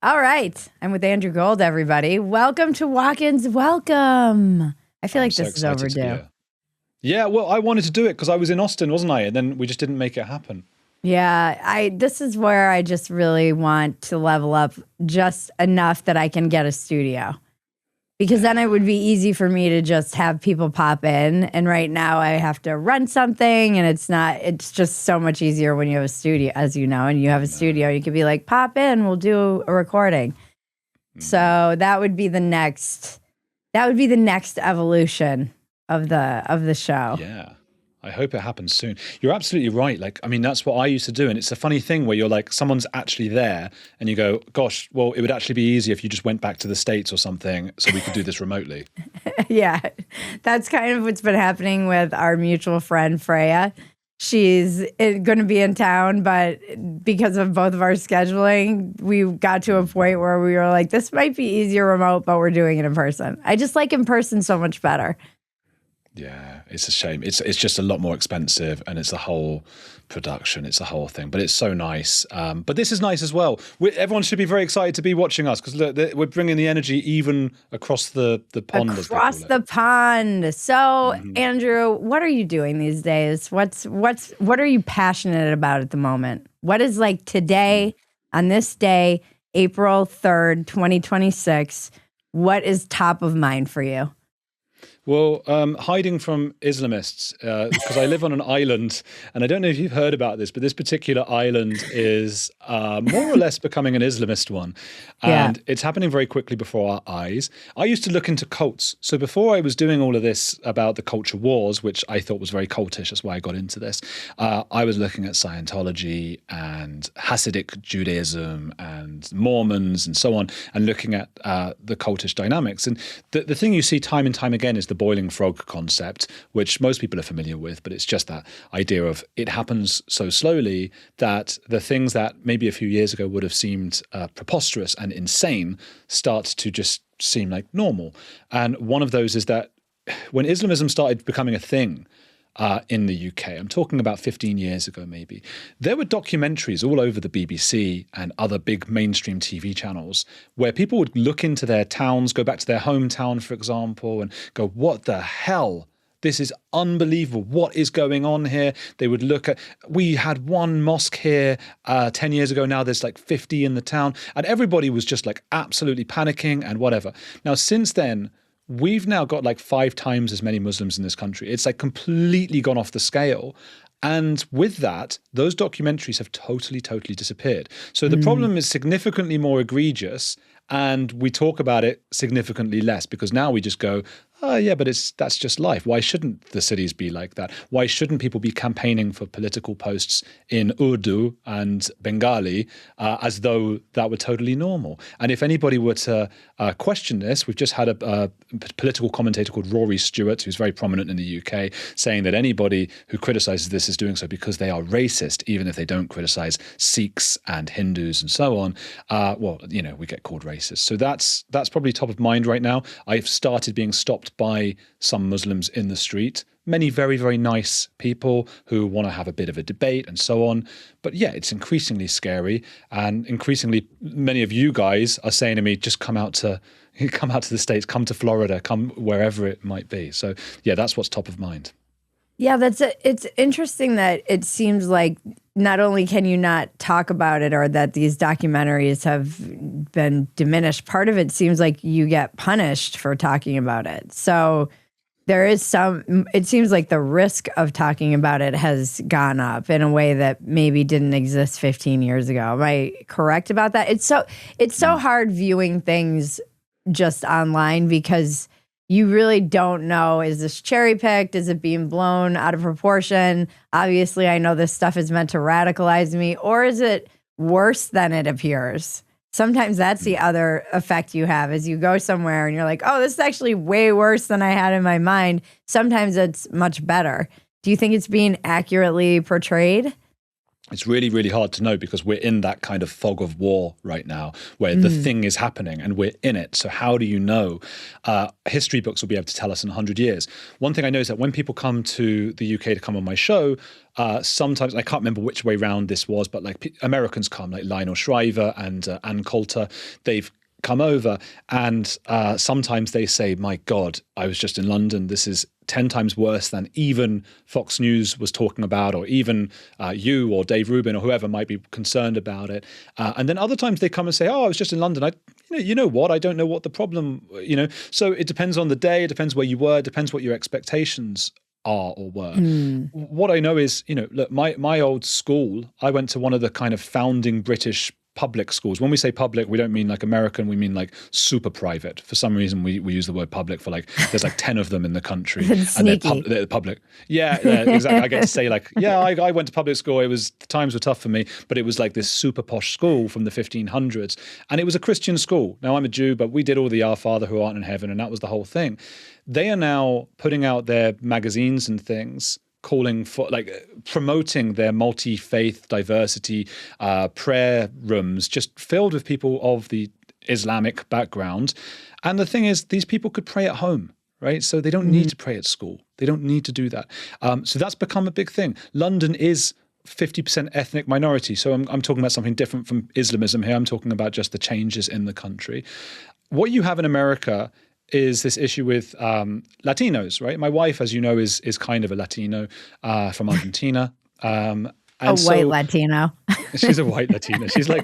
All right. I'm with Andrew Gold, everybody. Welcome to Walk-Ins. Welcome. I feel like this is overdue. Yeah, well, I wanted to do it because I was in Austin, wasn't I? And then we just didn't make it happen. Yeah, this is where I just really want to level up just enough that I can get a studio. Because then it would be easy for me to just have people pop in. And right now I have to run something, and it's just so much easier when you have a studio, as you know, and you have a studio. You could be like, pop in, we'll do a recording. So that would be the next evolution of the show. Yeah. I hope it happens soon. You're absolutely right. Like, I mean, that's what I used to do. And it's a funny thing where you're like, someone's actually there and you go, gosh, well, it would actually be easier if you just went back to the States or something so we could do this remotely. Yeah, that's kind of what's been happening with our mutual friend, Freya. She's going to be in town, but because of both of our scheduling, we got to a point where we were like, this might be easier remote, but we're doing it in person. I just like in person so much better. Yeah, it's a shame. It's just a lot more expensive, and it's the whole production. It's the whole thing, but it's so nice. But this is nice as well. Everyone should be very excited to be watching us because look, we're bringing the energy even across the pond. Across the pond. So, Andrew, what are you doing these days? What are you passionate about at the moment? What is like today, on this day, April 3rd, 2026, what is top of mind for you? Well, hiding from Islamists, because I live on an island, and I don't know if you've heard about this, but this particular island is more or less becoming an Islamist one. And it's happening very quickly before our eyes. I used to look into cults. So before I was doing all of this about the culture wars, which I thought was very cultish, that's why I got into this, I was looking at Scientology and Hasidic Judaism and Mormons and so on, and looking at the cultish dynamics. And the thing you see time and time again is the boiling frog concept, which most people are familiar with, but it's just that idea of it happens so slowly that the things that maybe a few years ago would have seemed preposterous and insane start to just seem like normal. And one of those is that when Islamism started becoming a thing in the UK, I'm talking about 15 years ago maybe, there were documentaries all over the BBC and other big mainstream TV channels where people would look into their towns, go back to their hometown, for example, and go, what the hell? This is unbelievable. What is going on here? They would look at, we had one mosque here 10 years ago. Now there's like 50 in the town. And everybody was just like absolutely panicking and whatever. Now, since then, we've now got like 5 times as many Muslims in this country. It's like completely gone off the scale. And with that, those documentaries have totally disappeared. So the problem is significantly more egregious, and we talk about it significantly less because now we just go, oh yeah, but that's just life. Why shouldn't the cities be like that? Why shouldn't people be campaigning for political posts in Urdu and Bengali as though that were totally normal? And if anybody were to question this, we've just had a political commentator called Rory Stewart, who's very prominent in the UK, saying that anybody who criticizes this is doing so because they are racist, even if they don't criticize Sikhs and Hindus and so on. Well, you know, we get called racist. So that's probably top of mind right now. I've started being stopped by some Muslims in the street, many very, very nice people who want to have a bit of a debate and so on. But yeah, it's increasingly scary, and increasingly many of you guys are saying to me, just come out to the States, come to Florida, come wherever it might be. So yeah, that's what's top of mind. Yeah, it's interesting that it seems like not only can you not talk about it or that these documentaries have been diminished, part of it seems like you get punished for talking about it. So there is it seems like the risk of talking about it has gone up in a way that maybe didn't exist 15 years ago. Am I correct about that? It's so hard viewing things just online because you really don't know, is this cherry picked? Is it being blown out of proportion? Obviously, I know this stuff is meant to radicalize me, or is it worse than it appears? Sometimes that's the other effect you have is you go somewhere and you're like, oh, this is actually way worse than I had in my mind. Sometimes it's much better. Do you think it's being accurately portrayed? It's really, really hard to know because we're in that kind of fog of war right now where the thing is happening and we're in it. So how do you know? History books will be able to tell us in 100 years. One thing I know is that when people come to the UK to come on my show, sometimes, I can't remember which way round this was, but like Americans come, like Lionel Shriver and Ann Coulter, they've come over and sometimes they say, my God, I was just in London. This is 10 times worse than even Fox News was talking about, or even you or Dave Rubin or whoever might be concerned about it. And then other times they come and say, oh, I was just in London. You know what? I don't know what the problem, So it depends on the day. It depends where you were. It depends what your expectations are or were. What I know is, look, my old school, I went to one of the kind of founding British public schools. When we say public, we don't mean like American, we mean like super private. For some reason, we use the word public for like, there's like 10 of them in the country. And they're public. Yeah, exactly. I get to say like, yeah, I went to public school. The times were tough for me, but it was like this super posh school from the 1500s. And it was a Christian school. Now I'm a Jew, but we did all the Our Father who art in heaven, and that was the whole thing. They are now putting out their magazines and things calling for, like, promoting their multi-faith diversity, prayer rooms just filled with people of the Islamic background. And the thing is, these people could pray at home, right? So they don't need to pray at school. They don't need to do that. So that's become a big thing. London is 50% ethnic minority. So I'm talking about something different from Islamism here. I'm talking about just the changes in the country. What you have in America is this issue with Latinos, right? My wife, as you know, is kind of a Latino from Argentina. And white Latino. She's a white Latina. She's like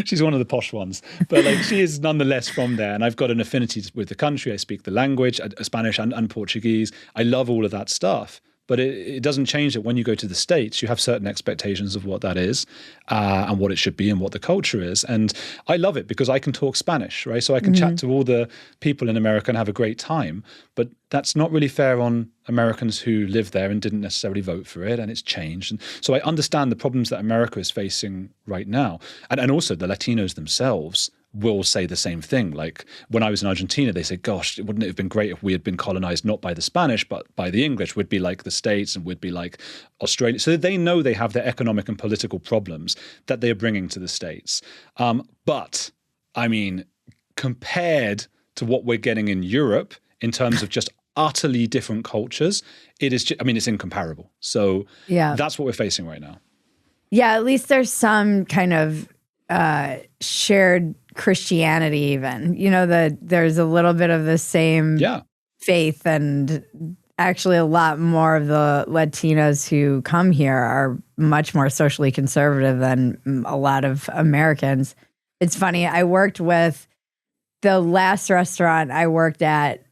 she's one of the posh ones, but like she is nonetheless from there. And I've got an affinity with the country. I speak the language, Spanish and Portuguese. I love all of that stuff. But it doesn't change that when you go to the States, you have certain expectations of what that is and what it should be and what the culture is. And I love it because I can talk Spanish, right? So I can chat to all the people in America and have a great time. But that's not really fair on Americans who live there and didn't necessarily vote for it, and it's changed. And so I understand the problems that America is facing right now. And also the Latinos themselves will say the same thing. Like when I was in Argentina, they say, gosh, wouldn't it have been great if we had been colonized not by the Spanish, but by the English? We'd be like the States and we'd be like Australia. So they know they have their economic and political problems that they are bringing to the States. But I mean, compared to what we're getting in Europe in terms of just utterly different cultures, it's incomparable. So that's what we're facing right now. Yeah, at least there's some kind of shared Christianity even. There's a little bit of the same faith, and actually a lot more of the Latinos who come here are much more socially conservative than a lot of Americans. It's funny, I worked with the last restaurant I worked at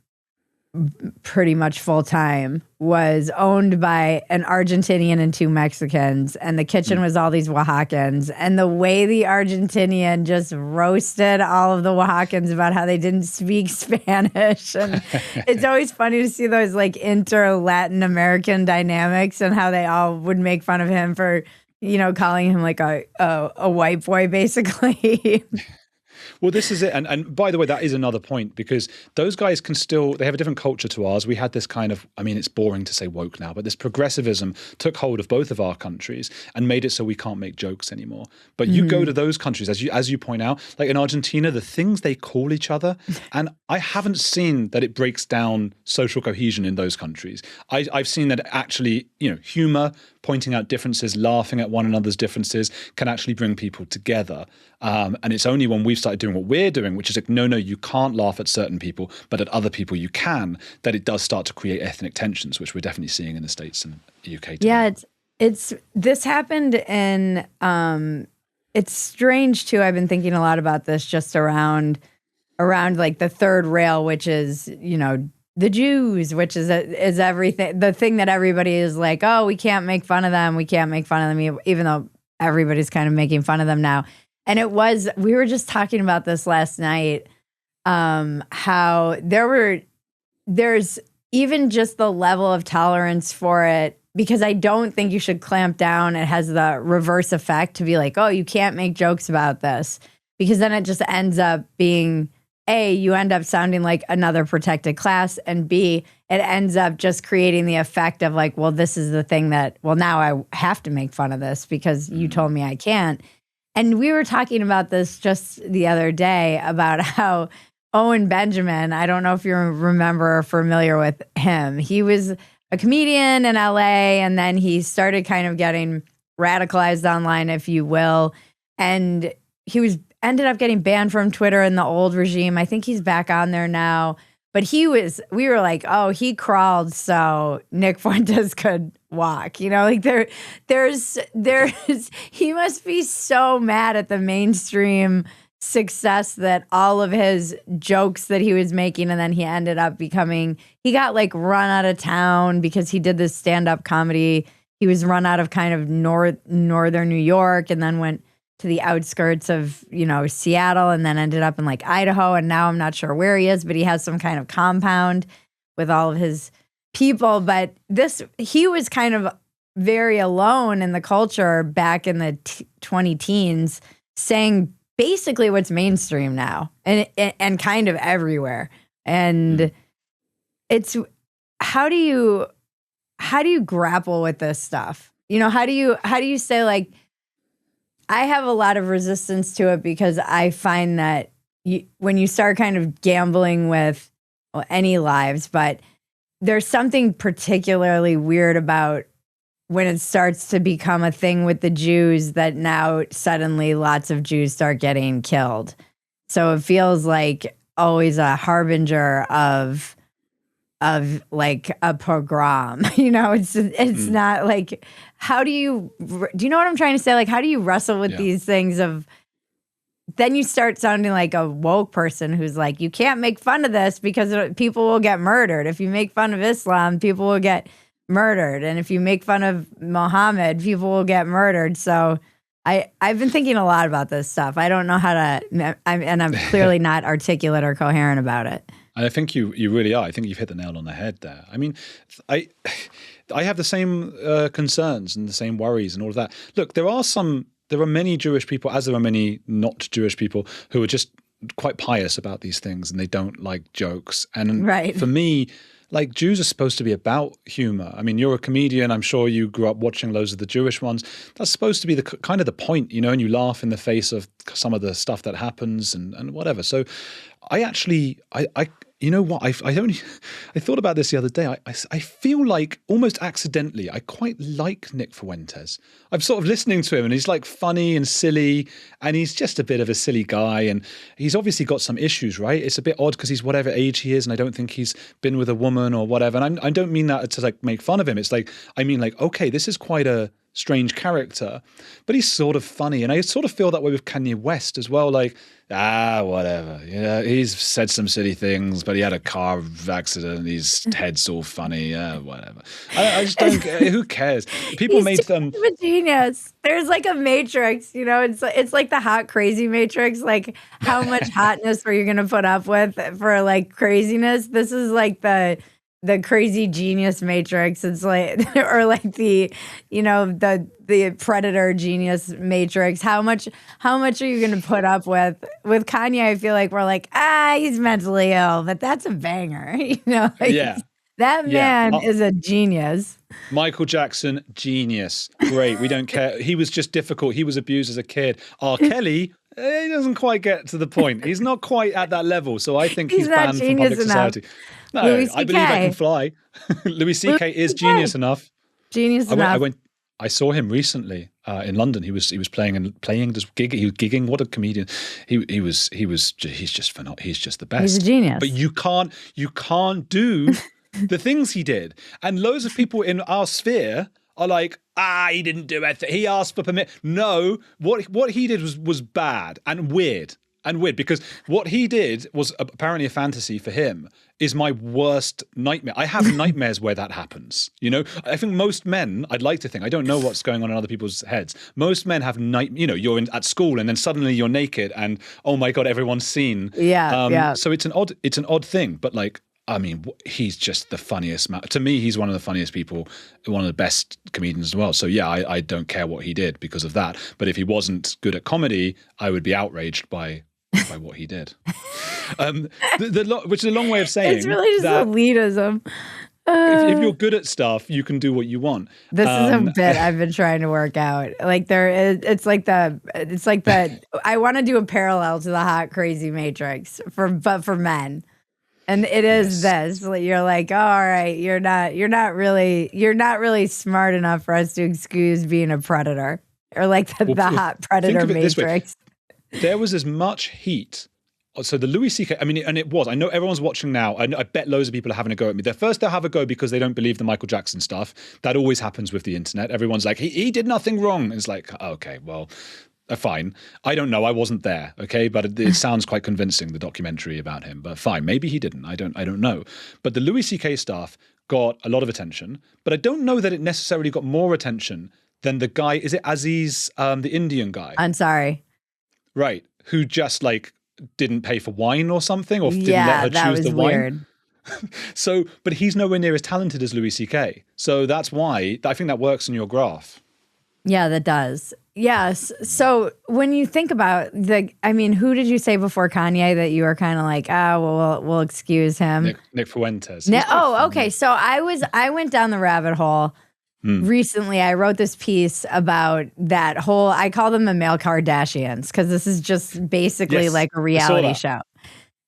pretty much full time was owned by an Argentinian and 2 Mexicans, and the kitchen was all these Oaxacans. And the way the Argentinian just roasted all of the Oaxacans about how they didn't speak Spanish, and it's always funny to see those like inter-Latin American dynamics and how they all would make fun of him for calling him like a white boy basically. Well, this is it. And by the way, that is another point, because those guys they have a different culture to ours. We had this kind of, it's boring to say woke now, but this progressivism took hold of both of our countries and made it so we can't make jokes anymore. But you go to those countries, as you point out, like in Argentina, the things they call each other, and I haven't seen that it breaks down social cohesion in those countries. I've seen that actually, humor, pointing out differences, laughing at one another's differences can actually bring people together. And it's only when we've started doing what we're doing, which is like, no, you can't laugh at certain people, but at other people you can, that it does start to create ethnic tensions, which we're definitely seeing in the States and the UK. Yeah, this happened in, it's strange too. I've been thinking a lot about this just around like the third rail, which is, the Jews, which is everything, the thing that everybody is like, oh, we can't make fun of them. We can't make fun of them, even though everybody's kind of making fun of them now. And we were just talking about this last night, how there's even just the level of tolerance for it, because I don't think you should clamp down. It has the reverse effect to be like, oh, you can't make jokes about this, because then it just ends up being A, you end up sounding like another protected class, and B, it ends up just creating the effect of like, well, this is the thing that, well, now I have to make fun of this because you told me I can't. And we were talking about this just the other day about how Owen Benjamin, I don't know if you remember or familiar with him. He was a comedian in LA, and then he started kind of getting radicalized online, if you will. And he ended up getting banned from Twitter in the old regime. I think he's back on there now. But we were like, oh, he crawled so Nick Fuentes could walk. You know, like there's he must be so mad at the mainstream success that all of his jokes that he was making, and then he ended up he got like run out of town because he did this stand-up comedy. He was run out of kind of northern New York, and then went to the outskirts of, Seattle, and then ended up in like Idaho. And now I'm not sure where he is, but he has some kind of compound with all of his people. But he was kind of very alone in the culture back in the 20 teens, saying basically what's mainstream now and kind of everywhere. And it's, how do you grapple with this stuff? How do you say, like, I have a lot of resistance to it because I find that when you start kind of gambling with any lives, but there's something particularly weird about when it starts to become a thing with the Jews, that now suddenly lots of Jews start getting killed. So it feels like always a harbinger of like a pogrom. It's not like, do you know what I'm trying to say? Like, how do you wrestle with these things then you start sounding like a woke person who's like, you can't make fun of this because people will get murdered. If you make fun of Islam, people will get murdered. And if you make fun of Muhammad, people will get murdered. So I've been thinking a lot about this stuff. I don't know how to, and I'm clearly not articulate or coherent about it. I think you really are. I think you've hit the nail on the head there. I mean, I have the same concerns and the same worries and all of that. Look, there are many Jewish people, as there are many not Jewish people, who are just quite pious about these things and they don't like jokes. And for me, like, Jews are supposed to be about humor. I mean, you're a comedian. I'm sure you grew up watching loads of the Jewish ones. That's supposed to be the kind of the point, and you laugh in the face of some of the stuff that happens and whatever. So I actually, you know what? I thought about this the other day. I feel like almost accidentally, I quite like Nick Fuentes. I'm sort of listening to him, and he's like funny and silly, and he's just a bit of a silly guy, and he's obviously got some issues, right? It's a bit odd because he's whatever age he is, and I don't think he's been with a woman or whatever. And I don't mean that to like make fun of him. It's like, I mean, like, okay, this is quite a strange character, but he's sort of funny. And I sort of feel that way with Kanye West as well. Like, whatever. He's said some silly things, but he had a car accident. His head's all funny. Whatever. I just don't. Who cares? People made them a genius. There's like a matrix. It's like the hot crazy matrix. Like, how much hotness are you going to put up with for like craziness? This is like the crazy genius matrix. It's like, or like the predator genius matrix. How much are you going to put up with Kanye? I feel like we're like, he's mentally ill, but that's a banger. That man is a genius. Michael Jackson, genius. Great. We don't care. He was just difficult. He was abused as a kid. R. Kelly, he doesn't quite get to the point. He's not quite at that level. So I think he's banned from public society. No, I believe I can fly. Louis C.K. is genius enough. I saw him recently in London. He was playing this gig. He was gigging. What a comedian! He's just phenomenal. He's just the best. He's a genius. But you can't do the things he did. And loads of people in our sphere are like, he didn't do anything. He asked for permission. No, what he did was bad and weird. Because what he did was apparently a fantasy for him is my worst nightmare. I have nightmares where that happens. I think most men, I'd like to think, I don't know what's going on in other people's heads. Most men have you're at school and then suddenly you're naked and, oh my God, everyone's seen. Yeah. So it's an odd thing, but like, I mean, he's just the funniest man. To me, he's one of the funniest people, one of the best comedians as well. So yeah, I don't care what he did because of that. But if he wasn't good at comedy, I would be outraged by what he did. Which is a long way of saying It's really just that elitism. if you're good at stuff, you can do what you want. This is a bit I've been trying to work out. Like it's like the I want to do a parallel to the hot crazy matrix but for men. And it is this. You're like, oh, all right, you're not really smart enough for us to excuse being a predator. Or like the hot predator matrix. There was as much heat. So the Louis C.K., I mean, and it was. I know everyone's watching now. I bet loads of people are having a go at me. They'll have a go because they don't believe the Michael Jackson stuff. That always happens with the internet. Everyone's like, he did nothing wrong. And it's like, okay, well, fine. I don't know. I wasn't there. Okay, but it sounds quite convincing, the documentary about him. But fine, maybe he didn't. I don't know. But the Louis C.K. stuff got a lot of attention. But I don't know that it necessarily got more attention than the guy. Is it Aziz, the Indian guy? I'm sorry. Right, who just like didn't pay for wine or something, or didn't let her choose the wine. So, but he's nowhere near as talented as Louis C.K. So that's why I think that works in your graph. Yeah, that does. Yes. So when you think about who did you say before Kanye that you were kind of like, we'll excuse him? Nick Fuentes. Okay. So I went down the rabbit hole. Recently, I wrote this piece about that whole, I call them the male Kardashians, because this is just basically like a reality show.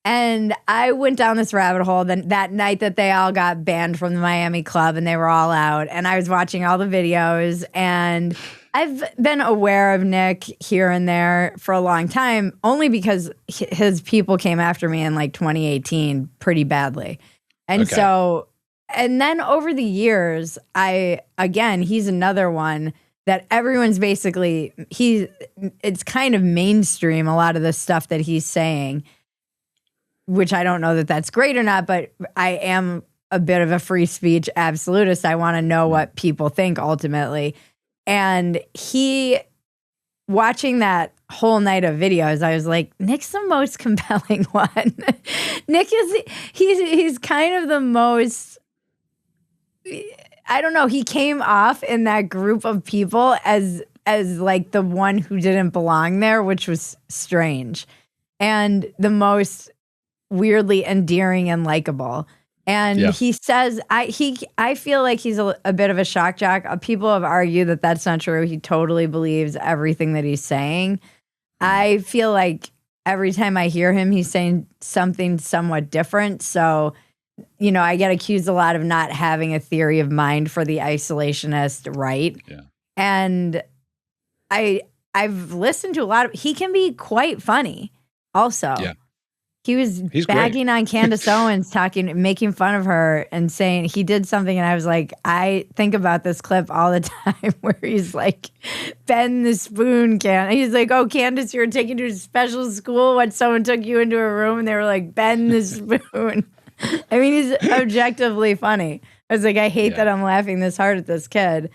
And I went down this rabbit hole that night that they all got banned from the Miami club and they were all out. And I was watching all the videos, and I've been aware of Nick here and there for a long time, only because his people came after me in like 2018 pretty badly. And so... And then over the years, he's another one that everyone's basically, it's kind of mainstream, a lot of the stuff that he's saying, which I don't know that that's great or not, but I am a bit of a free speech absolutist. I want to know what people think ultimately. And watching that whole night of videos, I was like, Nick's the most compelling one. Nick he's kind of the most, I don't know, he came off in that group of people as like the one who didn't belong there, which was strange, and the most weirdly endearing and likable. And he says, I feel like he's a bit of a shock jock. People have argued that that's not true. He totally believes everything that he's saying. I feel like every time I hear him, he's saying something somewhat different. So, I get accused a lot of not having a theory of mind for the isolationist right. Yeah. And I've listened to a lot of, he can be quite funny also. Yeah. He's bagging on Candace Owens, making fun of her and saying he did something. And I was like, I think about this clip all the time where he's like, bend the spoon, Candace. He's like, oh, Candace, you were taken to a special school when someone took you into a room and they were like, bend the spoon. I mean, he's objectively funny. I was like, I hate that I'm laughing this hard at this kid.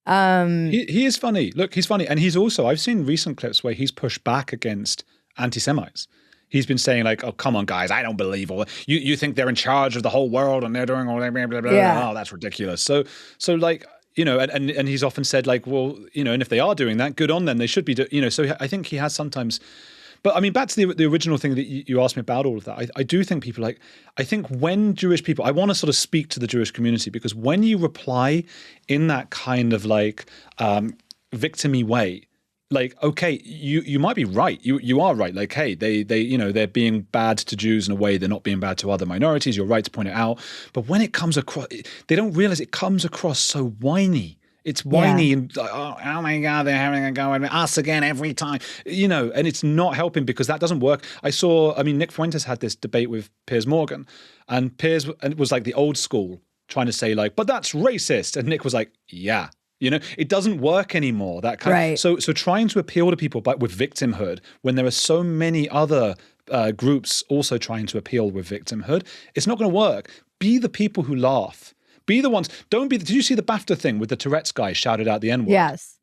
He is funny. Look, he's funny. And he's also, I've seen recent clips where he's pushed back against anti-Semites. He's been saying like, oh, come on, guys, I don't believe all that. You think they're in charge of the whole world and they're doing all that, blah, blah, blah. Oh, that's ridiculous. So like, and he's often said like, well, and if they are doing that, good on them. They should be, so I think he has sometimes. But I mean, back to the original thing that you asked me about all of that, I do think people I think when Jewish people, I want to sort of speak to the Jewish community, because when you reply in that kind of like victim-y way, like, okay, you might be right. You are right. Like, hey, they're being bad to Jews in a way they're not being bad to other minorities. You're right to point it out. But when it comes across, they don't realize it comes across so whiny. It's whiny and oh my God, they're having a go at us again every time, and it's not helping because that doesn't work. Nick Fuentes had this debate with Piers Morgan, and Piers was like the old school trying to say like, but that's racist. And Nick was like, yeah. It doesn't work anymore. That kind right. So trying to appeal to people, but with victimhood, when there are so many other groups also trying to appeal with victimhood, it's not going to work. Be the people who laugh. Be the ones. Don't be. Did you see the BAFTA thing with the Tourette's guy shouted out the N-word? Yes.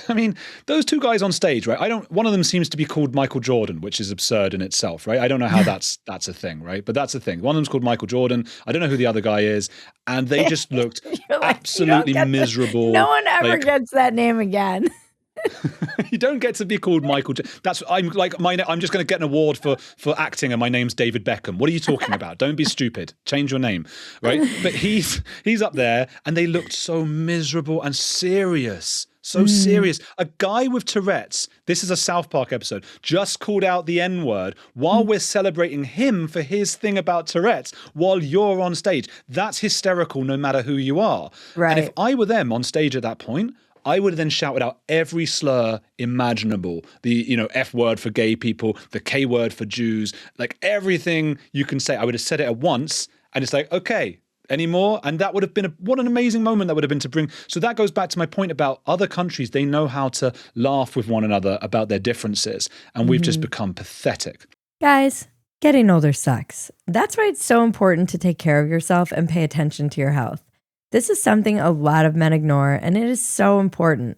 I mean, those two guys on stage, right? One of them seems to be called Michael Jordan, which is absurd in itself, right? I don't know how that's a thing, right? But that's a thing. One of them's called Michael Jordan. I don't know who the other guy is. And they just looked absolutely miserable. No one ever gets that name again. You don't get to be called Michael. I'm just going to get an award for acting, and my name's David Beckham. What are you talking about? Don't be stupid. Change your name, right? But he's up there, and they looked so miserable and serious. So serious. A guy with Tourette's, this is a South Park episode, just called out the N-word while we're celebrating him for his thing about Tourette's while you're on stage. That's hysterical no matter who you are. Right. And if I were them on stage at that point, I would have then shouted out every slur imaginable. The, F word for gay people, the K word for Jews, like everything you can say. I would have said it at once, and it's like, okay, any more? And that would have been what an amazing moment that would have been to bring. So that goes back to my point about other countries. They know how to laugh with one another about their differences. And we've just become pathetic. Guys, getting older sucks. That's why it's so important to take care of yourself and pay attention to your health. This is something a lot of men ignore, and it is so important.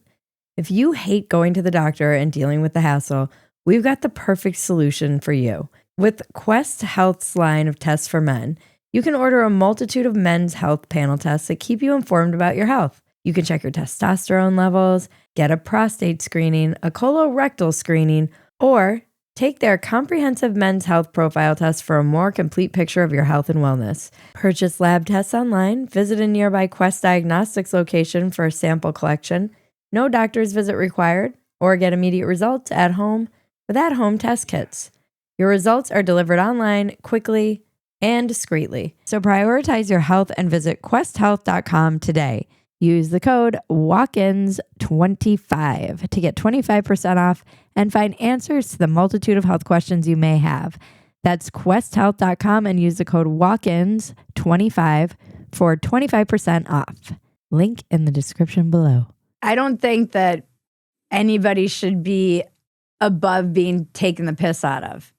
If you hate going to the doctor and dealing with the hassle, we've got the perfect solution for you. With Quest Health's line of tests for men, you can order a multitude of men's health panel tests that keep you informed about your health. You can check your testosterone levels, get a prostate screening, a colorectal screening, or take their comprehensive men's health profile test for a more complete picture of your health and wellness. Purchase lab tests online, visit a nearby Quest Diagnostics location for a sample collection, no doctor's visit required, or get immediate results at home with at-home test kits. Your results are delivered online, quickly, and discreetly. So prioritize your health and visit questhealth.com today. Use the code WALKINS25 to get 25% off and find answers to the multitude of health questions you may have. That's questhealth.com and use the code WALKINS25 for 25% off. Link in the description below. I don't think that anybody should be above being taken the piss out of.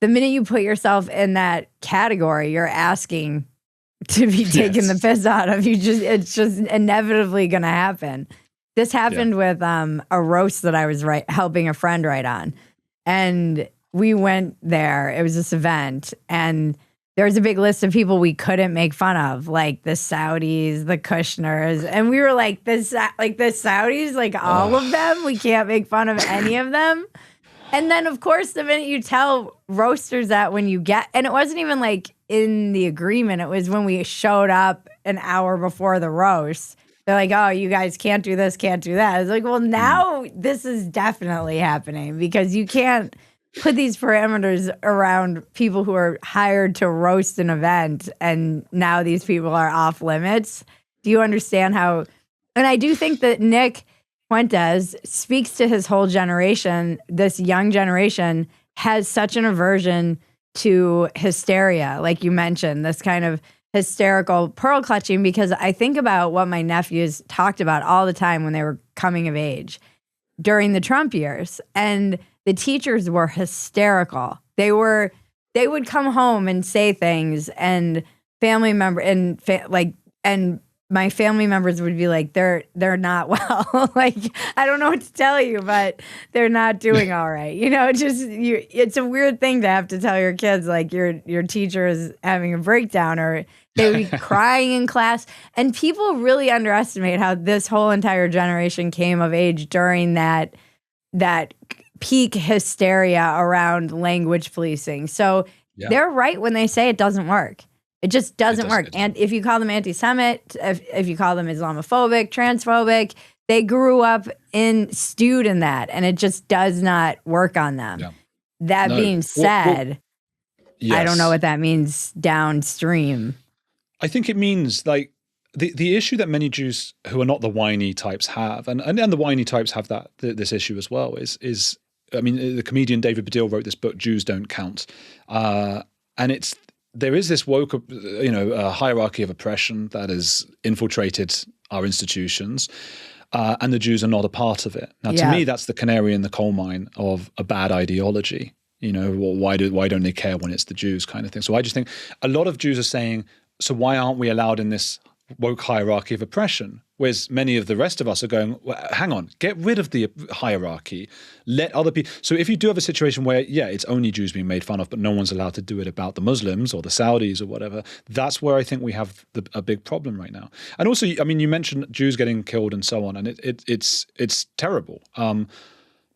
The minute you put yourself in that category, you're asking to be taken the piss out of. It's just inevitably going to happen. This happened with a roast that I was helping a friend write on. And we went there. It was this event. And there was a big list of people we couldn't make fun of, like the Saudis, the Kushners. And we were like, the Saudis, like all of them? We can't make fun of any of them? And then, of course, the minute you tell roasters that and it wasn't even like in the agreement, it was when we showed up an hour before the roast. They're like, oh, you guys can't do this, can't do that. It's like, well, now this is definitely happening because you can't put these parameters around people who are hired to roast an event, and now these people are off limits. Do you understand how? And I do think that Nick Fuentes speaks to his whole generation. This young generation has such an aversion to hysteria, like you mentioned, this kind of hysterical pearl clutching, because I think about what my nephews talked about all the time when they were coming of age during the Trump years. And the teachers were hysterical. They would come home and say things, and family member and my family members would be like, they're not well. Like, I don't know what to tell you, but they're not doing all right. It's a weird thing to have to tell your kids, like your teacher is having a breakdown, or they would be crying in class. And people really underestimate how this whole entire generation came of age during that peak hysteria around language policing. So they're right when they say it doesn't work. It just doesn't work. And if you call them anti-Semite, if you call them Islamophobic, transphobic, they grew up stewed in that, and it just does not work on them. Yeah. That being said, I don't know what that means downstream. I think it means like the issue that many Jews who are not the whiny types have, and the whiny types have this issue as well, is I mean, the comedian David Baddiel wrote this book, Jews Don't Count. And there is this woke, hierarchy of oppression that has infiltrated our institutions, and the Jews are not a part of it. Now, to me, that's the canary in the coal mine of a bad ideology. Why don't they care when it's the Jews kind of thing? So I just think a lot of Jews are saying, so why aren't we allowed in this woke hierarchy of oppression, whereas many of the rest of us are going, well, hang on, get rid of the hierarchy, let other people. So if you do have a situation where, yeah, it's only Jews being made fun of, but no one's allowed to do it about the Muslims or the Saudis or whatever, that's where I think we have a big problem right now. And also, I mean, you mentioned Jews getting killed and so on, and it's terrible.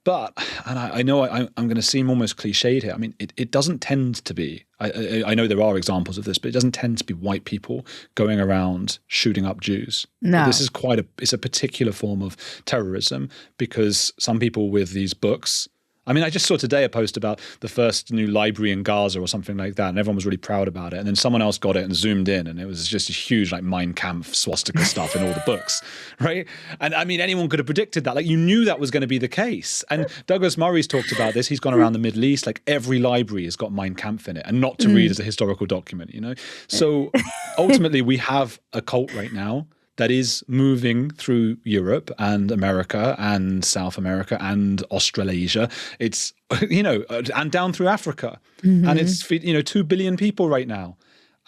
But, and I know I'm going to seem almost cliched here. I mean, it doesn't tend to be. I know there are examples of this, but it doesn't tend to be white people going around shooting up Jews. No. This is it's a particular form of terrorism, because some people with these books. I mean, I just saw today a post about the first new library in Gaza or something like that, and everyone was really proud about it. And then someone else got it and zoomed in, and it was just a huge, like, Mein Kampf swastika stuff in all the books, right? And I mean, anyone could have predicted that. Like, you knew that was going to be the case. And Douglas Murray's talked about this. He's gone around the Middle East. Like, every library has got Mein Kampf in it, and not to read as a historical document, you know? So ultimately, we have a cult right now that is moving through Europe and America and South America and Australasia. It's, you know, and down through Africa. And it's, you know, 2 billion people right now.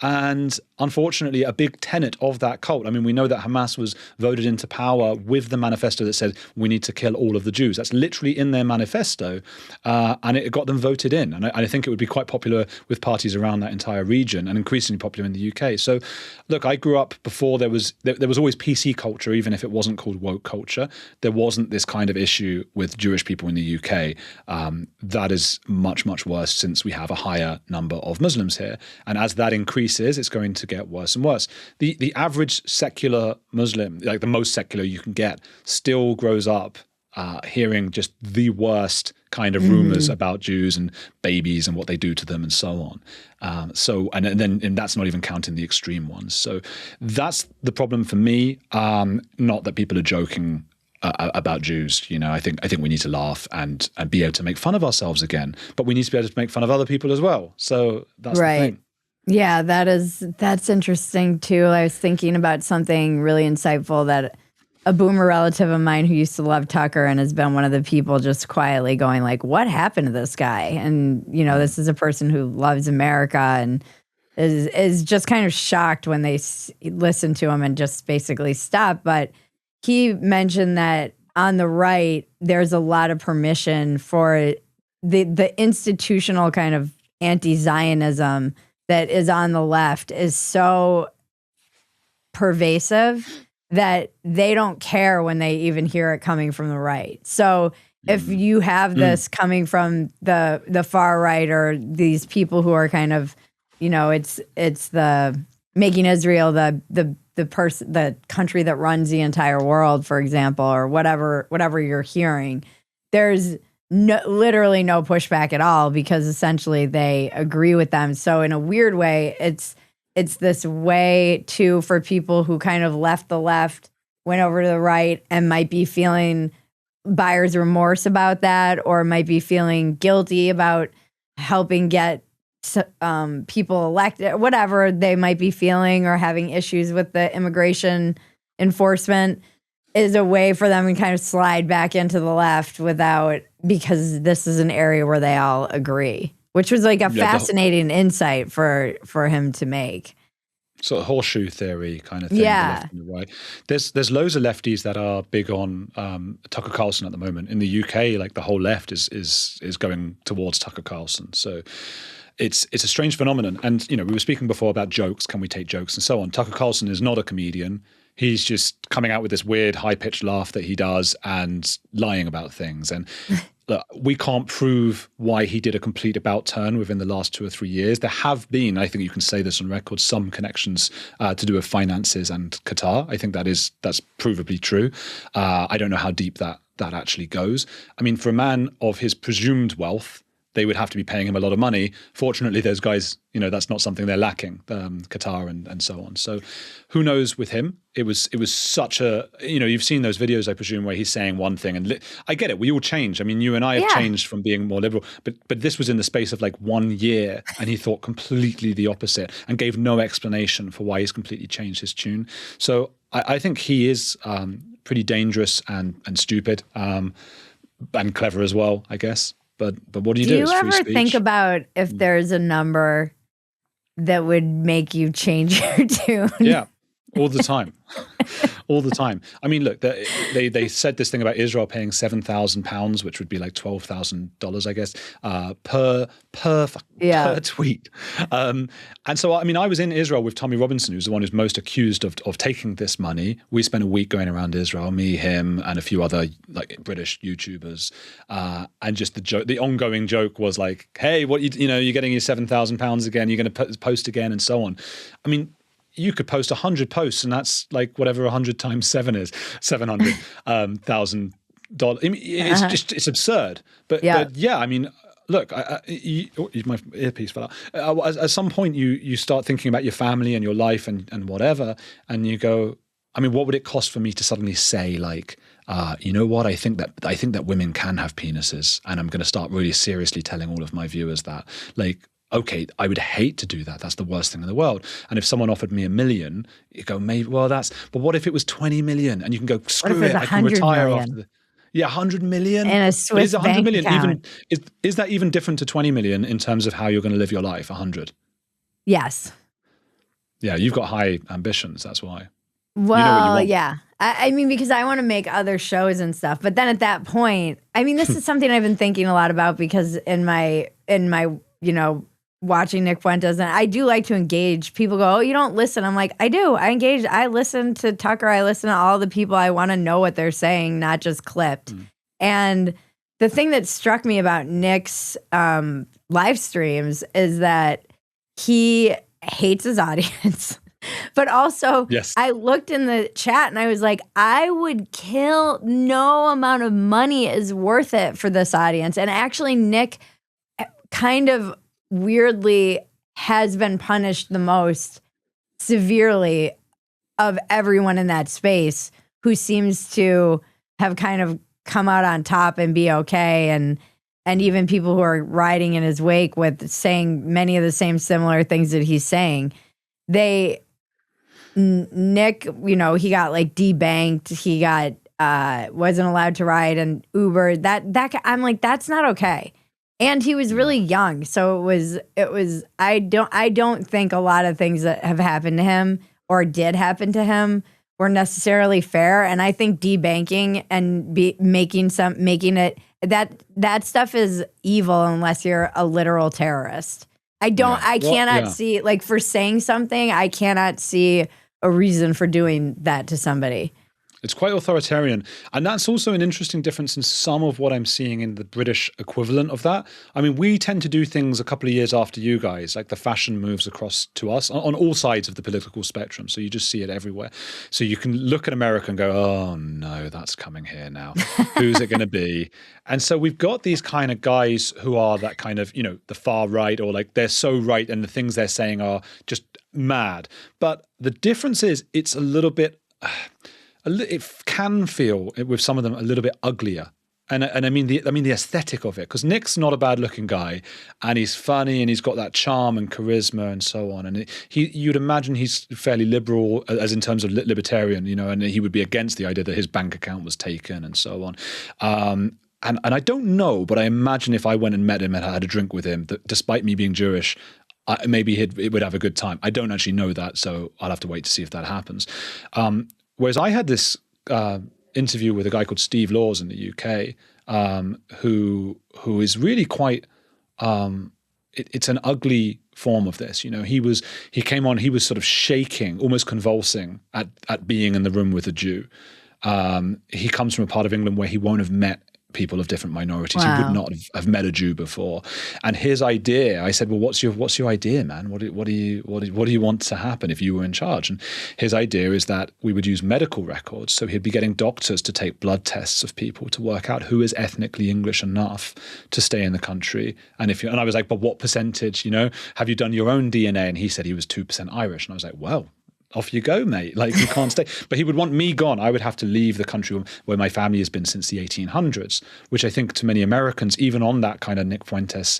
And unfortunately, a big tenet of that cult, I mean, we know that Hamas was voted into power with the manifesto that said, we need to kill all of the Jews. That's literally in their manifesto. And it got them voted in. And I think it would be quite popular with parties around that entire region, and increasingly popular in the UK. So, look, I grew up before there was always PC culture, even if it wasn't called woke culture. There wasn't this kind of issue with Jewish people in the UK. That is much, much worse since we have a higher number of Muslims here. And as that increases, it's going to get worse and worse. The average secular Muslim, like the most secular you can get, still grows up hearing just the worst kind of rumors about Jews and babies and what they do to them and so on. And that's not even counting the extreme ones. So that's the problem for me. Not that people are joking about Jews. You know, I think we need to laugh and be able to make fun of ourselves again, but we need to be able to make fun of other people as well. So that's the thing. Yeah, that's interesting too. I was thinking about something really insightful that a boomer relative of mine who used to love Tucker and has been one of the people just quietly going like, what happened to this guy? And, you know, this is a person who loves America and is just kind of shocked when they listen to him and just basically stop. But he mentioned that on the right, there's a lot of permission for the institutional kind of anti-Zionism that is on the left is so pervasive that they don't care when they even hear it coming from the right. So if you have this coming from the far right, or these people who are kind of, you know, it's the making Israel the country that runs the entire world, for example, or whatever you're hearing, there's literally no pushback at all, because essentially they agree with them. So in a weird way, it's this way too for people who kind of left the left, went over to the right, and might be feeling buyer's remorse about that, or might be feeling guilty about helping get people elected, whatever they might be feeling, or having issues with the immigration enforcement, is a way for them to kind of slide back into the left because this is an area where they all agree, which was like a fascinating insight for him to make. Sort of horseshoe theory kind of thing. Yeah. The left and the right. There's loads of lefties that are big on Tucker Carlson at the moment. In the UK, like the whole left is going towards Tucker Carlson. So it's a strange phenomenon. And, you know, we were speaking before about jokes. Can we take jokes and so on? Tucker Carlson is not a comedian. He's just coming out with this weird high-pitched laugh that he does and lying about things. And look, we can't prove why he did a complete about turn within the last 2 or 3 years. There have been, I think you can say this on record, some connections to do with finances and Qatar. I think that's provably true. I don't know how deep that actually goes. I mean, for a man of his presumed wealth, they would have to be paying him a lot of money. Fortunately, those guys, you know, that's not something they're lacking, Qatar and so on. So who knows with him? It was such a, you know, you've seen those videos, I presume, where he's saying one thing. And I get it. We all change. I mean, you and I have changed from being more liberal. But this was in the space of like 1 year. And he thought completely the opposite and gave no explanation for why he's completely changed his tune. So I think he is pretty dangerous and stupid and clever as well, I guess. But what do you do? Do you ever think about if there's a number that would make you change your tune? Yeah. All the time. All the time. I mean, look, they said this thing about Israel paying £7,000, which would be like $12,000, I guess, per tweet. And so, I mean, I was in Israel with Tommy Robinson, who's the one who's most accused of taking this money. We spent a week going around Israel, me, him, and a few other like British YouTubers. And just the ongoing joke was like, hey, what you're getting your £7,000 again, you're going to post again, and so on. I mean, you could post 100 posts, and that's like whatever 100 times 7 is, $700,000. I mean, it's absurd. But yeah, I mean, look, my earpiece fell out. At some point, you start thinking about your family and your life and whatever, and you go, I mean, what would it cost for me to suddenly say like, you know what? I think that women can have penises, and I'm going to start really seriously telling all of my viewers that, like. Okay, I would hate to do that. That's the worst thing in the world. And if someone offered me $1 million, you go, maybe, well, but what if it was 20 million? And you can go, screw it, I can retire after the. Yeah, 100 million. And a Swiss bank account. Is that even different to 20 million in terms of how you're going to live your life? 100. Yes. Yeah, you've got high ambitions. That's why. Well, yeah. I mean, because I want to make other shows and stuff. But then at that point, I mean, this is something I've been thinking a lot about, because in my watching Nick Fuentes, and I do like to engage. People go, oh, you don't listen. I'm like, I do. I engage. I listen to Tucker. I listen to all the people. I want to know what they're saying, not just clipped. And the thing that struck me about Nick's live streams is that he hates his audience. But also, yes. I looked in the chat and I was like, I would kill. No amount of money is worth it for this audience. And actually, Nick kind of weirdly has been punished the most severely of everyone in that space, who seems to have kind of come out on top and be okay. And even people who are riding in his wake with saying many of the same similar things that he's saying. Nick, he got like debanked. He got wasn't allowed to ride an Uber. That I'm like, that's not okay. And he was really young, so it was. I don't think a lot of things that have happened to him or did happen to him were necessarily fair. And I think debanking and making it that stuff is evil unless you're a literal terrorist. I cannot see, like, for saying something, I cannot see a reason for doing that to somebody. It's quite authoritarian. And that's also an interesting difference in some of what I'm seeing in the British equivalent of that. I mean, we tend to do things a couple of years after you guys, like the fashion moves across to us on all sides of the political spectrum. So you just see it everywhere. So you can look at America and go, oh no, that's coming here now. Who's it going to be? And so we've got these kind of guys who are that kind of, the far right, or like they're so right and the things they're saying are just mad. But the difference is it's a little bit... it can feel with some of them a little bit uglier, and I mean the aesthetic of it, because Nick's not a bad looking guy, and he's funny and he's got that charm and charisma and so on, and you'd imagine he's fairly liberal as in terms of libertarian, and he would be against the idea that his bank account was taken and so on. And I don't know, but I imagine if I went and met him and had a drink with him, that despite me being Jewish, maybe it would have a good time. I don't actually know that, so I'll have to wait to see if that happens. Whereas I had this interview with a guy called Steve Laws in the UK, who is really quite. It's an ugly form of this. He came on. He was sort of shaking, almost convulsing at being in the room with a Jew. He comes from a part of England where he won't have met people of different minorities. Wow. He would not have met a Jew before. And his idea, I said, well, what's your idea, man? What do you want to happen if you were in charge? And his idea is that we would use medical records. So he'd be getting doctors to take blood tests of people to work out who is ethnically English enough to stay in the country. And I was like, but what percentage, have you done your own DNA? And he said he was 2% Irish. And I was like, well, off you go, mate. Like, you can't stay. But he would want me gone. I would have to leave the country where my family has been since the 1800s, which I think to many Americans, even on that kind of Nick Fuentes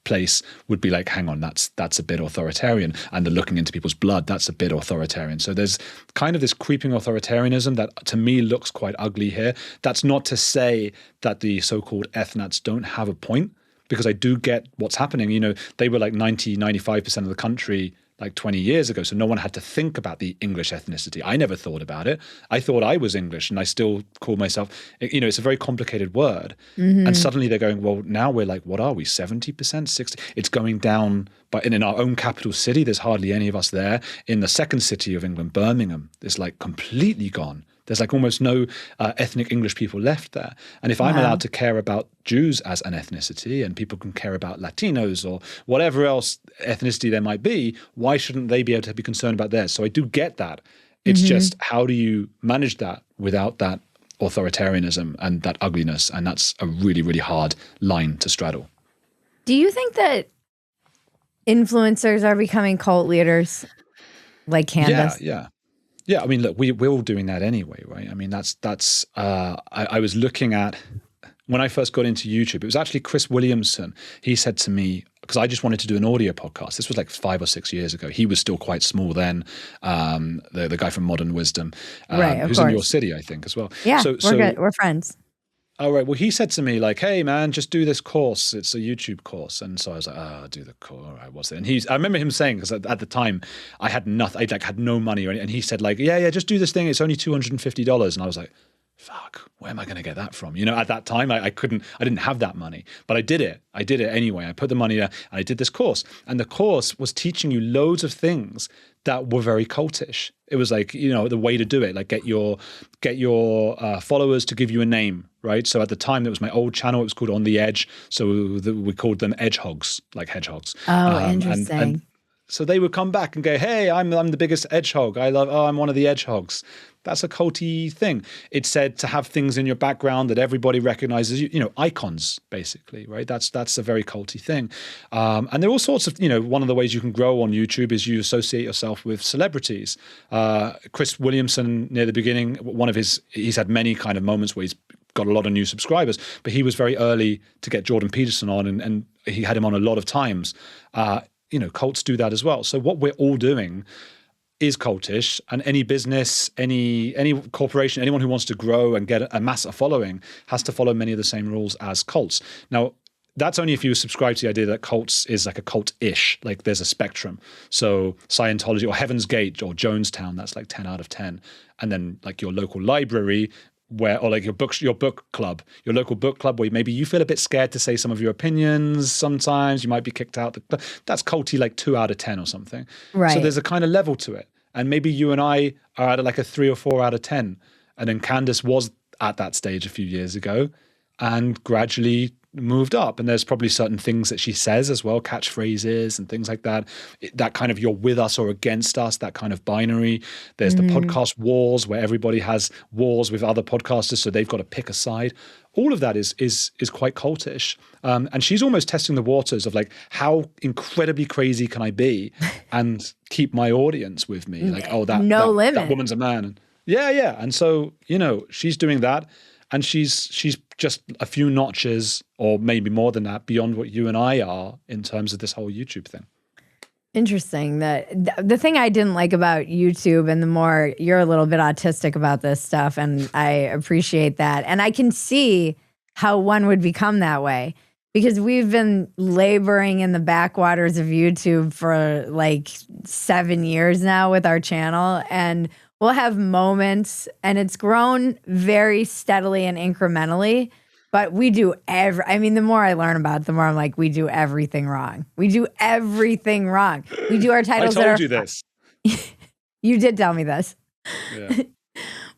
place, would be like, hang on, that's a bit authoritarian. And the looking into people's blood, that's a bit authoritarian. So there's kind of this creeping authoritarianism that to me looks quite ugly here. That's not to say that the so-called ethnats don't have a point, because I do get what's happening. They were like 95% of the country like 20 years ago. So no one had to think about the English ethnicity. I never thought about it. I thought I was English, and I still call myself, it's a very complicated word. And suddenly they're going, well, now we're like, what are we, 70%, 60%? It's going down, but in our own capital city, there's hardly any of us there. In the second city of England, Birmingham, it's like completely gone. There's like almost no ethnic English people left there. And if I'm allowed to care about Jews as an ethnicity, and people can care about Latinos or whatever else ethnicity there might be, why shouldn't they be able to be concerned about theirs? So I do get that. It's just, how do you manage that without that authoritarianism and that ugliness? And that's a really, really hard line to straddle. Do you think that influencers are becoming cult leaders like Candace? Yeah, I mean, look, we're all doing that anyway, right? I mean, I was looking at, when I first got into YouTube, it was actually Chris Williamson. He said to me, because I just wanted to do an audio podcast. This was like 5 or 6 years ago. He was still quite small then, the guy from Modern Wisdom, who's in your city, I think, as well. Yeah, we're good. We're friends. Oh, right. Well, he said to me, like, hey, man, just do this course. It's a YouTube course. And so I was like, I'll do the course. All right, what's it? And I remember him saying, because at the time I had nothing, I had no money or anything. And he said, like, yeah, just do this thing. It's only $250. And I was like, fuck, where am I going to get that from? At that time, I didn't have that money, but I did it. I did it anyway. I put the money there and I did this course. And the course was teaching you loads of things that were very cultish. It was like, the way to do it, like get your followers to give you a name, right? So at the time, that was my old channel. It was called On the Edge. So we called them edgehogs, like hedgehogs. Oh, interesting. And so they would come back and go, hey, I'm the biggest edgehog. I'm one of the edgehogs. That's a culty thing. It said to have things in your background that everybody recognizes, icons, basically, right? That's a very culty thing. And there are all sorts of, one of the ways you can grow on YouTube is you associate yourself with celebrities. Chris Williamson, near the beginning, he's had many kind of moments where he's got a lot of new subscribers, but he was very early to get Jordan Peterson on, and he had him on a lot of times. Cults do that as well. So what we're all doing is cultish, and any business, any corporation, anyone who wants to grow and get amass a following has to follow many of the same rules as cults. Now, that's only if you subscribe to the idea that cults is like a cult-ish, like there's a spectrum. So Scientology or Heaven's Gate or Jonestown, that's like 10 out of 10. And then like your local library, or like your book club, your local book club, where maybe you feel a bit scared to say some of your opinions. Sometimes you might be kicked out. That's culty, like 2 out of 10 or something. Right. So there's a kind of level to it. And maybe you and I are at like a 3 or 4 out of 10. And then Candace was at that stage a few years ago and gradually moved up. And there's probably certain things that she says as well, catchphrases and things like that. That kind of you're with us or against us, that kind of binary. There's the podcast wars where everybody has wars with other podcasters, so they've got to pick a side. All of that is quite cultish. And she's almost testing the waters of like, how incredibly crazy can I be and keep my audience with me? Like, that woman's a man. Yeah. And so, she's doing that. And she's just a few notches, or maybe more than that, beyond what you and I are in terms of this whole YouTube thing. Interesting. The thing I didn't like about YouTube, and the more you're a little bit autistic about this stuff, and I appreciate that. And I can see how one would become that way, because we've been laboring in the backwaters of YouTube for like 7 years now with our channel, and we'll have moments, and it's grown very steadily and incrementally, but we do the more I learn about it, the more I'm like, we do everything wrong. We do everything wrong. We do our titles. I told you this. You did tell me this. Yeah.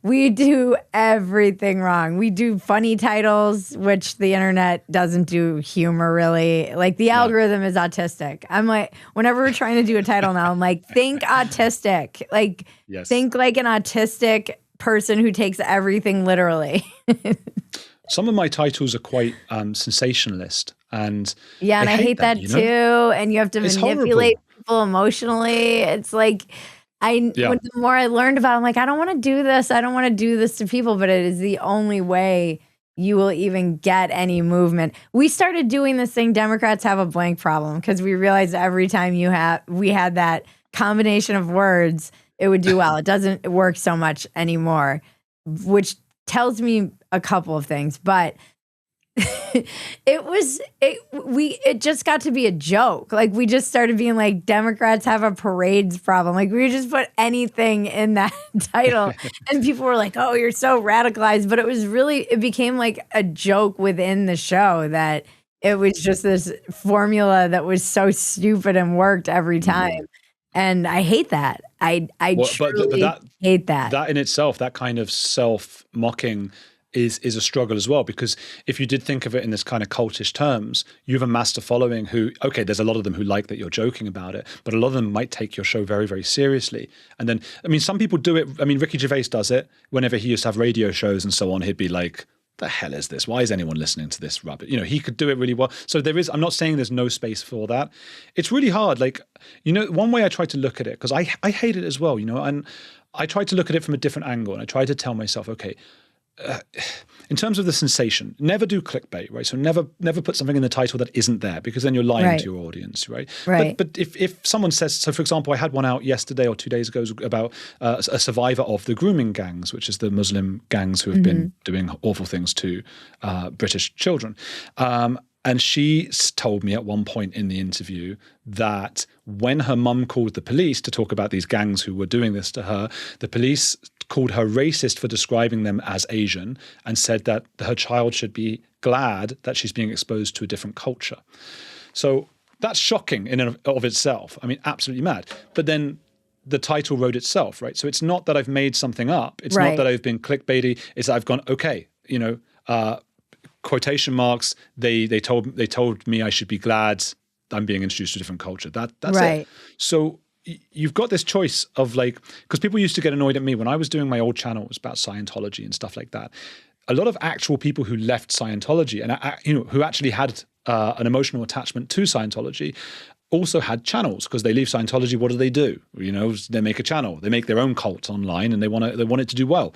We do everything wrong. We do funny titles, which the internet doesn't do humor really. Like the algorithm is autistic. I'm like, whenever we're trying to do a title now, I'm like, think autistic. Like, think like an autistic person who takes everything literally. Some of my titles are quite sensationalist. And I hate that too. And you have to manipulate people emotionally. It's like, when the more I learned about it, I'm like, I don't want to do this. I don't want to do this to people, but it is the only way you will even get any movement. We started doing this thing, Democrats have a blank problem, because we realized every time we had that combination of words, it would do well. It doesn't work so much anymore, which tells me a couple of things. But it just got to be a joke. Like, we just started being like, Democrats have a parades problem. Like, we would just put anything in that title and people were like, oh, you're so radicalized. But it became like a joke within the show that it was just this formula that was so stupid and worked every time. And I hate that. I truly hate that. That in itself, that kind of self-mocking is a struggle as well, because if you did think of it in this kind of cultish terms, you have amassed a following who, okay, there's a lot of them who like that you're joking about it, but a lot of them might take your show very, very seriously. And then, I mean, some people do it. I mean, Ricky Gervais does it whenever he used to have radio shows and so on. He'd be like, the hell is this? Why is anyone listening to this rubbish? You know, he could do it really well. So I'm not saying there's no space for that. It's really hard. Like, you know, one way I try to look at it, because I hate it as well, you know, and I try to look at it from a different angle. And I try to tell myself, okay, in terms of the sensation, never do clickbait, right? So never put something in the title that isn't there, because then you're lying to your audience, right? But if someone says, so for example, I had one out yesterday or 2 days ago about a survivor of the grooming gangs, which is the Muslim gangs who have been doing awful things to British children. And she told me at one point in the interview that when her mum called the police to talk about these gangs who were doing this to her, the police called her racist for describing them as Asian and said that her child should be glad that she's being exposed to a different culture. So that's shocking in and of itself. I mean, absolutely mad. But then the title wrote itself, right? So it's not that I've made something up. It's not that I've been clickbaity. It's that I've gone, okay, you know, quotation marks, they told me I should be glad I'm being introduced to a different culture. That's it. So you've got this choice of like, because people used to get annoyed at me when I was doing my old channels about Scientology and stuff like that. A lot of actual people who left Scientology and you know, who actually had an emotional attachment to Scientology also had channels, because they leave Scientology. What do? You know, they make a channel, they make their own cult online, and they want it to do well.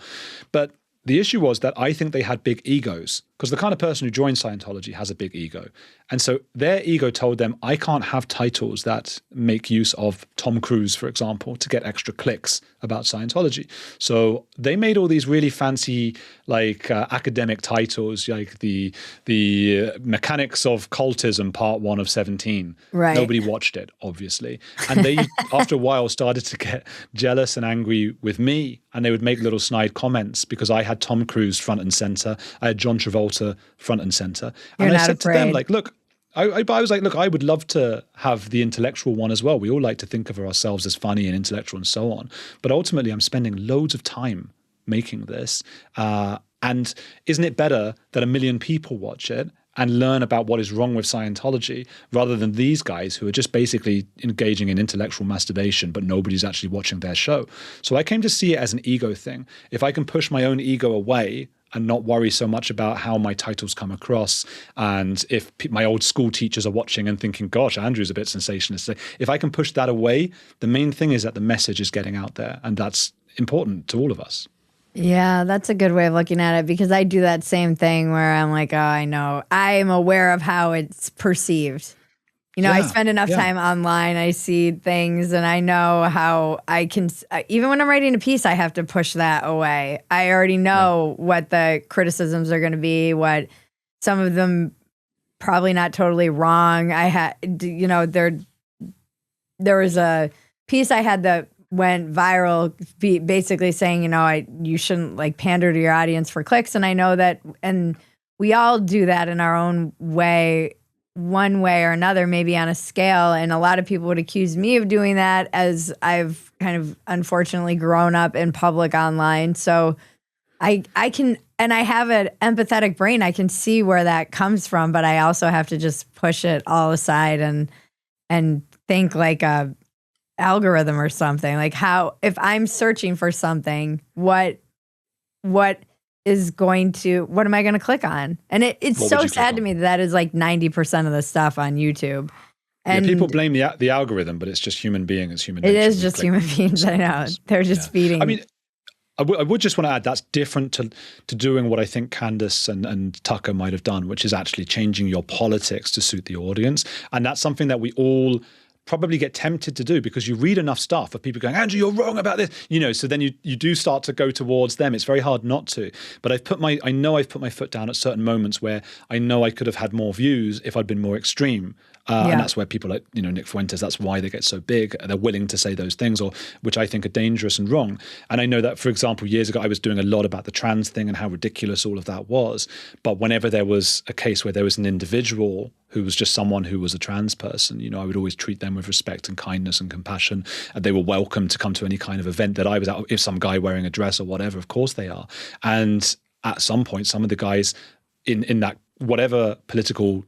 But the issue was that I think they had big egos, because the kind of person who joins Scientology has a big ego. And so their ego told them, I can't have titles that make use of Tom Cruise, for example, to get extra clicks about Scientology. So they made all these really fancy, like academic titles, like the Mechanics of Cultism, Part 1 of 17. Right. Nobody watched it, obviously. And they, after a while, started to get jealous and angry with me. And they would make little snide comments because I had Tom Cruise front and center. I had John Travolta front and center. And I said to them, like, look, I was like, look, I would love to have the intellectual one as well. We all like to think of ourselves as funny and intellectual and so on. But ultimately, I'm spending loads of time making this. And isn't it better that 1 million people watch it and learn about what is wrong with Scientology, rather than these guys who are just basically engaging in intellectual masturbation, but nobody's actually watching their show? So I came to see it as an ego thing. If I can push my own ego away and not worry so much about how my titles come across, and if my old school teachers are watching and thinking, gosh, Andrew's a bit sensationalist, if I can push that away, the main thing is that the message is getting out there, and that's important to all of us. Yeah, that's a good way of looking at it, because I do that same thing where I'm like, oh, I know. I am aware of how it's perceived. You know, I spend enough time online, I see things, and I know how I can, even when I'm writing a piece, I have to push that away. I already know what the criticisms are going to be, what some of them probably not totally wrong. I had, you know, there was a piece I had that went viral, basically saying, you know, you shouldn't like pander to your audience for clicks. And I know that, and we all do that in our own way, one way or another, maybe on a scale. And a lot of people would accuse me of doing that, as I've kind of unfortunately grown up in public online. So I can, and I have an empathetic brain. I can see where that comes from, but I also have to just push it all aside and think like a algorithm or something. Like, how, if I'm searching for something, what am I going to click on? And it's so sad to me that is like 90% of the stuff on YouTube. And people blame the algorithm, but it's just human beings, human nature. It is just human beings. I know. They're just feeding. I mean, I would just want to add, that's different to doing what I think Candace and Tucker might have done, which is actually changing your politics to suit the audience. And that's something that we all probably get tempted to do, because you read enough stuff of people going, Andrew, you're wrong about this, so then you do start to go towards them. It's very hard not to. But I know I've put my foot down at certain moments where I know I could have had more views if I'd been more extreme. And that's where people like, Nick Fuentes, that's why they get so big. They're willing to say those things, or which I think are dangerous and wrong. And I know that, for example, years ago, I was doing a lot about the trans thing and how ridiculous all of that was. But whenever there was a case where there was an individual who was just someone who was a trans person, I would always treat them with respect and kindness and compassion. And they were welcome to come to any kind of event that I was at. If some guy wearing a dress or whatever, of course they are. And at some point, some of the guys in that whatever political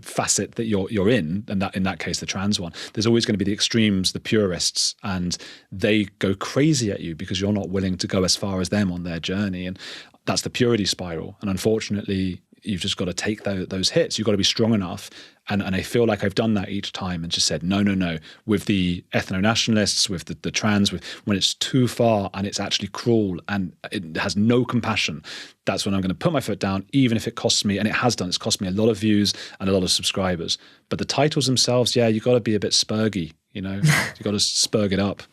facet that you're in, and that in that case the trans one, there's always going to be the extremes, the purists, and they go crazy at you because you're not willing to go as far as them on their journey. And that's the purity spiral. And unfortunately, you've just got to take those hits. You've got to be strong enough. And I feel like I've done that each time and just said, no. With the ethno-nationalists, with the trans, when it's too far and it's actually cruel and it has no compassion, that's when I'm going to put my foot down, even if it costs me, and it has done. It's cost me a lot of views and a lot of subscribers. But the titles themselves, you've got to be a bit spurgy, you've got to spurg it up.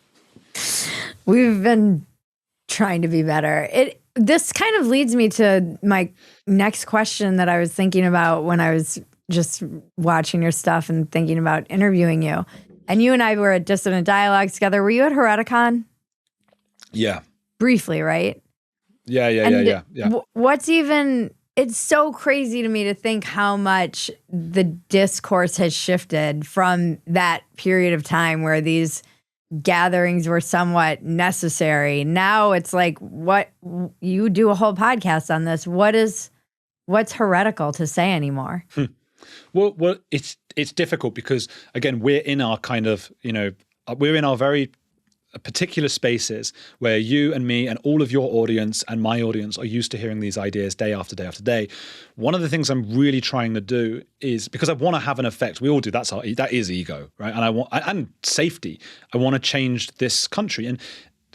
We've been trying to be better. This kind of leads me to my next question that I was thinking about when I was just watching your stuff and thinking about interviewing you. And you and I were at Dissonant Dialogues together. Were you at Hereticon? Yeah. Briefly, right? Yeah. It's so crazy to me to think how much the discourse has shifted from that period of time where these gatherings were somewhat necessary. Now it's like, what, you do a whole podcast on this. What's heretical to say anymore? Well, it's difficult because, again, we're in our kind of, we're in our very particular spaces where you and me and all of your audience and my audience are used to hearing these ideas day after day after day. One of the things I'm really trying to do is, because I want to have an effect, we all do, that is ego, right? And safety. I want to change this country. And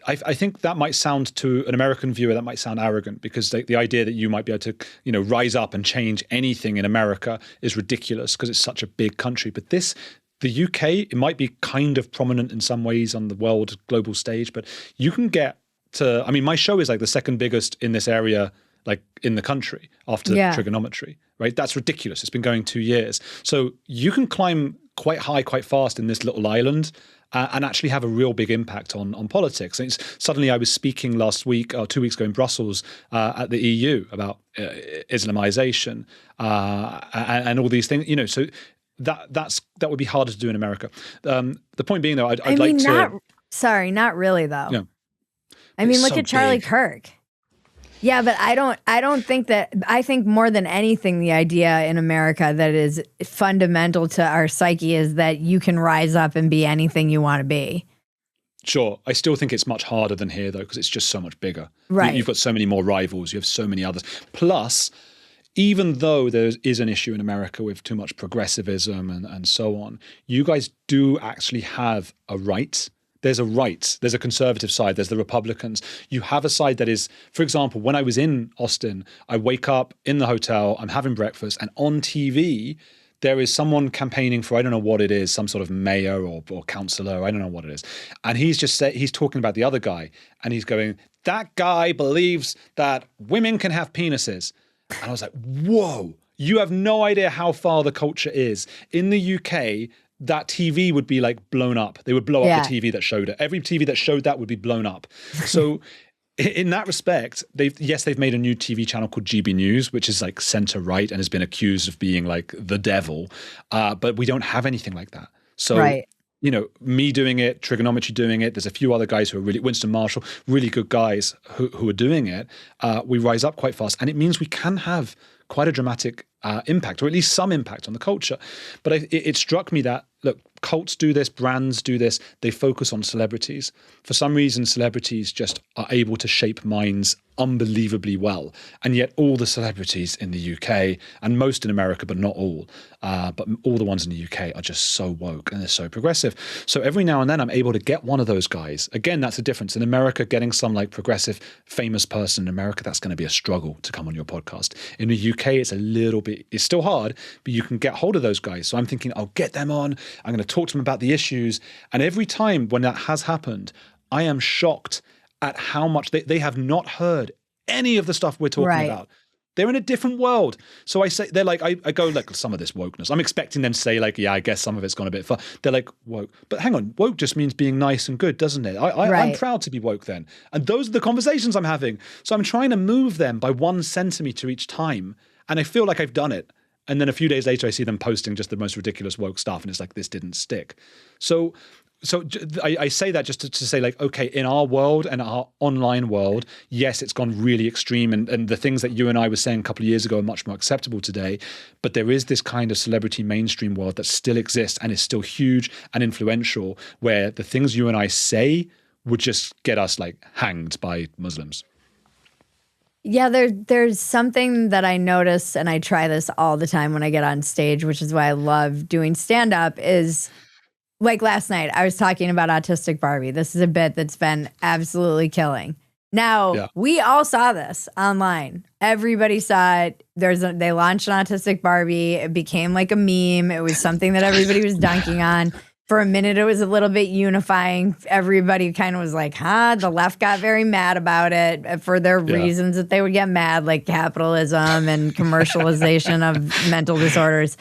I think that might sound, to an American viewer, that might sound arrogant, because the idea that you might be able to, rise up and change anything in America is ridiculous because it's such a big country. But the UK, it might be kind of prominent in some ways on the world global stage, but you can get to, my show is like the second biggest in this area, like in the country after trigonometry, right? That's ridiculous. It's been going 2 years. So you can climb quite high, quite fast in this little island and actually have a real big impact on politics. And suddenly I was speaking last week or 2 weeks ago in Brussels at the EU about Islamization and all these things, so that would be harder to do in America. The point being, though, I'd like to... Not really, though. Yeah. Look at Charlie Kirk. Yeah, but I don't think that. I think more than anything, the idea in America that is fundamental to our psyche is that you can rise up and be anything you want to be. Sure. I still think it's much harder than here, though, because it's just so much bigger. Right. You've got so many more rivals. You have so many others. Plus, even though there is an issue in America with too much progressivism and so on, you guys do actually have a right. There's a conservative side, there's the Republicans. You have a side that is, for example, when I was in Austin, I wake up in the hotel, I'm having breakfast, and on TV, there is someone campaigning for, I don't know what it is, some sort of mayor or councillor, I don't know what it is. And he's talking about the other guy, and he's going, that guy believes that women can have penises. And I was like, whoa, you have no idea how far the culture is. In the UK, that TV would be like blown up. They would blow up the TV that showed it. Every TV that showed that would be blown up. So in that respect, they've made a new TV channel called GB News, which is like center right and has been accused of being like the devil. But we don't have anything like that. So, me doing it, Trigonometry doing it, there's a few other guys who are really, Winston Marshall, really good guys who are doing it. We rise up quite fast. And it means we can have quite a dramatic impact, or at least some impact on the culture. But it struck me that, look, cults do this, brands do this, they focus on celebrities. For some reason, celebrities just are able to shape minds unbelievably well. And yet all the celebrities in the UK, and most in America, but not all, but all the ones in the UK are just so woke and they're so progressive. So every now and then I'm able to get one of those guys. Again, that's a difference. In America, getting some like progressive, famous person in America, that's going to be a struggle to come on your podcast. In the UK, it's still hard, but you can get hold of those guys. So I'm thinking, I'll get them on. I'm going to talk to them about the issues. And every time when that has happened, I am shocked at how much they have not heard any of the stuff we're talking about. They're in a different world. So I say, they're like, I go like some of this wokeness. I'm expecting them to say like, yeah, I guess some of it's gone a bit far. They're like, woke. But hang on, woke just means being nice and good, doesn't it? I'm proud to be woke then. And those are the conversations I'm having. So I'm trying to move them by 1 centimeter each time. And I feel like I've done it. And then a few days later, I see them posting just the most ridiculous woke stuff. And it's like, this didn't stick. So I say that just to say like, okay, in our world and our online world, yes, it's gone really extreme. And the things that you and I were saying a couple of years ago are much more acceptable today. But there is this kind of celebrity mainstream world that still exists and is still huge and influential, where the things you and I say would just get us like hanged by Muslims. Yeah, there's something that I notice, and I try this all the time when I get on stage, which is why I love doing stand-up, is like last night, I was talking about Autistic Barbie. This is a bit that's been absolutely killing. Now, we all saw this online. Everybody saw it. They launched an Autistic Barbie. It became like a meme. It was something that everybody was dunking on. For a minute, it was a little bit unifying. Everybody kind of was like, huh? The left got very mad about it for their reasons that they would get mad, like capitalism and commercialization of mental disorders.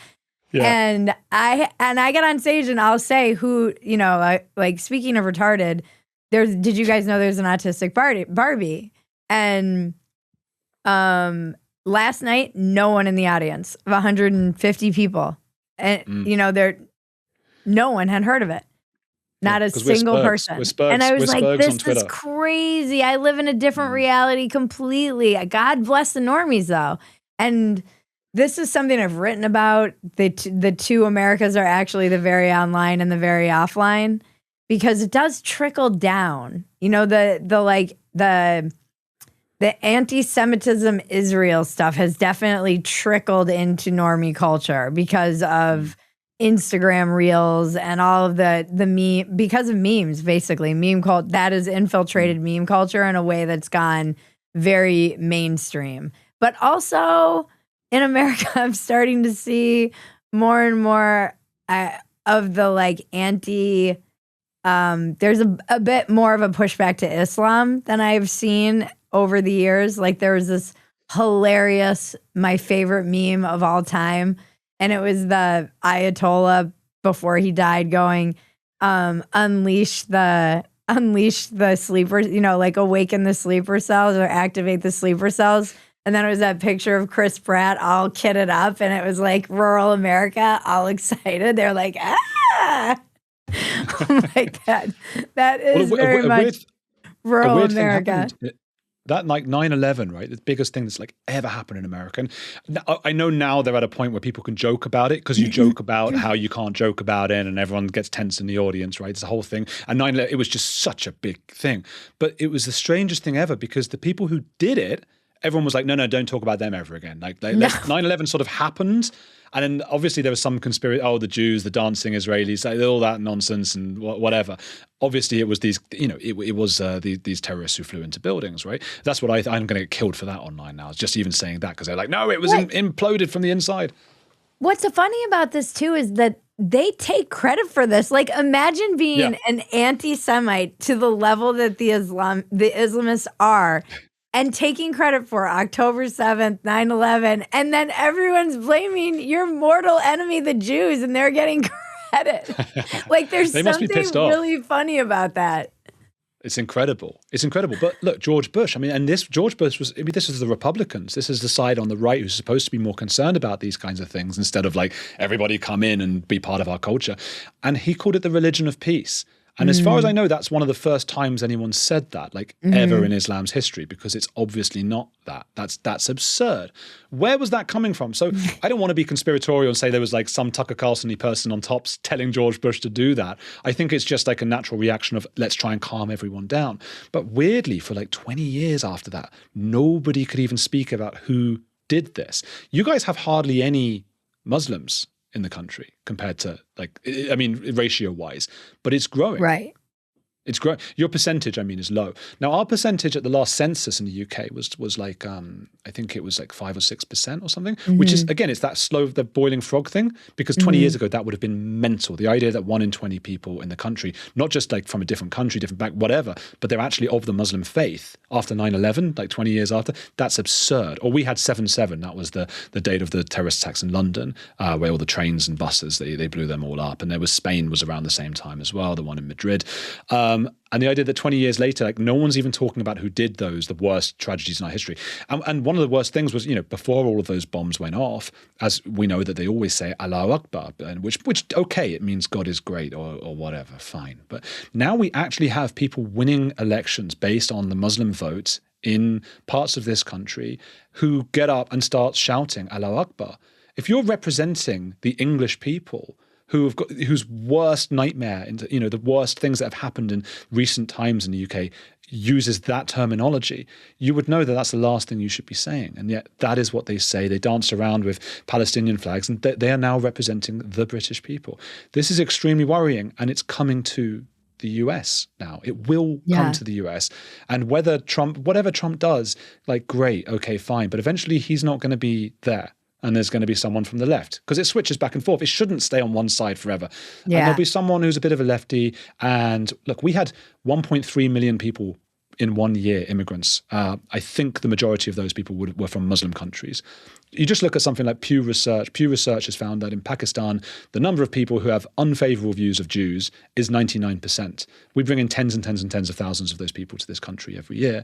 Yeah. And I get on stage and I'll say who, you know, like speaking of retarded, did you guys know there's an Autistic Barbie? And last night, no one in the audience of 150 people. And, you know, no one had heard of it. Not a single person. And I was like, this is crazy. I live in a different reality completely. God bless the normies, though. And this is something I've written about. The two Americas are actually the very online and the very offline, because it does trickle down. You know, the anti-Semitism Israel stuff has definitely trickled into normie culture because of Instagram reels and all of the meme, because of memes, basically meme cult that has infiltrated meme culture in a way that's gone very mainstream. But also in America, I'm starting to see more and more of the like there's a bit more of a pushback to Islam than I've seen over the years. Like there was this hilarious, my favorite meme of all time. And it was the Ayatollah before he died going, unleash the sleepers, you know, like awaken the sleeper cells or activate the sleeper cells. And then it was that picture of Chris Pratt all kitted up, and it was like rural America, all excited. They're like, ah! Like that. That is very much rural America. That like 9/11, right? The biggest thing that's like ever happened in America. And I know now they're at a point where people can joke about it, because you joke about how you can't joke about it and everyone gets tense in the audience, right? It's the whole thing. And 9/11, it was just such a big thing. But it was the strangest thing ever, because the people who did it, everyone was like, no, don't talk about them ever again. Like 9/11 sort of happened. And then obviously there was some conspiracy, the Jews, the dancing Israelis, like all that nonsense and whatever. Obviously it was these, you know, it was these terrorists who flew into buildings, right? That's what I'm going to get killed for that online now. It's just even saying that, because they're like, no, it was imploded from the inside. What's so funny about this too is that they take credit for this. Like imagine being an anti-Semite to the level that the Islamists are, and taking credit for October 7th, 9/11, and then everyone's blaming your mortal enemy, the Jews, and they're getting credit. Like there's something really funny about that. It's incredible. It's incredible. But look, George Bush, George Bush was the Republicans. This is the side on the right who's supposed to be more concerned about these kinds of things, instead of like, everybody come in and be part of our culture. And he called it the religion of peace. And as far as I know, that's one of the first times anyone said that, like ever in Islam's history, because it's obviously not that. That's absurd. Where was that coming from? So I don't want to be conspiratorial and say there was like some Tucker Carlson-y person on top telling George Bush to do that. I think it's just like a natural reaction of, let's try and calm everyone down. But weirdly, for like 20 years after that, nobody could even speak about who did this. You guys have hardly any Muslims in the country compared to ratio wise, but it's growing. Right. It's growing. Your percentage, I mean, is low. Now, our percentage at the last census in the UK was like, I think it was like 5 or 6% or something, which is, again, it's that the boiling frog thing, because 20 years ago, that would have been mental. The idea that 1 in 20 people in the country, not just like from a different country, different back, whatever, but they're actually of the Muslim faith after 9/11, like 20 years after, that's absurd. Or we had 7/7, that was the date of the terrorist attacks in London, where all the trains and buses, they blew them all up. And there was Spain was around the same time as well, the one in Madrid. And the idea that 20 years later, like no one's even talking about who did those, the worst tragedies in our history. And one of the worst things was, before all of those bombs went off, as we know that they always say, Allahu Akbar, which okay, it means God is great or whatever, fine. But now we actually have people winning elections based on the Muslim vote in parts of this country who get up and start shouting Allahu Akbar. If you're representing the English people, whose worst nightmare, the worst things that have happened in recent times in the UK uses that terminology, you would know that that's the last thing you should be saying. And yet that is what they say. They dance around with Palestinian flags, and they are now representing the British people. This is extremely worrying, and it's coming to the US now. It will come to the US. And whatever Trump does, like, great, okay, fine. But eventually he's not going to be there. And there's going to be someone from the left, because it switches back and forth. It shouldn't stay on one side forever. Yeah. And there'll be someone who's a bit of a lefty. And look, we had 1.3 million people in 1 year, immigrants. I think the majority of those people were from Muslim countries. You just look at something like Pew Research. Pew Research has found that in Pakistan, the number of people who have unfavorable views of Jews is 99%. We bring in tens and tens and tens of thousands of those people to this country every year.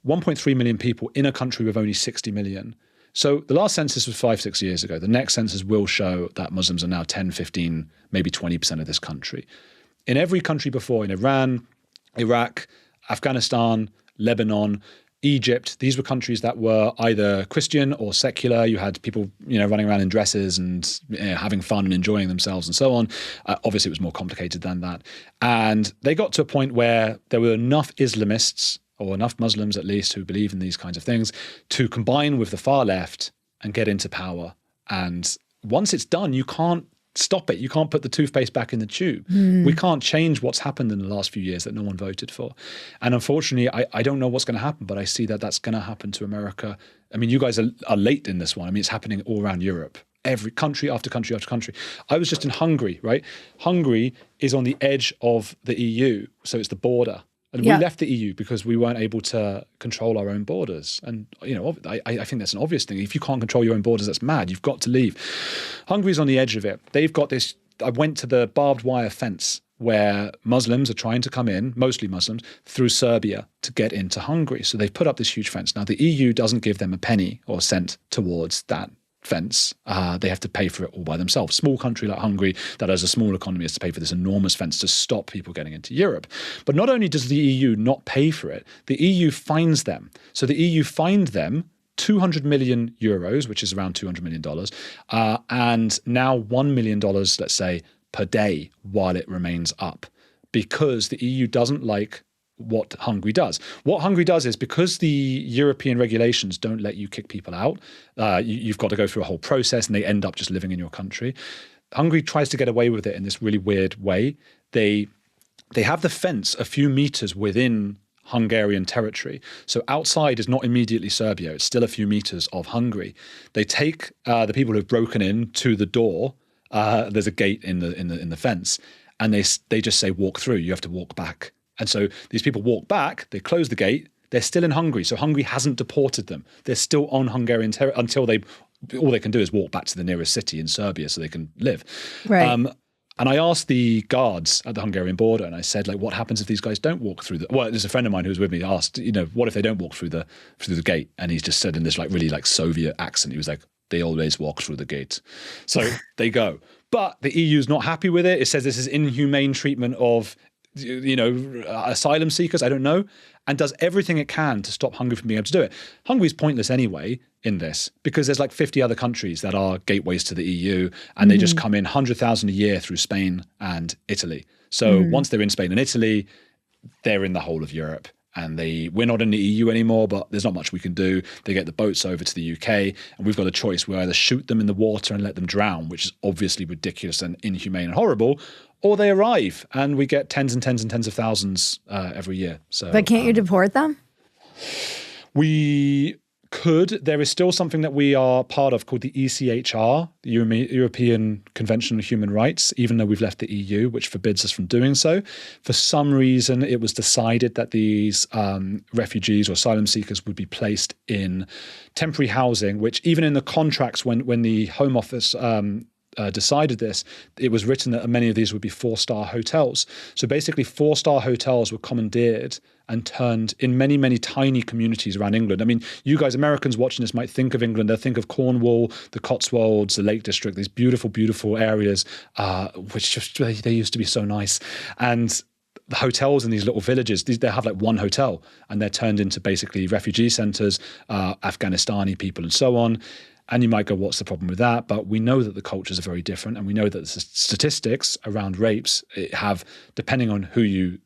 1.3 million people in a country with only 60 million. So the last census was 5-6 years ago. The next census will show that Muslims are now 10, 15, maybe 20% of this country. In every country before, in Iran, Iraq, Afghanistan, Lebanon, Egypt, these were countries that were either Christian or secular. You had people, running around in dresses and having fun and enjoying themselves and so on. Obviously, it was more complicated than that. And they got to a point where there were enough Islamists, or enough Muslims at least, who believe in these kinds of things, to combine with the far left and get into power. And once it's done, you can't stop it. You can't put the toothpaste back in the tube. We can't change what's happened in the last few years that no one voted for. And unfortunately, I don't know what's going to happen, but I see that that's going to happen to America. I mean, you guys are late in this one. I mean, it's happening all around Europe. Every country after country after country. I was just in Hungary, right? Hungary is on the edge of the EU, so it's the border. And we left the EU because we weren't able to control our own borders. And, I think that's an obvious thing. If you can't control your own borders, that's mad. You've got to leave. Hungary's on the edge of it. They've got this, I went to the barbed wire fence where Muslims are trying to come in, mostly Muslims, through Serbia to get into Hungary. So they've put up this huge fence. Now, the EU doesn't give them a penny or cent towards that fence. They have to pay for it all by themselves. Small country like Hungary that has a small economy has to pay for this enormous fence to stop people getting into Europe. But not only does the EU not pay for it, the EU fines them. So the EU fined them 200 million euros, which is around $200 million, and now $1 million, let's say, per day while it remains up, because the EU doesn't like what Hungary does. What Hungary does is, because the European regulations don't let you kick people out, you've got to go through a whole process and they end up just living in your country. Hungary tries to get away with it in this really weird way. They have the fence a few meters within Hungarian territory. So outside is not immediately Serbia. It's still a few meters of Hungary. They take the people who've broken in to the door. There's a gate in the fence, and they just say, walk through. You have to walk back. And so these people walk back, they close the gate, they're still in Hungary. So Hungary hasn't deported them. They're still on Hungarian territory until all they can do is walk back to the nearest city in Serbia so they can live. Right. And I asked the guards at the Hungarian border, and I said, like, what happens if these guys don't walk through well, there's a friend of mine who was with me, asked, what if they don't walk through the gate? And he's just said in this really Soviet accent, he was like, they always walk through the gate. So they go. But the EU's not happy with it. It says this is inhumane treatment of asylum seekers, I don't know, and does everything it can to stop Hungary from being able to do it. Hungary's pointless anyway in this, because there's like 50 other countries that are gateways to the EU, and they just come in 100,000 a year through Spain and Italy. So once they're in Spain and Italy, they're in the whole of Europe. And we're not in the EU anymore, but there's not much we can do. They get the boats over to the UK, and we've got a choice. We either shoot them in the water and let them drown, which is obviously ridiculous and inhumane and horrible, or they arrive, and we get tens and tens and tens of thousands every year. So, but can't you deport them? We could. There is still something that we are part of called the ECHR, the European Convention on Human Rights, even though we've left the EU, which forbids us from doing so. For some reason, it was decided that these refugees or asylum seekers would be placed in temporary housing, which even in the contracts when the Home Office decided this, it was written that many of these would be 4-star hotels. So basically 4-star hotels were commandeered and turned in many, many tiny communities around England. I mean, you guys, Americans watching this might think of England, they'll think of Cornwall, the Cotswolds, the Lake District, these beautiful, beautiful areas, which just, they used to be so nice. And the hotels in these little villages, they have like one hotel, and they're turned into basically refugee centers, Afghanistani people and so on. And you might go, what's the problem with that? But we know that the cultures are very different, and we know that the statistics around rapes have, depending on who you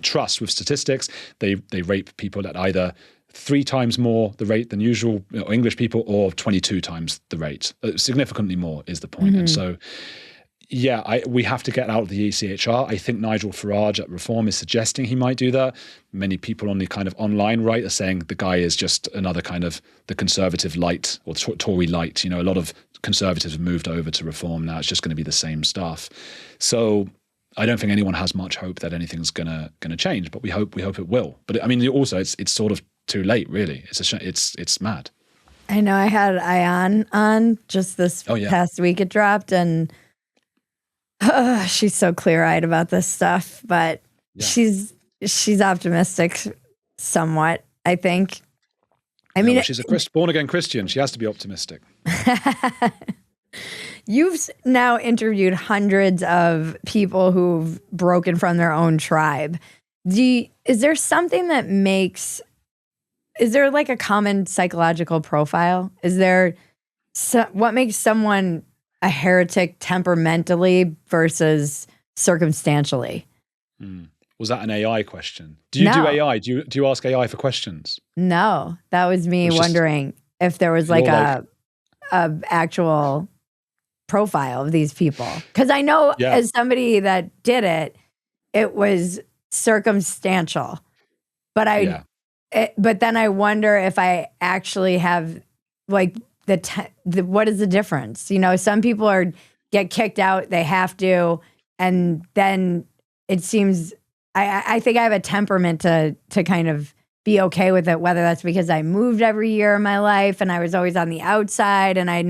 trust with statistics, they rape people at either 3 times more the rate than usual English people, or 22 times the rate. Significantly more is the point. And so, yeah, we have to get out of the ECHR. I think Nigel Farage at Reform is suggesting he might do that. Many people on the kind of online right are saying the guy is just another kind of the conservative light or Tory light. A lot of conservatives have moved over to Reform now. It's just going to be the same stuff. So I don't think anyone has much hope that anything's gonna change, but we hope it will. But I mean, also it's sort of too late, really. It's mad. I know. I had Ion on just this past week. It dropped, and she's so clear-eyed about this stuff, but she's optimistic somewhat, I think. I mean, she's a born-again Christian. She has to be optimistic. You've now interviewed hundreds of people who've broken from their own tribe. Is there something that is there like a common psychological profile? What makes someone a heretic temperamentally versus circumstantially? Was that an AI question? Do you do AI? Do you ask AI for questions? No, that was me wondering if there was like a actual profile of these people. Because I know as somebody that did it, it was circumstantial. But but then I wonder if I actually have like what is the difference? Some people get kicked out, they have to, and then it seems I think I have a temperament to kind of be okay with it, whether that's because I moved every year in my life and I was always on the outside, and I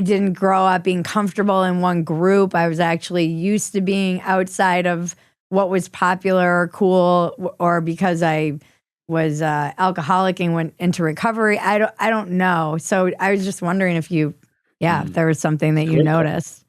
didn't grow up being comfortable in one group. I was actually used to being outside of what was popular or cool, or because I was alcoholic and went into recovery. I don't know. So I was just wondering if if there was something that you noticed.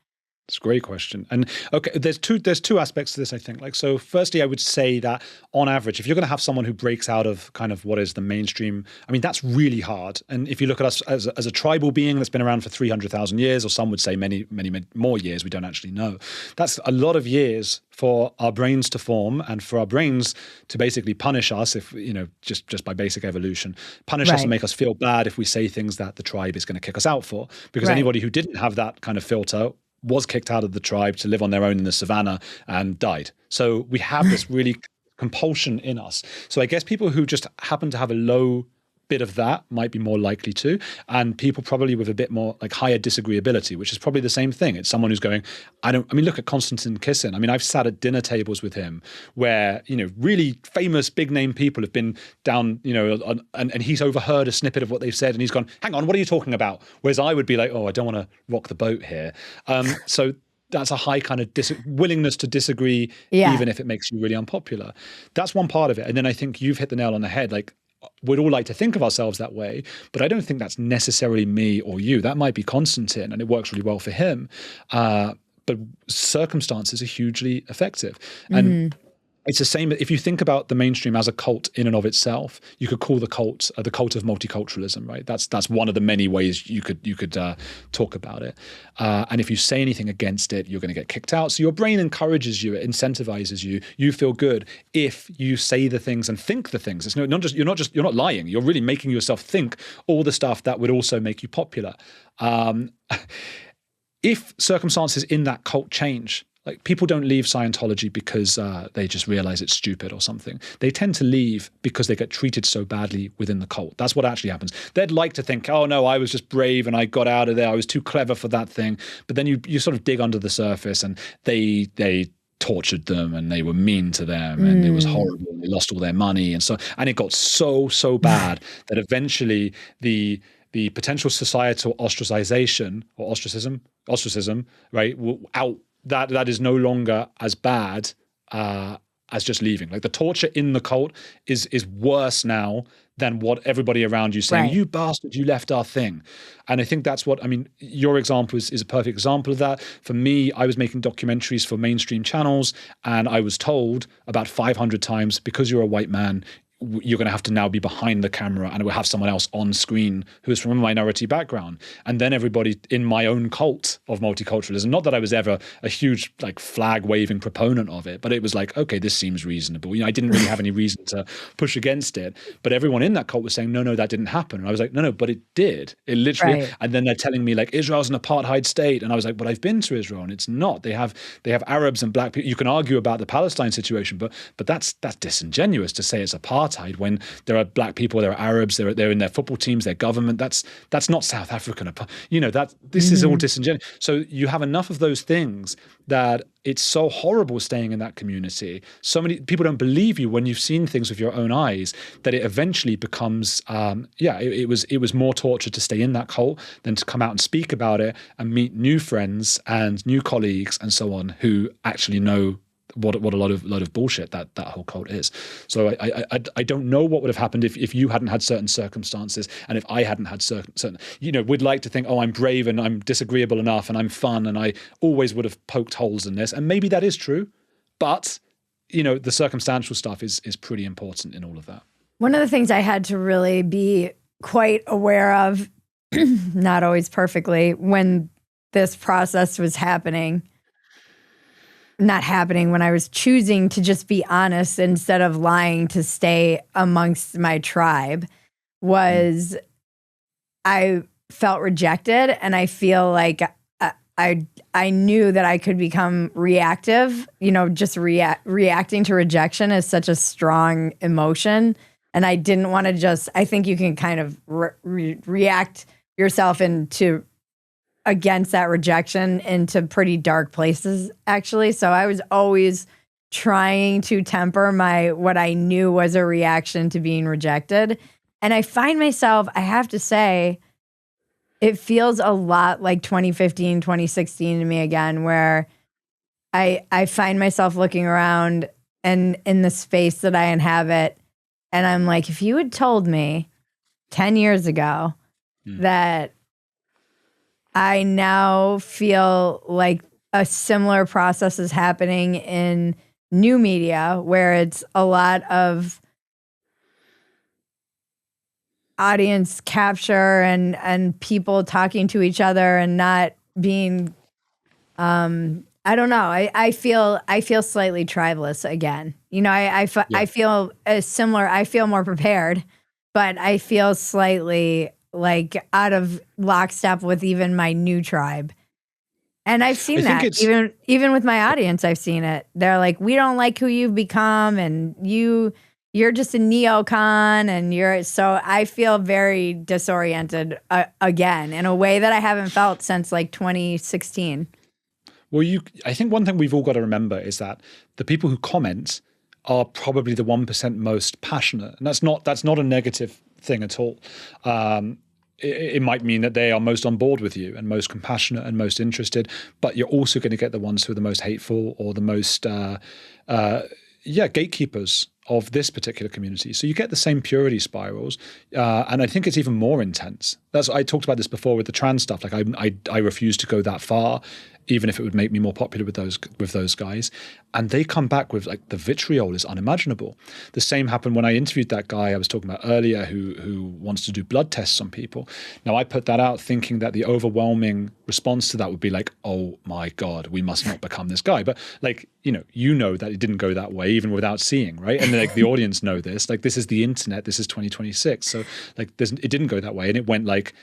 It's a great question. And okay, there's two aspects to this, I think. Like, so firstly, I would say that on average, if you're going to have someone who breaks out of kind of what is the mainstream, I mean, that's really hard. And if you look at us as a tribal being that's been around for 300,000 years, or some would say many, many, many more years, we don't actually know. That's a lot of years for our brains to form, and for our brains to basically punish us if, just by basic evolution, punish us and make us feel bad if we say things that the tribe is going to kick us out for. Because anybody who didn't have that kind of filter was kicked out of the tribe to live on their own in the savannah and died. So we have this really compulsion in us. So I guess people who just happen to have a low bit of that might be more likely to, and people probably with a bit more like higher disagreeability, which is probably the same thing. It's someone who's going, look at Konstantin Kisin. I mean, I've sat at dinner tables with him where, really famous big name people have been down, and he's overheard a snippet of what they've said, and he's gone, hang on, what are you talking about? Whereas I would be like, I don't want to rock the boat here. So that's a high kind of willingness to disagree, even if it makes you really unpopular. That's one part of it. And then I think you've hit the nail on the head. Like, we'd all like to think of ourselves that way, but I don't think that's necessarily me or you. That might be Konstantin, and it works really well for him. But circumstances are hugely effective. And it's the same if you think about the mainstream as a cult in and of itself. You could call the cult of multiculturalism, right? That's one of the many ways you could talk about it. And if you say anything against it, you're going to get kicked out. So your brain encourages you, it incentivizes you. You feel good if you say the things and think the things. It's you're not lying. You're really making yourself think all the stuff that would also make you popular. if circumstances in that cult change, like people don't leave Scientology because they just realize it's stupid or something. They tend to leave because they get treated so badly within the cult. That's what actually happens. They'd like to think, oh no, I was just brave and I got out of there. I was too clever for that thing. But then you sort of dig under the surface, and they tortured them and they were mean to them and it was horrible. They lost all their money and it got so bad that eventually the potential societal ostracization or ostracism, right, that is no longer as bad as just leaving. Like the torture in the cult is worse now than what everybody around you saying, you bastard, you left our thing. And I think that's what, I mean, your example is a perfect example of that. For me, I was making documentaries for mainstream channels and I was told about 500 times, because you're a white man, you're going to have to now be behind the camera and we'll have someone else on screen who is from a minority background. And then everybody in my own cult of multiculturalism, not that I was ever a huge like flag waving proponent of it, but it was like, okay, this seems reasonable. You know, I didn't really have any reason to push against it, but everyone in that cult was saying, no, that didn't happen. And I was like, no, but it did. It literally, and then they're telling me like Israel's an apartheid state. And I was like, but I've been to Israel and it's not. They have Arabs and black people. You can argue about the Palestine situation, but that's disingenuous to say it's apartheid when there are black people, there are Arabs, they're in their football teams, their government. That's not South African. You know, this is all disingenuous. So you have enough of those things that it's so horrible staying in that community. So many people don't believe you when you've seen things with your own eyes that it eventually becomes, it was more torture to stay in that cult than to come out and speak about it and meet new friends and new colleagues and so on who actually know what a lot of bullshit that whole cult is. So I don't know what would have happened if you hadn't had certain circumstances and if I hadn't had certain, you know, we'd like to think, oh, I'm brave and I'm disagreeable enough and I'm fun and I always would have poked holes in this. And maybe that is true, but you know, the circumstantial stuff is pretty important in all of that. One of the things I had to really be quite aware of, not always perfectly, when this process was when I was choosing to just be honest instead of lying to stay amongst my tribe, was I felt rejected, and I feel like I knew that I could become reactive. You know, just reacting to rejection is such a strong emotion, and I didn't want to just. I think you can kind of react yourself against that rejection into pretty dark places, actually. So I was always trying to temper what I knew was a reaction to being rejected. And I find myself, I have to say, it feels a lot like 2015, 2016 to me again, where I find myself looking around and in the space that I inhabit, and I'm like, if you had told me 10 years ago that I now feel like a similar process is happening in new media, where it's a lot of audience capture and people talking to each other and not being, I don't know. I feel slightly tribeless again. You know, I feel similar. I feel more prepared, but I feel slightly like out of lockstep with even my new tribe. And I've seen that even with my audience, I've seen it. They're like, we don't like who you've become, and you're just a neocon, and so I feel very disoriented again in a way that I haven't felt since like 2016. Well, I think one thing we've all got to remember is that the people who comment are probably the 1% most passionate, and that's not a negative thing at all. It might mean that they are most on board with you and most compassionate and most interested, but you're also going to get the ones who are the most hateful or the most gatekeepers of this particular community. So you get the same purity spirals, and I think it's even more intense. I talked about this before with the trans stuff. Like I refuse to go that far, even if it would make me more popular with those guys. And they come back with like the vitriol is unimaginable. The same happened when I interviewed that guy I was talking about earlier who wants to do blood tests on people. Now I put that out thinking that the overwhelming response to that would be like, oh my God, we must not become this guy. But like, you know that it didn't go that way even without seeing, right? And like the audience know this, like this is the internet, this is 2026. So like it didn't go that way. And it went like,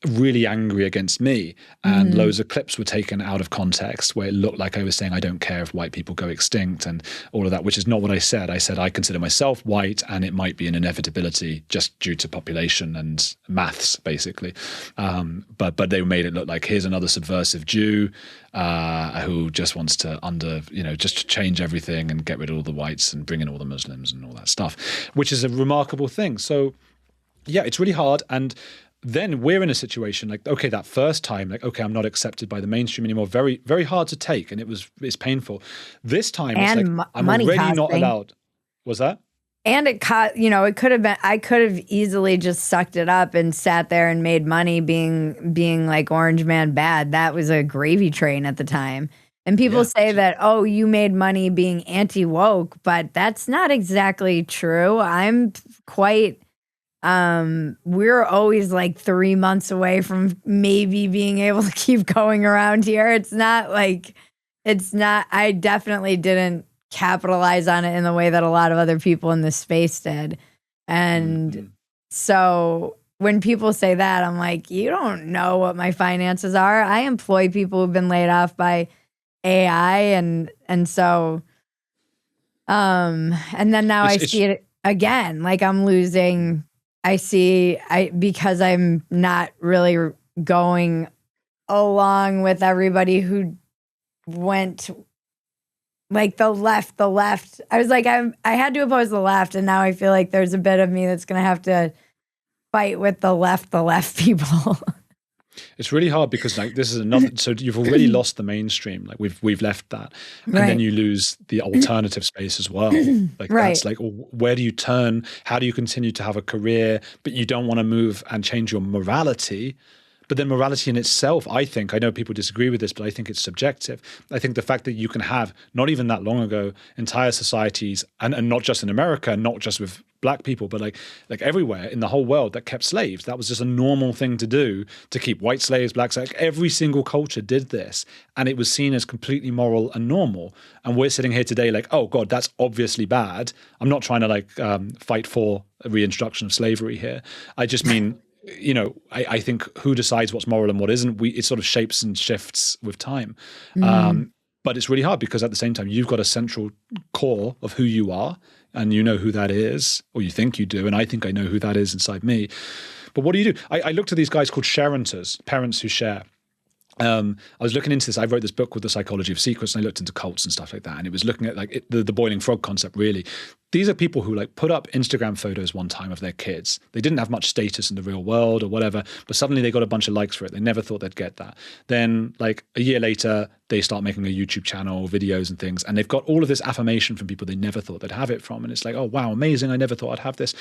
really angry against me, and loads of clips were taken out of context where it looked like I was saying I don't care if white people go extinct and all of that, which is not what I said. I said I consider myself white and it might be an inevitability just due to population and maths, basically. But they made it look like here's another subversive Jew who just wants to just to change everything and get rid of all the whites and bring in all the Muslims and all that stuff, which is a remarkable thing. So yeah, it's really hard. And then we're in a situation like, okay, that first time, like, okay, I'm not accepted by the mainstream anymore. Very, very hard to take. And it's painful. This time, and it's like, I'm money already costing. not allowed. Was that? And it could have been, I could have easily just sucked it up and sat there and made money being like Orange Man bad. That was a gravy train at the time. And people say that, oh, you made money being anti-woke, but that's not exactly true. I'm quite... we're always like 3 months away from maybe being able to keep going around here. I definitely didn't capitalize on it in the way that a lot of other people in this space did. And so when people say that, I'm like, you don't know what my finances are. I employ people who've been laid off by AI. And so, and then now I see it again, like I'm losing... because I'm not really going along with everybody who went like the left. I was like, I had to oppose the left, and now I feel like there's a bit of me that's going to have to fight with the left people. It's really hard because like this is another. So you've already lost the mainstream. Like we've left that, and then you lose the alternative space as well. Like that's like, where do you turn? How do you continue to have a career, but you don't want to move and change your morality? But then morality in itself, I know people disagree with this, but I think it's subjective. I think the fact that you can have, not even that long ago, entire societies, and not just in America, not just with black people, but like everywhere in the whole world that kept slaves. That was just a normal thing to do, to keep white slaves, black slaves. Like every single culture did this, and it was seen as completely moral and normal. And we're sitting here today like, oh God, that's obviously bad. I'm not trying to fight for a reintroduction of slavery here. I just mean... I think who decides what's moral and what isn't, it sort of shapes and shifts with time. But it's really hard because at the same time, you've got a central core of who you are, and you know who that is, or you think you do, and I think I know who that is inside me. But what do you do? I looked at these guys called sharenters, parents who share. I was looking into this. I wrote this book called The Psychology of Secrets, and I looked into cults and stuff like that. And it was looking at the boiling frog concept, really. These are people who put up Instagram photos one time of their kids. They didn't have much status in the real world or whatever, but suddenly they got a bunch of likes for it. They never thought they'd get that. Then a year later, they start making a YouTube channel, videos and things. And they've got all of this affirmation from people they never thought they'd have it from. And it's like, oh, wow, amazing. I never thought I'd have this.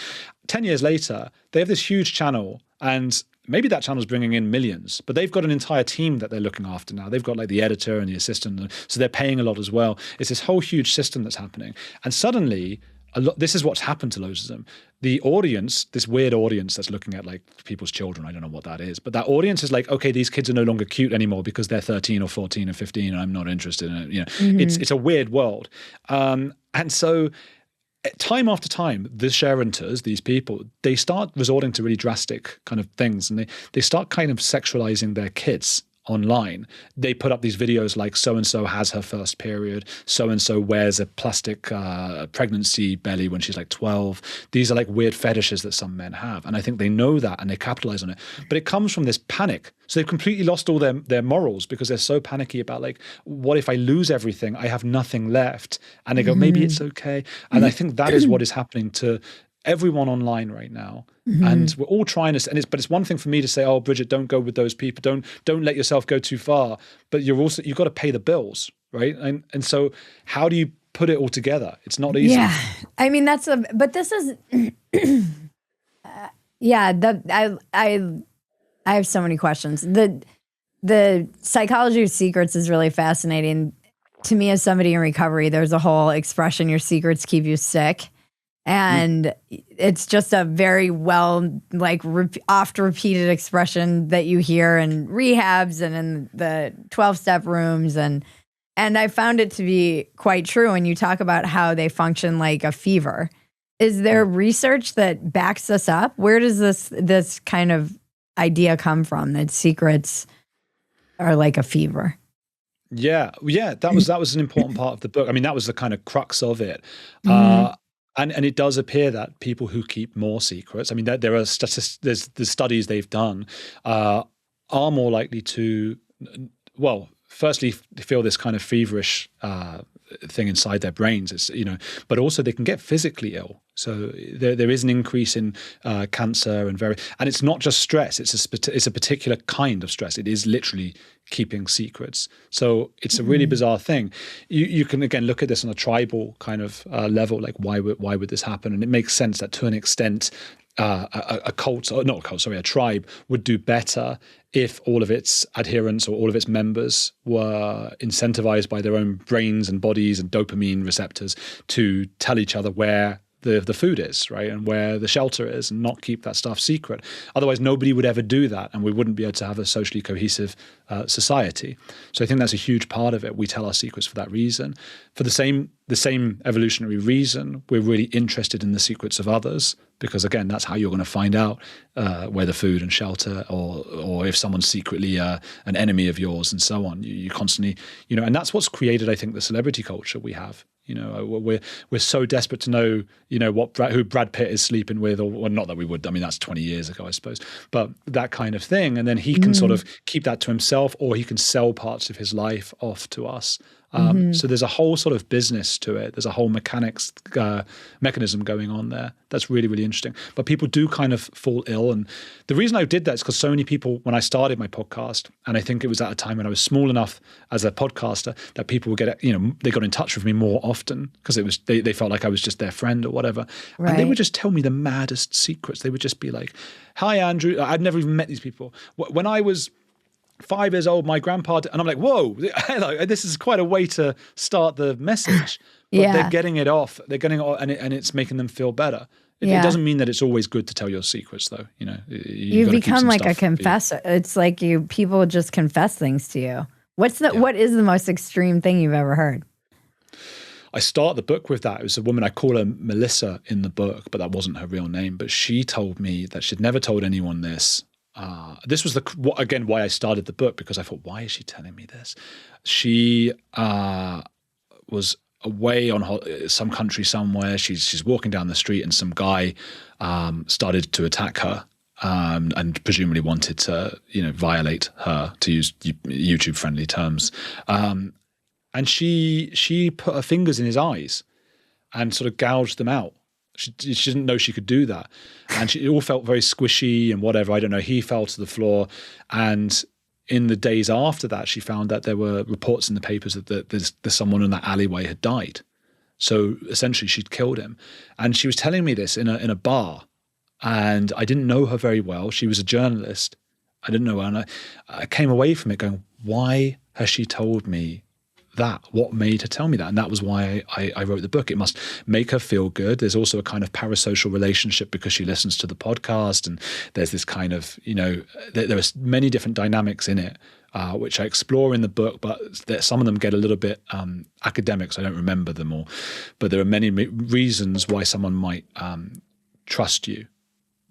10 years later, they have this huge channel, and maybe that channel's bringing in millions, but they've got an entire team that they're looking after now. They've got the editor and the assistant, so they're paying a lot as well. It's this whole huge system that's happening. And suddenly, this is what's happened to loads of them. The audience, this weird audience that's looking at people's children, I don't know what that is, but that audience is like, okay, these kids are no longer cute anymore because they're 13 or 14 or 15 and I'm not interested in it. It's a weird world. And so time after time, the sharenters, these people, they start resorting to really drastic kind of things, and they start kind of sexualizing their kids online. They put up these videos like so-and-so has her first period, so-and-so wears a plastic pregnancy belly when she's 12. These are weird fetishes that some men have. And I think they know that and they capitalize on it. But it comes from this panic. So they've completely lost all their morals because they're so panicky about what if I lose everything? I have nothing left. And they go, maybe it's okay. And I think that is what is happening to everyone online right now. And we're all trying to, but it's one thing for me to say, oh, Bridget, don't go with those people. Don't let yourself go too far. But you've got to pay the bills, right? And so how do you put it all together? It's not easy. Yeah. I mean, but this is, I have so many questions. The psychology of secrets is really fascinating to me as somebody in recovery. There's a whole expression, your secrets keep you sick. And it's just a very oft repeated expression that you hear in rehabs and in the 12-step rooms. And I found it to be quite true. And you talk about how they function like a fever. Is there research that backs this up? Where does this kind of idea come from? That secrets are like a fever. Yeah, that was an important part of the book. I mean, that was the kind of crux of it. And it does appear that people who keep more secrets, I mean, there are there's the studies they've done, are more likely to, well, firstly, feel this kind of feverish thing inside their brains. It's, but also they can get physically ill. So there is an increase in cancer and it's not just stress. It's a particular kind of stress. It is literally keeping secrets. So it's a really bizarre thing. You can again look at this on a tribal kind of level, like why would this happen? And it makes sense that to an extent, a tribe would do better if all of its adherents or all of its members were incentivized by their own brains and bodies and dopamine receptors to tell each other where the food is, right, and where the shelter is, and not keep that stuff secret. Otherwise, nobody would ever do that, and we wouldn't be able to have a socially cohesive society. So I think that's a huge part of it. We tell our secrets for that reason. For the same evolutionary reason, we're really interested in the secrets of others, because again, that's how you're going to find out where the food and shelter, or if someone's secretly an enemy of yours, and so on. You constantly, and that's what's created, I think, the celebrity culture we have. We're so desperate to know, who Brad Pitt is sleeping with, or not that we would. I mean, that's 20 years ago, I suppose. But that kind of thing, and then he can sort of keep that to himself, or he can sell parts of his life off to us. So there's a whole sort of business to it. There's a whole mechanism going on there. That's really, really interesting. But people do kind of fall ill. And the reason I did that is because so many people, when I started my podcast, and I think it was at a time when I was small enough as a podcaster that people would get, they got in touch with me more often because they felt like I was just their friend or whatever. Right. And they would just tell me the maddest secrets. They would just be like, "Hi, Andrew." I'd never even met these people. When I was 5 years old, my grandpa, and I'm like, whoa, this is quite a way to start the message. But they're getting it off. They're getting it off, and it's making them feel better. It doesn't mean that it's always good to tell your secrets, though. You become like a confessor. It's like people just confess things to you. What is the most extreme thing you've ever heard? I start the book with that. It was a woman, I call her Melissa in the book, but that wasn't her real name. But she told me that she'd never told anyone this. This was why I started the book, because I thought, why is she telling me this? She was away on some country somewhere. She's walking down the street, and some guy started to attack her, and presumably wanted to violate her, to use YouTube friendly terms. And she put her fingers in his eyes and sort of gouged them out. She didn't know she could do that. And it all felt very squishy and whatever. I don't know. He fell to the floor. And in the days after that, she found that there were reports in the papers that there's someone in that alleyway had died. So essentially she'd killed him. And she was telling me this in a bar. And I didn't know her very well. She was a journalist. I didn't know her. And I came away from it going, why has she told me that? What made her tell me that? And that was why I wrote the book. It must make her feel good. There's also a kind of parasocial relationship because she listens to the podcast, and there's this kind of, there are many different dynamics in it, which I explore in the book, but some of them get a little bit academic, so I don't remember them all. But there are many reasons why someone might trust you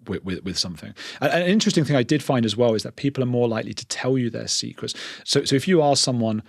with something. And an interesting thing I did find as well is that people are more likely to tell you their secrets. So if you ask someone,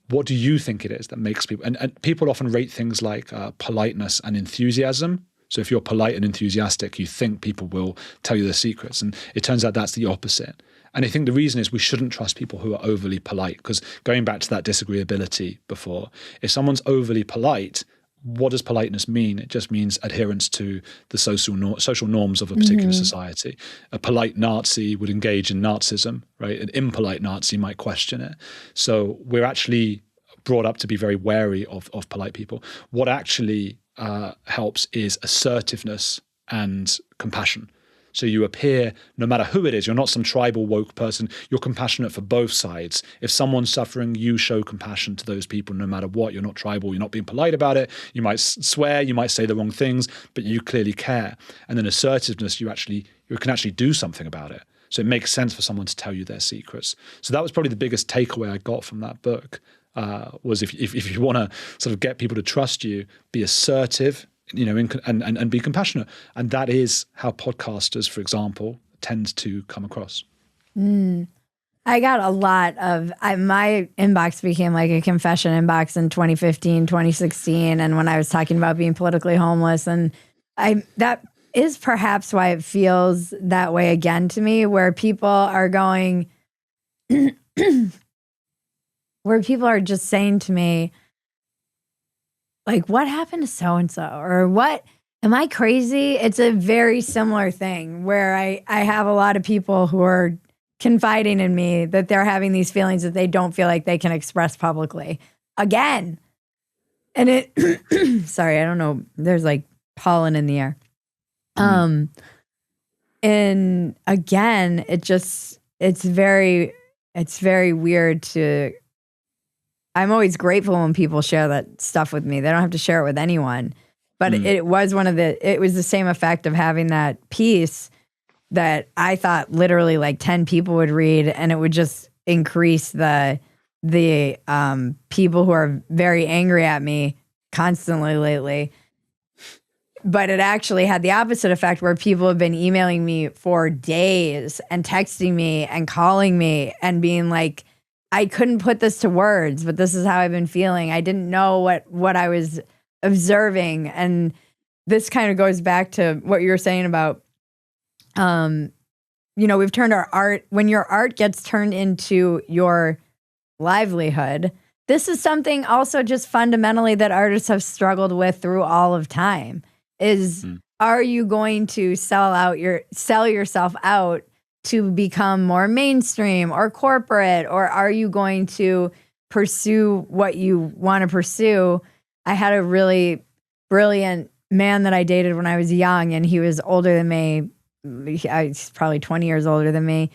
what do you think it is that makes people, and people often rate things like politeness and enthusiasm. So if you're polite and enthusiastic, you think people will tell you their secrets. And it turns out that's the opposite. And I think the reason is we shouldn't trust people who are overly polite, because going back to that disagreeability before, if someone's overly polite, what does politeness mean? It just means adherence to the social norms of a particular society. A polite Nazi would engage in Nazism, right? An impolite Nazi might question it. So we're actually brought up to be very wary of polite people. What actually helps is assertiveness and compassion. So you appear, no matter who it is, you're not some tribal woke person, you're compassionate for both sides. If someone's suffering, you show compassion to those people no matter what. You're not tribal, you're not being polite about it. You might swear, you might say the wrong things, but you clearly care. And then assertiveness, you can actually do something about it. So it makes sense for someone to tell you their secrets. So that was probably the biggest takeaway I got from that book, was if you want to sort of get people to trust you, be assertive, and be compassionate. And that is how podcasters, for example, tend to come across. I got a lot of, my inbox became like a confession inbox in 2015, 2016. And when I was talking about being politically homeless, and that is perhaps why it feels that way again to me, where people are going, where people are just saying to me, like, what happened to so-and-so? Or what, am I crazy? It's a very similar thing where I have a lot of people who are confiding in me that they're having these feelings that they don't feel like they can express publicly again. And it, sorry, I don't know. There's like pollen in the air. And again, it's very weird to, I'm always grateful when people share that stuff with me. They don't have to share it with anyone. But it was the same effect of having that piece that I thought literally like 10 people would read, and it would just increase the people who are very angry at me constantly lately. But it actually had the opposite effect, where people have been emailing me for days and texting me and calling me and being like, I couldn't put this to words, but this is how I've been feeling. I didn't know what I was observing. And this kind of goes back to what you were saying about, we've turned our art, when your art gets turned into your livelihood. This is something also just fundamentally that artists have struggled with through all of time is, are you going to sell yourself out to become more mainstream or corporate, or are you going to pursue what you want to pursue? I had a really brilliant man that I dated when I was young, and he was older than me. He's probably 20 years older than me.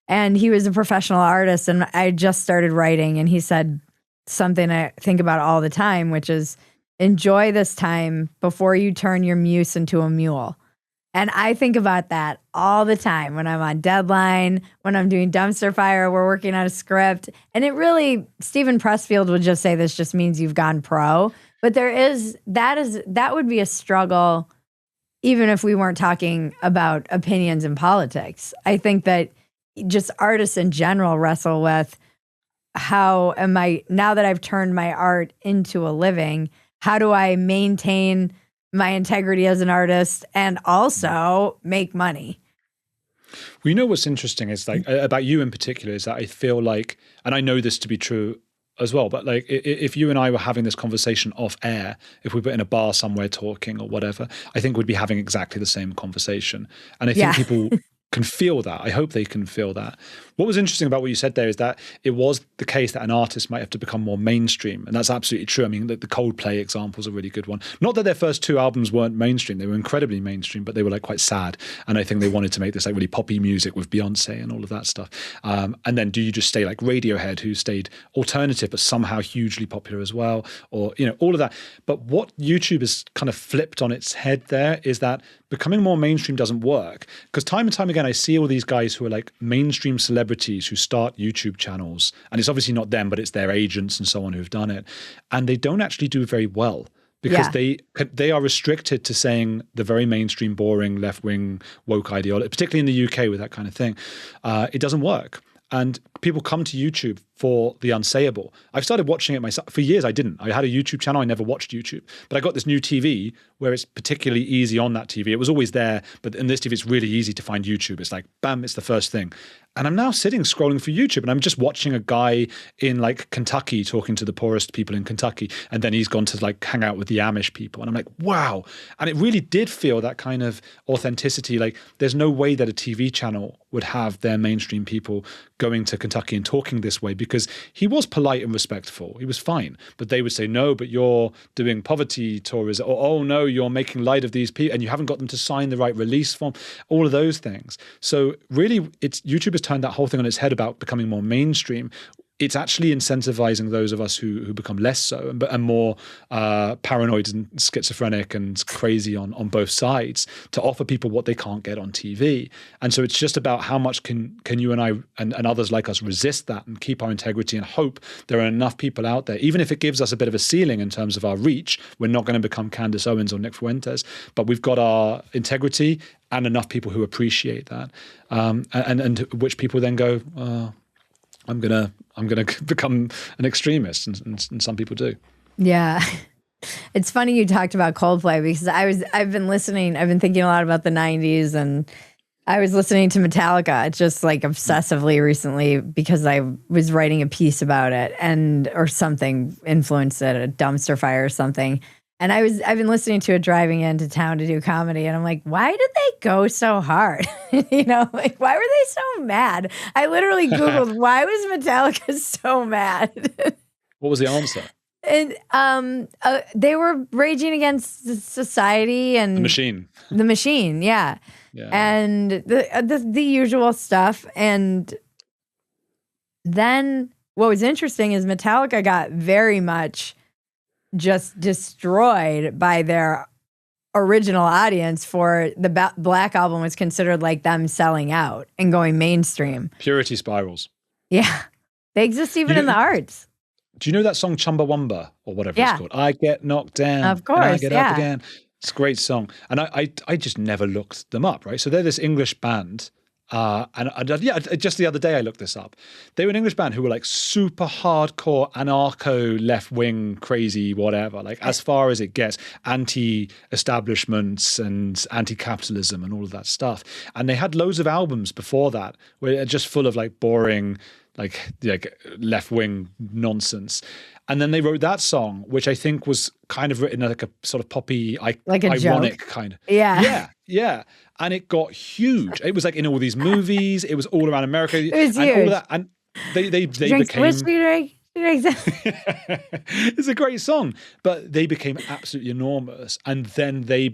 And he was a professional artist, and I just started writing, and he said something I think about all the time, which is, enjoy this time before you turn your muse into a mule. And I think about that all the time when I'm on deadline, when I'm doing dumpster fire, we're working on a script. And it really, Stephen Pressfield would just say this just means you've gone pro. But that would be a struggle, even if we weren't talking about opinions in politics. I think that just artists in general wrestle with, how am I, now that I've turned my art into a living, how do I maintain my integrity as an artist and also make money? Well, you know what's interesting is like about you in particular is that I feel like, and I know this to be true as well, but like if you and I were having this conversation off air, if we were in a bar somewhere talking or whatever, I think we'd be having exactly the same conversation. And I think people can feel that. I hope they can feel that. What was interesting about what you said there is that it was the case that an artist might have to become more mainstream. And that's absolutely true. I mean, the Coldplay example is a really good one. Not that their first two albums weren't mainstream. They were incredibly mainstream, but they were like quite sad. And I think they wanted to make this like really poppy music with Beyonce and all of that stuff. And then do you just stay like Radiohead, who stayed alternative, but somehow hugely popular as well? Or, all of that. But what YouTube has kind of flipped on its head there is that becoming more mainstream doesn't work. Because time and time again, I see all these guys who are like mainstream celebrities who start YouTube channels, and it's obviously not them, but it's their agents and so on who've done it, and they don't actually do very well because they are restricted to saying the very mainstream, boring, left-wing, woke ideology, particularly in the UK with that kind of thing. It doesn't work. And people come to YouTube for the unsayable. I've started watching it myself. For years, I didn't. I had a YouTube channel. I never watched YouTube. But I got this new TV where it's particularly easy on that TV. It was always there, but in this TV, it's really easy to find YouTube. It's like, bam, it's the first thing. And I'm now sitting scrolling through YouTube, and I'm just watching a guy in like Kentucky talking to the poorest people in Kentucky. And then he's gone to like hang out with the Amish people. And I'm like, wow. And it really did feel that kind of authenticity. Like there's no way that a TV channel would have their mainstream people going to Kentucky and talking this way, because he was polite and respectful. He was fine. But they would say, no, but you're doing poverty tourism, or, oh no, you're making light of these people and you haven't got them to sign the right release form, all of those things. So really, YouTube has turned that whole thing on its head about becoming more mainstream. it's actually incentivizing those of us who become less so and more paranoid and schizophrenic and crazy on both sides to offer people what they can't get on TV. And so it's just about how much can you and I and others like us resist that and keep our integrity and hope there are enough people out there, even if it gives us a bit of a ceiling in terms of our reach. We're not going to become Candace Owens or Nick Fuentes, but we've got our integrity and enough people who appreciate that, and which people then go, I'm gonna become an extremist, and some people do. Yeah. It's funny you talked about Coldplay because I've been thinking a lot about the 90s, and I was listening to Metallica just like obsessively recently because I was writing a piece about it or something influenced it, a dumpster fire or something. And I've been listening to it driving into town to do comedy, and I'm like, why did they go so hard? Like, why were they so mad? I literally Googled, why was Metallica so mad? What was the answer? And they were raging against society and The machine. The machine, yeah. And the usual stuff. And then what was interesting is Metallica got very much just destroyed by their original audience for the Black Album was considered like them selling out and going mainstream. Purity spirals. Yeah. They exist even in the arts. Do you know that song Chumbawamba or whatever it's called? I get knocked down. Of course, and I get up again. It's a great song. And I just never looked them up, right? So they're this English band. Just the other day I looked this up. They were an English band who were like super hardcore anarcho left-wing crazy whatever, like as far as it gets, anti-establishments and anti-capitalism and all of that stuff. And they had loads of albums before that where they're just full of like boring like left-wing nonsense. And then they wrote that song, which I think was kind of written like a sort of poppy, like a ironic joke. kind of. Yeah. And it got huge. It was like in all these movies. It was all around America. It was and huge. all of that. And they became. Whiskey, It's a great song, but they became absolutely enormous. And then they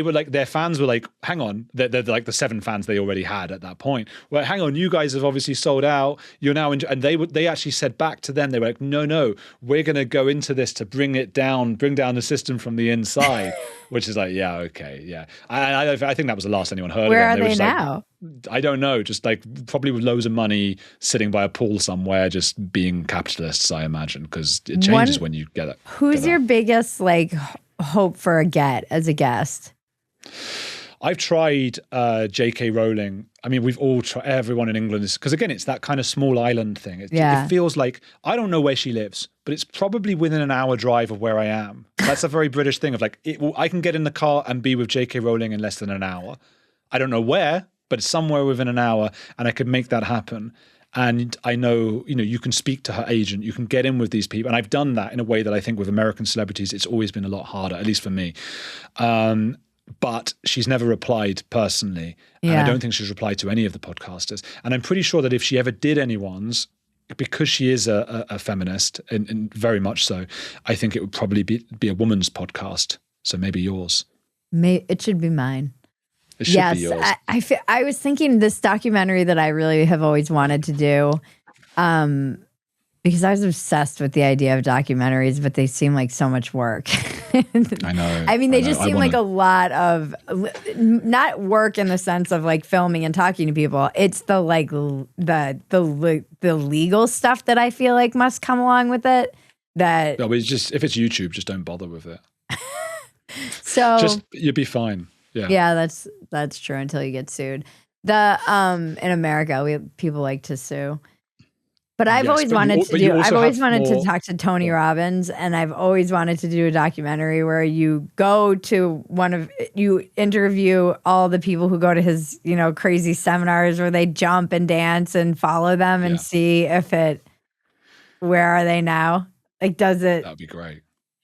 were like, their fans were like, hang on, they're like the 7 fans they already had at that point. Well, hang on, you guys have obviously sold out. You're now and they actually said back to them, they were like, no, we're going to go into this to bring down the system from the inside, which is like, yeah, okay, yeah. I think that was the last anyone heard of them. Where are they now? Like, I don't know, just like probably with loads of money sitting by a pool somewhere, just being capitalists, I imagine, because it changes when you get it. Who's your biggest like hope for a get as a guest? I've tried J.K. Rowling. I mean, we've all tried, everyone in England is, because again, it's that kind of small island thing. It feels like, I don't know where she lives, but it's probably within an hour drive of where I am. That's a very British thing of like, I can get in the car and be with J.K. Rowling in less than an hour. I don't know where, but it's somewhere within an hour, and I could make that happen. And I know, you can speak to her agent, you can get in with these people. And I've done that in a way that I think with American celebrities, it's always been a lot harder, at least for me. But she's never replied personally. Yeah. And I don't think she's replied to any of the podcasters. And I'm pretty sure that if she ever did anyone's, because she is a feminist, and very much so, I think it would probably be a woman's podcast. So maybe yours. It should be mine. It should be yours. I was thinking this documentary that I really have always wanted to do, because I was obsessed with the idea of documentaries, but they seem like so much work. I know. I mean, they just seem like a lot of, not work in the sense of like filming and talking to people. It's the like the legal stuff that I feel like must come along with it. That no, but it's just, if it's YouTube, just don't bother with it. So you'll be fine. Yeah, that's true until you get sued. In America, people like to sue. But I've always wanted to talk to Tony Robbins, and I've always wanted to do a documentary where you go to you interview all the people who go to his, crazy seminars where they jump and dance and follow them and see where are they now? Like, that'd be great.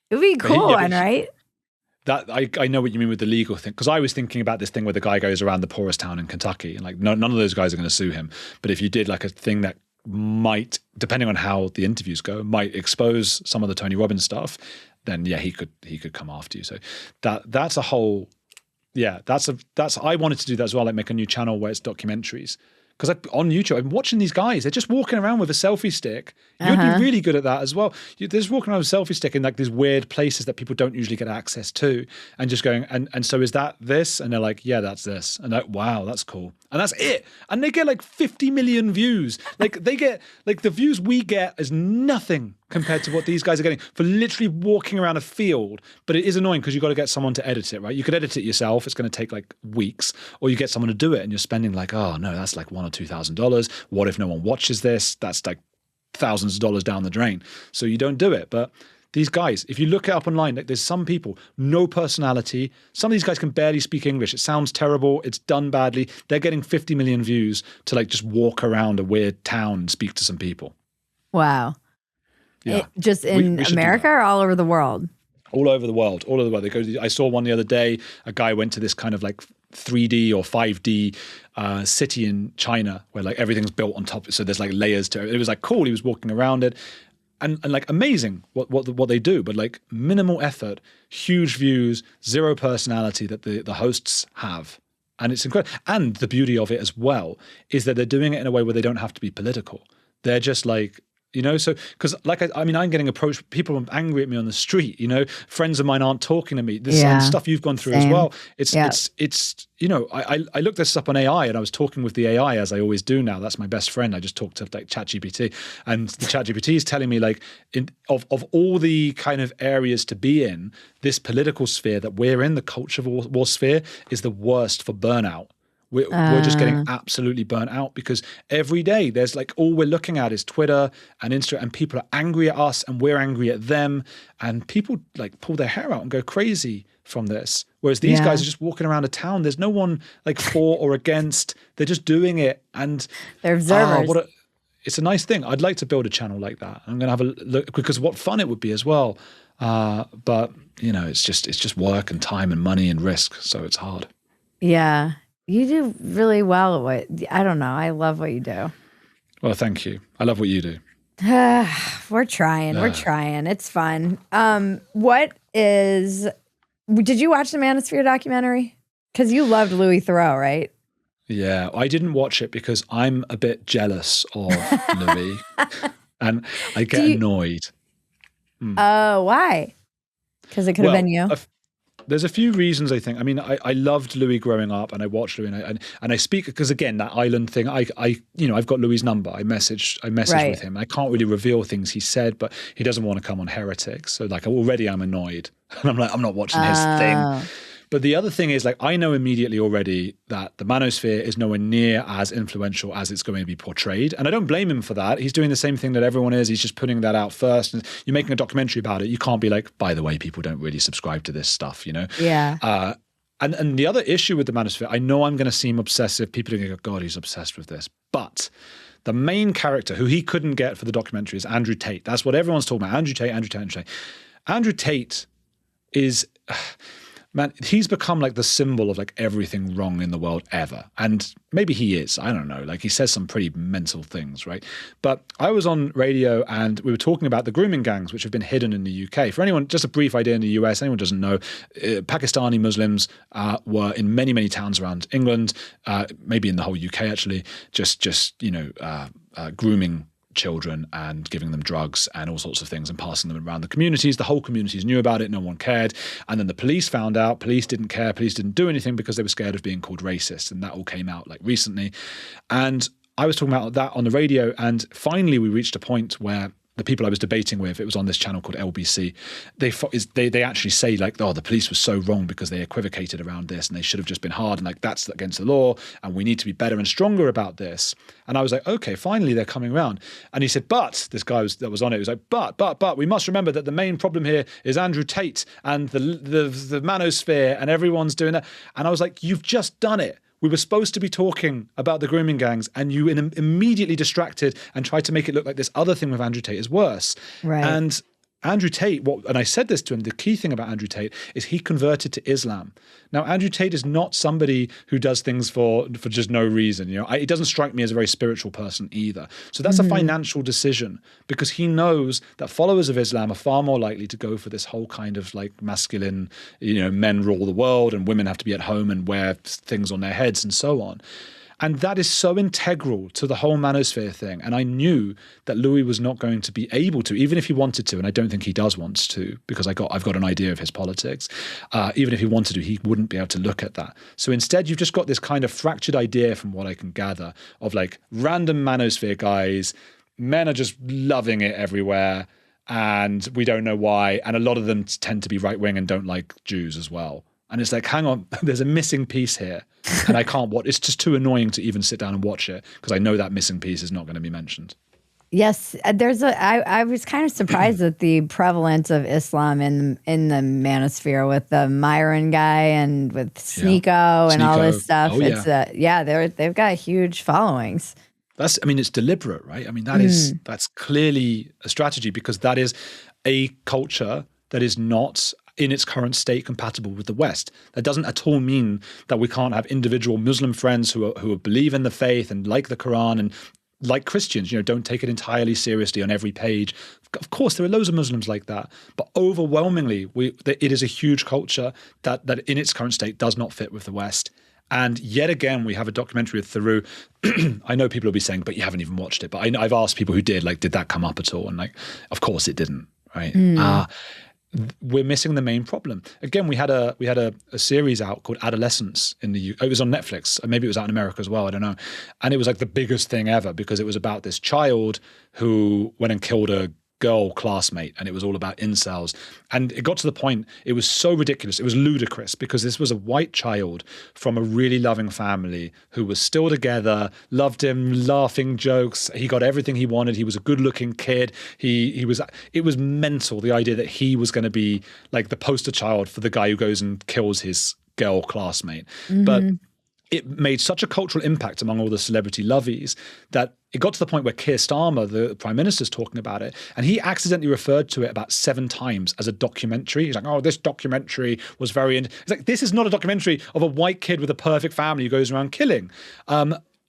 It would be a cool one, right? That I know what you mean with the legal thing, because I was thinking about this thing where the guy goes around the poorest town in Kentucky, and like none of those guys are going to sue him. But if you did like a thing that might, depending on how the interviews go, might expose some of the Tony Robbins stuff, then yeah, he could come after you. So that's a whole, yeah, that's I wanted to do that as well, like make a new channel where it's documentaries. because on YouTube, I'm watching these guys. They're just walking around with a selfie stick. You'd be really good at that as well. They're just walking around with a selfie stick in like these weird places that people don't usually get access to, and just going, and so is that this? And they're like, yeah, that's this. And like, wow, that's cool. And that's it. And they get like 50 million views. Like they get like the views we get is nothing compared to what these guys are getting for literally walking around a field. But it is annoying because you've got to get someone to edit it, right? You could edit it yourself. It's going to take like weeks, or you get someone to do it and you're spending like, oh no, that's like $1,000 or $2,000. What if no one watches this? That's like thousands of dollars down the drain. So you don't do it. But these guys, if you look it up online, like there's some people, no personality. Some of these guys can barely speak English. It sounds terrible. It's done badly. They're getting 50 million views to like just walk around a weird town and speak to some people. Wow. Yeah. Just in America or all over the world? All over the world. All over the world. They go. I saw one the other day. A guy went to this kind of like 3D or 5D city in China where like everything's built on top. So there's like layers to it. It was like cool. He was walking around it. And like amazing what they do, but like minimal effort, huge views, zero personality that the hosts have. And it's incredible. And the beauty of it as well is that they're doing it in a way where they don't have to be political. They're just like, you know, so because like I mean, I'm getting approached. People are angry at me on the street. You know, friends of mine aren't talking to me. This and stuff you've gone through as well. It's you know, I looked this up on AI and I was talking with the AI as I always do now. That's my best friend. I just talked to like ChatGPT, and the ChatGPT is telling me like of all the kind of areas to be in, this political sphere that we're in, the culture war sphere, is the worst for burnout. We're just getting absolutely burnt out because every day there's like all we're looking at is Twitter and Instagram, and people are angry at us and we're angry at them, and people like pull their hair out and go crazy from this. Whereas these guys are just walking around a town. There's no one like for or against. They're just doing it, and they're observers. It's a nice thing. I'd like to build a channel like that. I'm going to have a look because what fun it would be as well. But you know, it's just work and time and money and risk, so it's hard. Yeah. You do really well at I don't know. I love what you do. Well, thank you. I love what you do. We're trying. We're trying. It's fun. Did you watch the Manosphere documentary? Because you loved Louis Theroux, right? Yeah, I didn't watch it because I'm a bit jealous of Louis and I get annoyed. Oh, why? Because it could have been you. There's a few reasons, I think. I mean, I loved Louis growing up, and I watched Louis, and I speak because again that island thing. I've got Louis's number. I messaged with him. I can't really reveal things he said, but he doesn't want to come on Heretics. So like already I'm annoyed, and I'm like I'm not watching his thing. But the other thing is, like, I know immediately already that the manosphere is nowhere near as influential as it's going to be portrayed. And I don't blame him for that. He's doing the same thing that everyone is. He's just putting that out first. And you're making a documentary about it. You can't be like, by the way, people don't really subscribe to this stuff, you know? Yeah. And the other issue with the manosphere, I know I'm going to seem obsessive. People are going to go, God, he's obsessed with this. But the main character who he couldn't get for the documentary is Andrew Tate. That's what everyone's talking about. Andrew Tate is... Man, he's become like the symbol of like everything wrong in the world ever. And maybe he is, I don't know. Like he says some pretty mental things, right? But I was on radio and we were talking about the grooming gangs, which have been hidden in the UK. For anyone, just a brief idea in the US, anyone doesn't know, Pakistani Muslims were in many, many towns around England, maybe in the whole UK actually, just grooming children and giving them drugs and all sorts of things and passing them around the communities. The whole communities knew about it. No one cared. And then the police found out. Police didn't care. Police didn't do anything because they were scared of being called racist. And that all came out like recently. And I was talking about that on the radio. And finally, we reached a point where the people I was debating with, it was on this channel called LBC, they actually say like, oh, the police was so wrong because they equivocated around this and they should have just been hard and like that's against the law and we need to be better and stronger about this. And I was like, okay, finally they're coming around. And he said, but this guy that was on it was like, but we must remember that the main problem here is Andrew Tate and the manosphere and everyone's doing that. And I was like, you've just done it. We were supposed to be talking about the grooming gangs and you immediately distracted and tried to make it look like this other thing with Andrew Tate is worse. Right. And Andrew Tate, and I said this to him, the key thing about Andrew Tate is he converted to Islam. Now, Andrew Tate is not somebody who does things for just no reason. You know, he doesn't strike me as a very spiritual person either. So that's a financial decision because he knows that followers of Islam are far more likely to go for this whole kind of like masculine, you know, men rule the world and women have to be at home and wear things on their heads and so on. And that is so integral to the whole manosphere thing. And I knew that Louis was not going to be able to, even if he wanted to, and I don't think he does want to, because I've got an idea of his politics. Even if he wanted to, he wouldn't be able to look at that. So instead, you've just got this kind of fractured idea, from what I can gather, of like random manosphere guys. Men are just loving it everywhere, and we don't know why. And a lot of them tend to be right-wing and don't like Jews as well. And it's like, hang on, there's a missing piece here. And I can't watch. It's just too annoying to even sit down and watch it, because I know that missing piece is not going to be mentioned. Yes, I was kind of surprised at the prevalence of Islam in the manosphere, with the Myron guy and with Sneeko and all this stuff. Oh, it's they've got huge followings. It's deliberate, right? I mean, that's clearly a strategy, because that is a culture that is not in its current state compatible with the West. That doesn't at all mean that we can't have individual Muslim friends who believe in the faith and like the Quran and like Christians, don't take it entirely seriously on every page. Of course, there are loads of Muslims like that, but overwhelmingly, it is a huge culture that in its current state does not fit with the West. And yet again, we have a documentary with Theroux. I know people will be saying, but you haven't even watched it. But I've asked people who did, like, did that come up at all? And like, of course it didn't, right? We're missing the main problem. Again, we had a series out called Adolescence in the UK. It was on Netflix. Maybe it was out in America as well. I don't know. And it was like the biggest thing ever, because it was about this child who went and killed a girl classmate, and it was all about incels. And it got to the point, it was so ridiculous, it was ludicrous, because this was a white child from a really loving family who was still together, loved him, laughing jokes, he got everything he wanted, he was a good-looking kid, it was mental, the idea that he was going to be like the poster child for the guy who goes and kills his girl classmate. But it made such a cultural impact among all the celebrity lovies that it got to the point where Keir Starmer, the Prime Minister, is talking about it, and he accidentally referred to it about 7 times as a documentary. He's like, oh, this documentary was very... It's like, this is not a documentary of a white kid with a perfect family who goes around killing.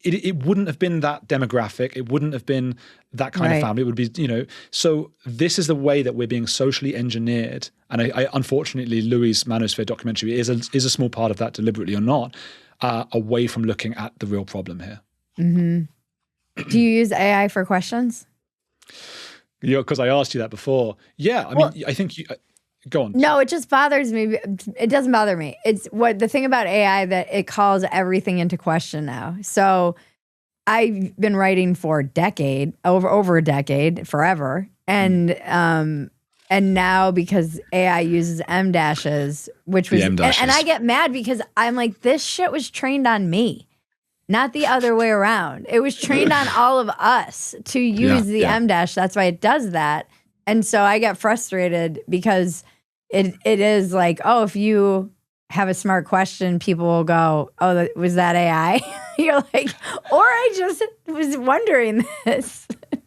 It wouldn't have been that demographic. It wouldn't have been that kind of family. It would be, So this is the way that we're being socially engineered. And I unfortunately, Louis' Manosphere documentary is a small part of that, deliberately or not, away from looking at the real problem here. Do you use AI for questions? Because I asked you that before. Yeah, I think you... Go on. No, it just bothers me. It doesn't bother me. It's the thing about AI, that it calls everything into question now. So I've been writing for over a decade, forever. And now, because AI uses M dashes, which was, and I get mad because I'm like, this shit was trained on me, not the other way around. It was trained on all of us to use the M dash. That's why it does that. And so I get frustrated, because it is like, oh, if you have a smart question, people will go, oh, was that AI? You're like, or I just was wondering this.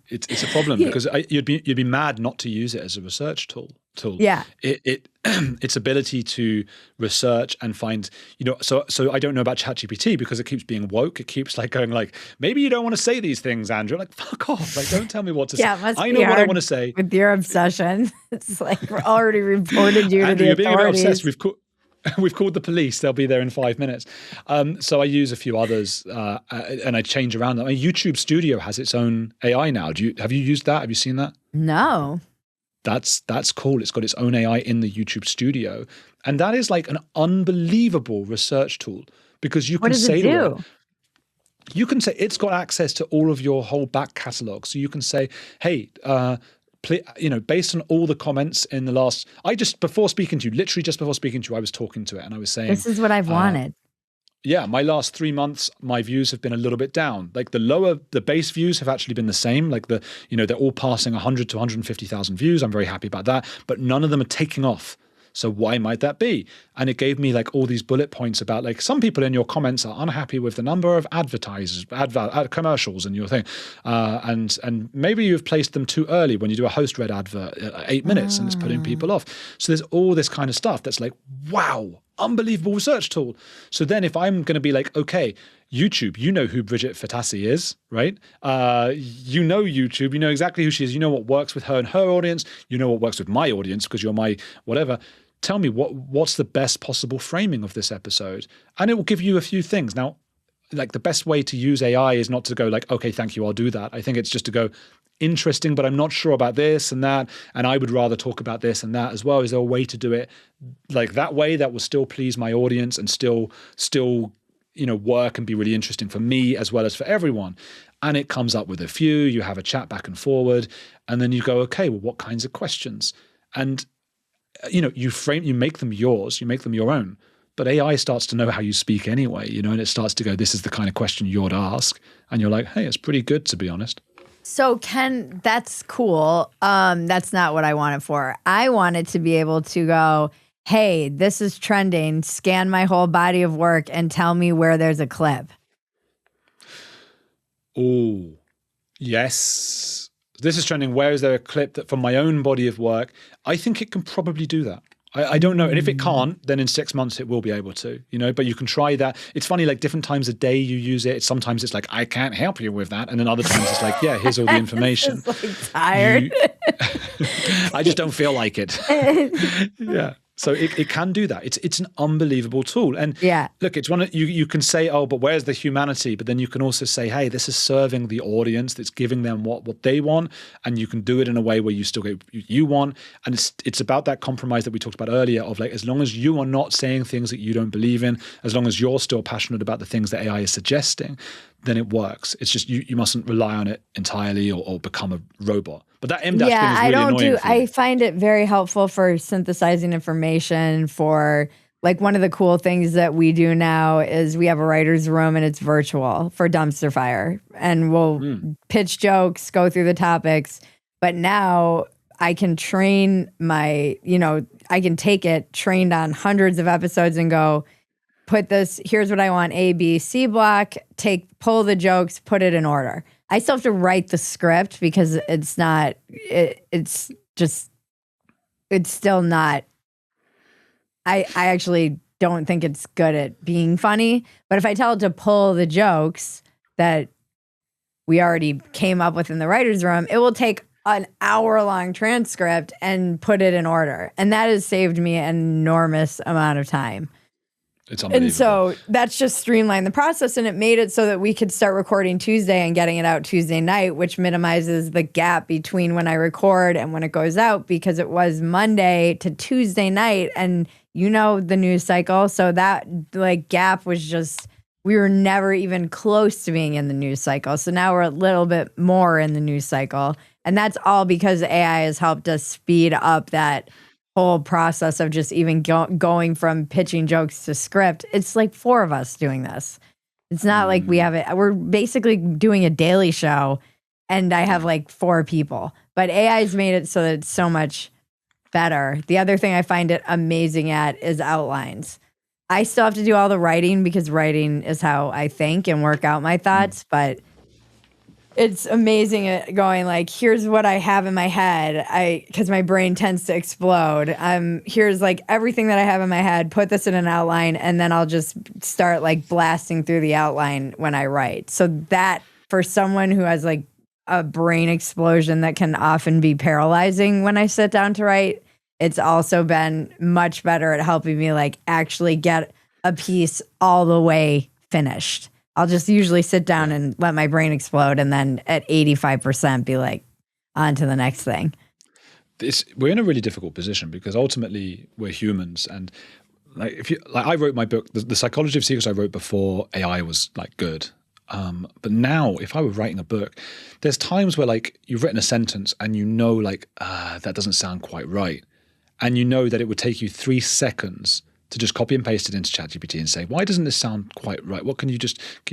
It's a problem, because you'd be mad not to use it as a research tool. Yeah. Its ability to research and find, so I don't know about ChatGPT, because it keeps being woke. It keeps like going like, maybe you don't want to say these things, Andrew. Like, fuck off. Like, don't tell me what to say. I know what I want to say. With your obsession. It's like, we're already reported you Andrew, to the you're authorities. being a bit obsessed. We've called the police. They'll be there in 5 minutes. So I use a few others, and I change around them. YouTube Studio has its own AI now. Have you used that? Have you seen that? No. That's cool. It's got its own AI in the YouTube Studio, and that is like an unbelievable research tool, because you can say to it, you can say it's got access to all of your whole back catalog. So you can say, hey, based on all the comments in the last, literally just before speaking to you, I was talking to it and I was saying, this is what I've wanted. Yeah, my last 3 months, my views have been a little bit down. Like the base views have actually been the same. Like they're all passing 100 to 150,000 views. I'm very happy about that, but none of them are taking off. So why might that be? And it gave me like all these bullet points about like, some people in your comments are unhappy with the number of advertisers, commercials in your thing. And maybe you've placed them too early when you do a host read advert at 8 minutes and it's putting people off. So there's all this kind of stuff that's like, wow, unbelievable research tool. So then if I'm going to be like, okay, YouTube, you know who Bridget Phetasy is, right? You know YouTube, you know exactly who she is. You know what works with her and her audience. You know what works with my audience because you're my whatever. Tell me what's the best possible framing of this episode? And it will give you a few things. Now, like the best way to use AI is not to go like, okay, thank you, I'll do that. I think it's just to go, interesting, but I'm not sure about this and that, and I would rather talk about this and that as well. Is there a way to do it like that way that will still please my audience and still work and be really interesting for me as well as for everyone? And it comes up with a few, you have a chat back and forward, and then you go, okay, well, what kinds of questions? And you make them yours, you make them your own. But AI starts to know how you speak anyway, and it starts to go, this is the kind of question you ought to ask. And you're like, hey, it's pretty good, to be honest. So Ken, that's cool. That's not what I want it for. I wanted to be able to go, hey, this is trending, scan my whole body of work and tell me where there's a clip. Oh, yes. This is trending. Where is there a clip that from my own body of work? I think it can probably do that. I don't know. And if it can't, then in 6 months it will be able to, but you can try that. It's funny, like different times a day you use it. Sometimes it's like, I can't help you with that. And then other times it's like, yeah, here's all the information. It's like tired. I just don't feel like it. Yeah. So it can do that. It's an unbelievable tool. And look, it's one you can say, oh, but where's the humanity? But then you can also say, hey, this is serving the audience. That's giving them what they want. And you can do it in a way where you still get what you want. And it's about that compromise that we talked about earlier of like, as long as you are not saying things that you don't believe in, as long as you're still passionate about the things that AI is suggesting, then it works. It's just you mustn't rely on it entirely or become a robot. But that M-dash thing is really annoying. I find it very helpful for synthesizing information. For like one of the cool things that we do now is we have a writer's room and it's virtual for Dumpster Fire. And we'll pitch jokes, go through the topics. But now I can train I can take it trained on hundreds of episodes and go, put this, here's what I want, A, B, C block, pull the jokes, put it in order. I still have to write the script because it's still not, I actually don't think it's good at being funny. But if I tell it to pull the jokes that we already came up with in the writer's room, it will take an hour-long transcript and put it in order. And that has saved me an enormous amount of time. It's unbelievable. And so that's just streamlined the process, and it made it so that we could start recording Tuesday and getting it out Tuesday night, which minimizes the gap between when I record and when it goes out, because it was Monday to Tuesday night, and the news cycle. So that gap was just, we were never even close to being in the news cycle. So now we're a little bit more in the news cycle. And that's all because AI has helped us speed up that whole process of just even going from pitching jokes to script. It's like 4 of us doing this. It's not like we have it. We're basically doing a daily show and I have 4 people, but AI's made it so that it's so much better. The other thing I find it amazing at is outlines. I still have to do all the writing because writing is how I think and work out my thoughts, but it's amazing at going here's what I have in my head. Because my brain tends to explode. Here's everything that I have in my head, put this in an outline, and then I'll just start blasting through the outline when I write. So that for someone who has a brain explosion that can often be paralyzing when I sit down to write, it's also been much better at helping me actually get a piece all the way finished. I'll just usually sit down and let my brain explode, and then at 85% be on to the next thing. We're in a really difficult position because ultimately we're humans, and I wrote my book, the Psychology of Secrets, I wrote before AI was good. But now, if I were writing a book, there's times where you've written a sentence and that doesn't sound quite right, and that it would take you 3 seconds to just copy and paste it into ChatGPT and say, why doesn't this sound quite right? What can you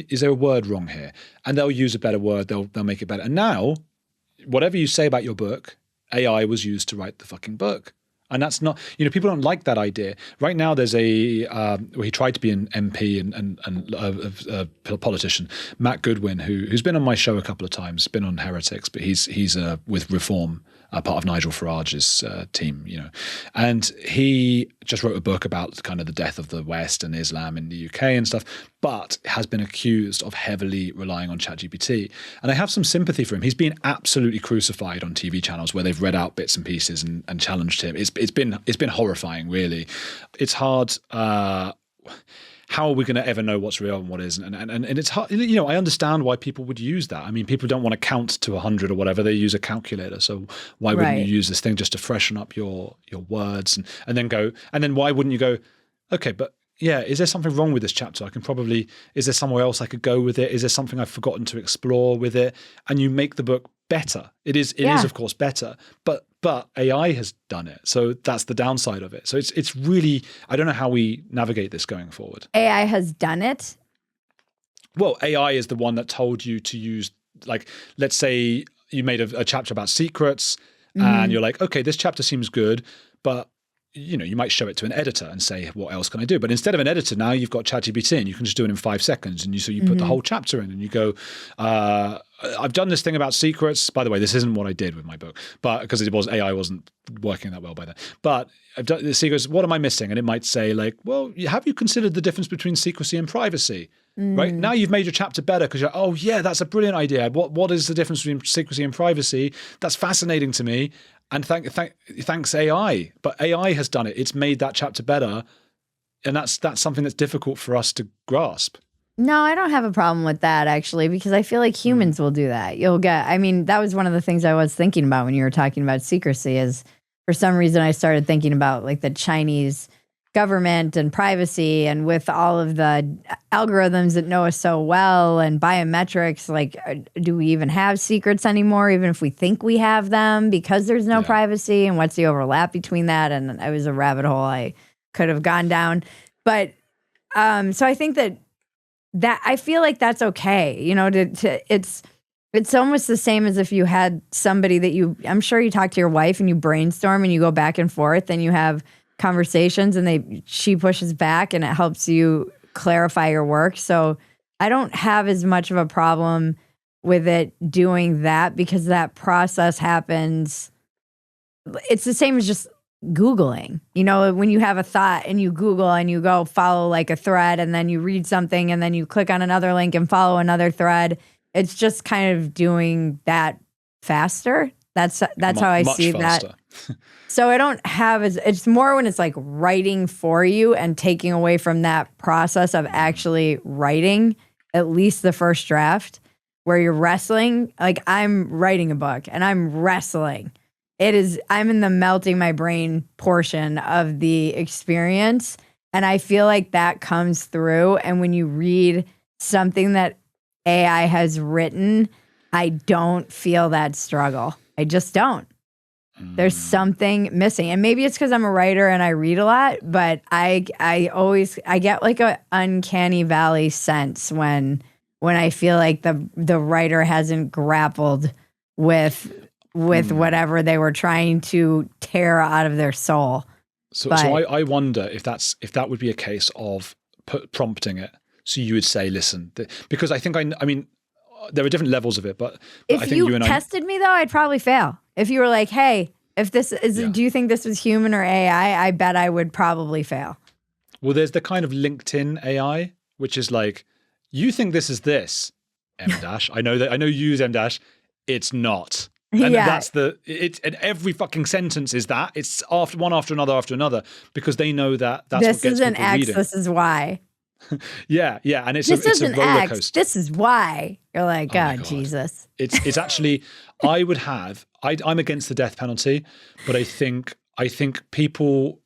is there a word wrong here? And they'll use a better word, they'll make it better. And now, whatever you say about your book, AI was used to write the fucking book. And that's not, people don't like that idea. Right now there's he tried to be an MP and a politician, Matt Goodwin, who's been on my show a couple of times, been on Heretics, but he's with Reform, part of Nigel Farage's team, and he just wrote a book about kind of the death of the West and Islam in the UK and stuff, but has been accused of heavily relying on ChatGPT. And I have some sympathy for him. He's been absolutely crucified on TV channels where they've read out bits and pieces and challenged him. It's been horrifying, really. It's hard. how are we going to ever know what's real and what isn't? And it's hard, you know, I understand why people would use that. I mean, people don't want to count to 100 or whatever. They use a calculator. So why wouldn't you use this thing just to freshen up your words and then why wouldn't you go, okay, but yeah, is there something wrong with this chapter? Is there somewhere else I could go with it? Is there something I've forgotten to explore with it? And you make the book better. It is of course better, but AI has done it. So that's the downside of it. So it's really, I don't know how we navigate this going forward. AI has done it? Well, AI is the one that told you to use, like, let's say you made a chapter about secrets and you're like, okay, this chapter seems good, but you know, you might show it to an editor and say, what else can I do? But instead of an editor, now you've got ChatGPT and you can just do it in 5 seconds. And so you put the whole chapter in and you go, I've done this thing about secrets. By the way, this isn't what I did with my book, but because AI wasn't working that well by then. But I've done the secrets. What am I missing? And it might say like, well, have you considered the difference between secrecy and privacy? Right now you've made your chapter better because you're, oh yeah, that's a brilliant idea. What is the difference between secrecy and privacy? That's fascinating to me. And thanks AI, but AI has done it. It's made that chapter better, and that's something that's difficult for us to grasp. No, I don't have a problem with that actually, because I feel like humans will do that. I mean, that was one of the things I was thinking about when you were talking about secrecy. Is for some reason I started thinking about like the Chinese government and privacy, and with all of the algorithms that know us so well and biometrics, like, do we even have secrets anymore, even if we think we have them, because there's no privacy, and what's the overlap between that? And it was a rabbit hole I could have gone down. But so I think that I feel like that's okay. You know, it's almost the same as if you had somebody that I'm sure you talk to your wife and you brainstorm and you go back and forth and you have conversations and she pushes back and it helps you clarify your work. So I don't have as much of a problem with it doing that, because that process happens. It's the same as just Googling. You know, when you have a thought and you Google and you go follow like a thread and then you read something and then you click on another link and follow another thread. It's just kind of doing that faster. That's how I see faster. That. So I don't have it's more when it's like writing for you and taking away from that process of actually writing at least the first draft, where you're wrestling. Like, I'm writing a book and I'm wrestling. I'm in the melting my brain portion of the experience. And I feel like that comes through. And when you read something that AI has written, I don't feel that struggle. I just don't. There's something missing. And maybe it's because I'm a writer and I read a lot, but I get like an uncanny valley sense when I feel like the writer hasn't grappled with whatever they were trying to tear out of their soul. So I wonder if that would be a case of prompting it. So you would say, listen, because I think I mean, there are different levels of it, but if I think you and tested me though, I'd probably fail. If you were like, hey, if this is, do you think this was human or AI? I bet I would probably fail. Well, there's the kind of LinkedIn AI, which is like, you think this is this, M dash. I know you use M dash. It's not. And that's and every fucking sentence is that. It's one after another, because they know that's what gets people reading. This is an X, this is Y. Yeah, and it's a roller coaster. This is why. You're like, God, Jesus. It's actually, I'm against the death penalty, but I think people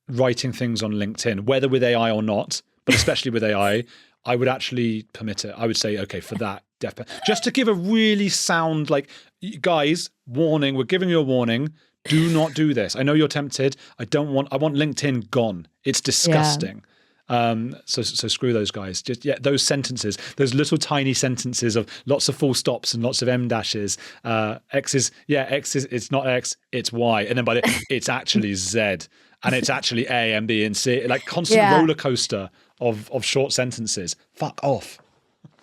writing things on LinkedIn, whether with AI or not, but especially with AI, I would actually permit it. I would say, okay, for that death penalty, just to give a really sound, like, guys, warning, we're giving you a warning. Do not do this. I know you're tempted. I want LinkedIn gone. It's disgusting. Yeah. So screw those guys. Just those sentences, those little tiny sentences of lots of full stops and lots of M dashes. X is it's not X, it's Y, and then it's actually Z, and it's actually A and B and C. Like constant roller coaster of short sentences. Fuck off.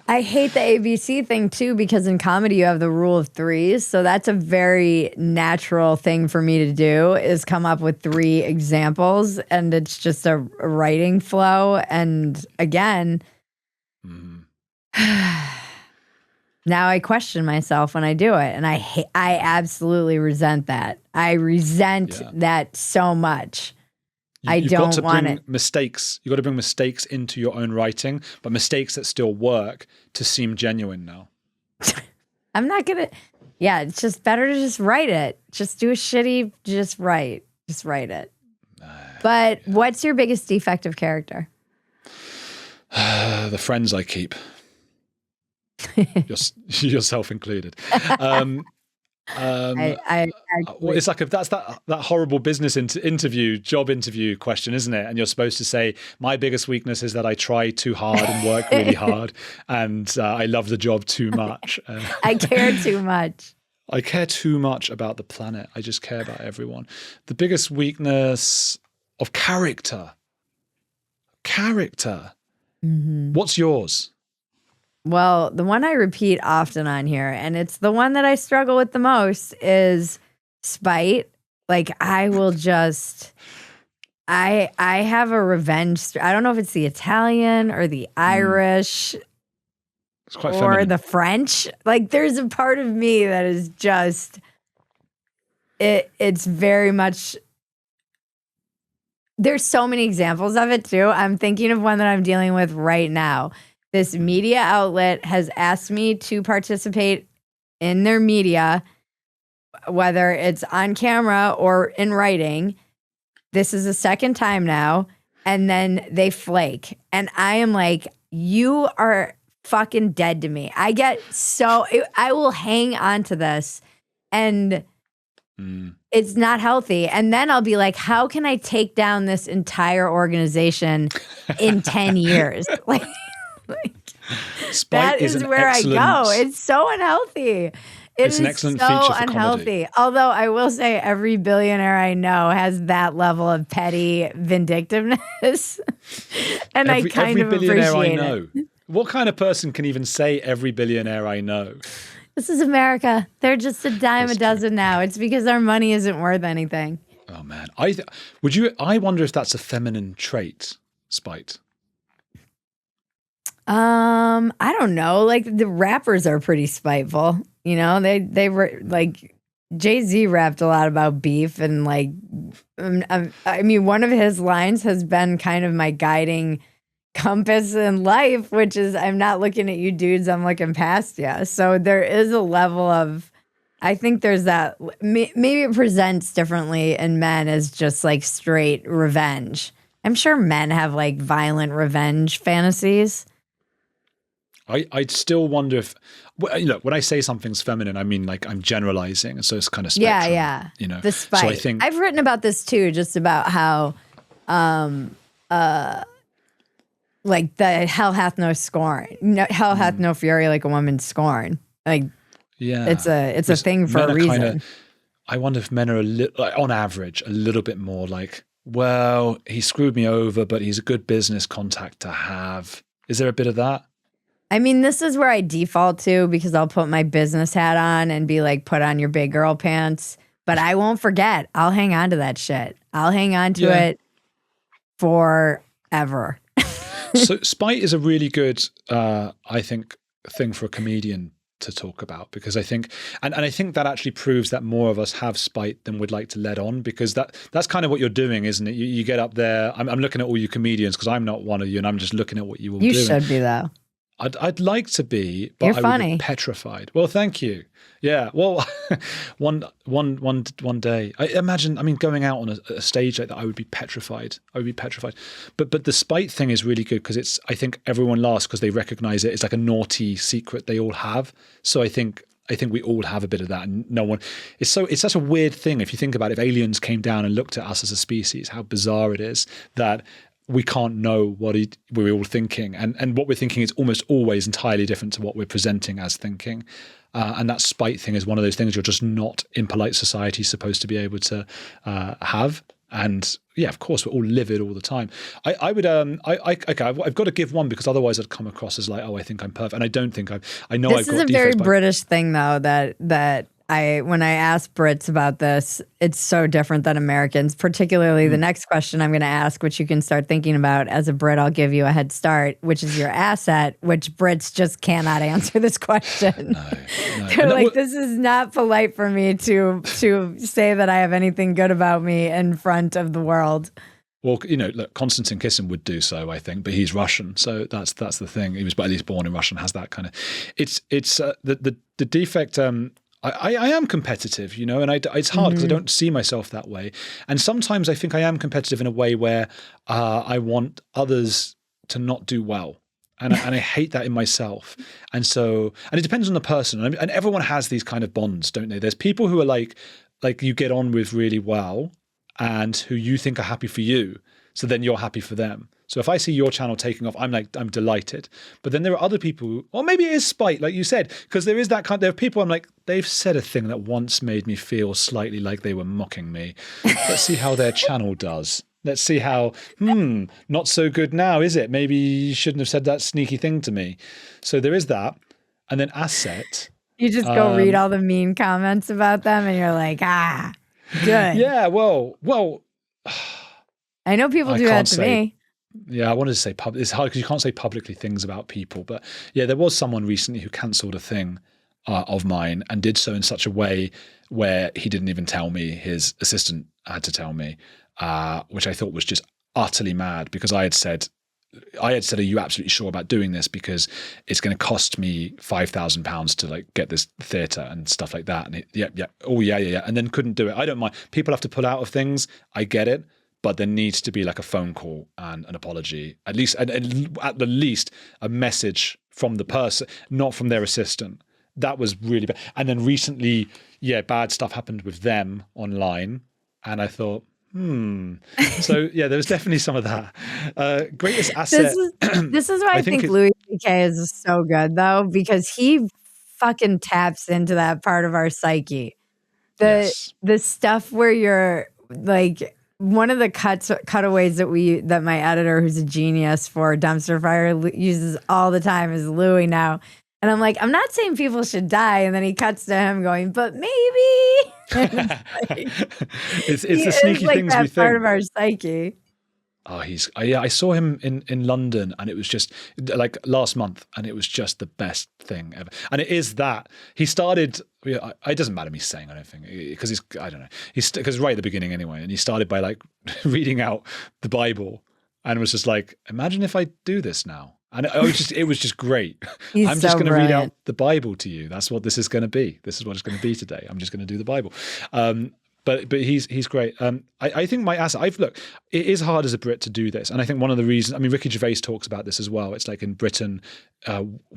I hate the ABC thing too, because in comedy you have the rule of threes. So that's a very natural thing for me to do, is come up with 3 examples, and it's just a writing flow. And again, now I question myself when I do it, and I absolutely resent that. I resent that so much. You've got to want bring it. mistakes. You've got to bring mistakes into your own writing, but mistakes that still work to seem genuine now. I'm not going to. Yeah, it's just better to just write it. Just do a shitty, just write it. But what's your biggest defect of character? The friends I keep. Yourself included. Well, it's like that's that horrible business job interview question, isn't it? And you're supposed to say, my biggest weakness is that I try too hard and work really hard, and I love the job too much. I care too much. I care too much about the planet. I just care about everyone. The biggest weakness of character. Mm-hmm. What's yours? Well, the one I repeat often on here, and it's the one that I struggle with the most, is spite. Like, I will just, I have a revenge. I don't know if it's the Italian or the Irish it's quite or feminine. the French. Like, there's a part of me that is just, it's very much, there's so many examples of it too. I'm thinking of one that I'm dealing with right now. This media outlet has asked me to participate in their media, whether it's on camera or in writing. This is the second time now. And then they flake. And I am like, you are fucking dead to me. I will hang on to this. And it's not healthy. And then I'll be like, how can I take down this entire organization in 10 years? That is where I go. It's so unhealthy. It's an excellent feature for unhealthy. Comedy. Although I will say every billionaire I know has that level of petty vindictiveness. And I kind of appreciate it. What kind of person can even say every billionaire I know? This is America. They're just a dime a dozen now. It's because our money isn't worth anything. Oh man. I wonder if that's a feminine trait, spite. I don't know. Like, the rappers are pretty spiteful. You know, they were like, Jay-Z rapped a lot about beef, and like, I mean, one of his lines has been kind of my guiding compass in life, which is, I'm not looking at you dudes, I'm looking past you. So there is a level of, I think there's that, maybe it presents differently in men as just like straight revenge. I'm sure men have like violent revenge fantasies. I'd still wonder if, look, when I say something's feminine, I mean, like, I'm generalizing, and so it's kind of spectrum. Yeah. You know, the spite. So I think I've written about this too, just about how, like, the hell hath no scorn, hell hath no fury like a woman's scorn. Like, yeah, it's a thing for a reason. I wonder if men are on average a little bit more like, well, he screwed me over, but he's a good business contact to have. Is there a bit of that? I mean, this is where I default to, because I'll put my business hat on and be like, put on your big girl pants. But I won't forget. I'll hang on to that shit. I'll hang on to it forever. So spite is a really good, I think, thing for a comedian to talk about, because I think, and I think that actually proves that more of us have spite than we'd like to let on, because that's kind of what you're doing, isn't it? You get up there. I'm looking at all you comedians, because I'm not one of you, and I'm just looking at what you all doing. You should be, though. I'd like to be, but You're I funny. would be petrified. Well, thank you. Yeah. Well, one day, I imagine, I mean, going out on a stage like that, I would be petrified. But the spite thing is really good, because I think everyone laughs because they recognize it. It's like a naughty secret they all have. So I think we all have a bit of that, and no one. It's such a weird thing if you think about it. If aliens came down and looked at us as a species, how bizarre it is that we can't know what we're all thinking, and what we're thinking is almost always entirely different to what we're presenting as thinking. And that spite thing is one of those things you're just not in polite society supposed to be able to have. And yeah, of course, we're all livid all the time. I've got to give one, because otherwise I'd come across as like, oh, I think I'm perfect, and I don't think I know. This is a very British thing, though, that when I ask Brits about this, it's so different than Americans, particularly the next question I'm going to ask, which you can start thinking about as a Brit. I'll give you a head start, which is your asset, which Brits just cannot answer this question. No. They're like, this is not polite for me to say that I have anything good about me in front of the world. Well, look, Konstantin Kisin would do so, I think, but he's Russian, so that's the thing. He was at least born in Russia and has that kind of. It's the defect. I am competitive, and it's hard because I don't see myself that way. And sometimes I think I am competitive in a way where I want others to not do well. And I hate that in myself. And it depends on the person. And everyone has these kind of bonds, don't they? There's people who are like you get on with really well and who you think are happy for you. So then you're happy for them. So if I see your channel taking off, I'm delighted. But then there are other people, or maybe it is spite, like you said, because there is that there are people I'm like, they've said a thing that once made me feel slightly like they were mocking me. Let's see how their channel does. Let's see how, not so good now, is it? Maybe you shouldn't have said that sneaky thing to me. So there is that. And then asset. You just go read all the mean comments about them and you're like, good. Yeah, well. I know people do that to me. Yeah, I wanted to say public. It's hard because you can't say publicly things about people. But yeah, there was someone recently who cancelled a thing of mine and did so in such a way where he didn't even tell me. His assistant had to tell me, which I thought was just utterly mad because I had said, are you absolutely sure about doing this? Because it's going to cost me £5,000 to like get this theatre and stuff like that. And yeah. And then couldn't do it. I don't mind. People have to pull out of things. I get it. But there needs to be like a phone call and an apology, at least at the least a message from the person, not from their assistant. That was really bad. And then recently, bad stuff happened with them online, and I thought, So yeah, there was definitely some of that. Greatest asset. This is why I think Louis C.K. is so good though, because he fucking taps into that part of our psyche. The stuff where you're like. One of the cutaways that my editor, who's a genius for Dumpster Fire, uses all the time is Louis now. And I'm like, I'm not saying people should die. And then he cuts to him going, but maybe. It's the sneaky like things that we think. Part of our psyche. Oh, I saw him in London, and it was just like last month, and it was just the best thing ever. And it is that he started. It doesn't matter me saying, I don't think, because I don't know. Because right at the beginning anyway, and he started by like reading out the Bible, and was just like, imagine if I do this now. And it was just great. I'm just going to read out the Bible to you. That's what this is going to be. This is what it's going to be today. I'm just going to do the Bible. But he's great. I think my asset. Look, it is hard as a Brit to do this, and I think one of the reasons. I mean, Ricky Gervais talks about this as well. It's like in Britain,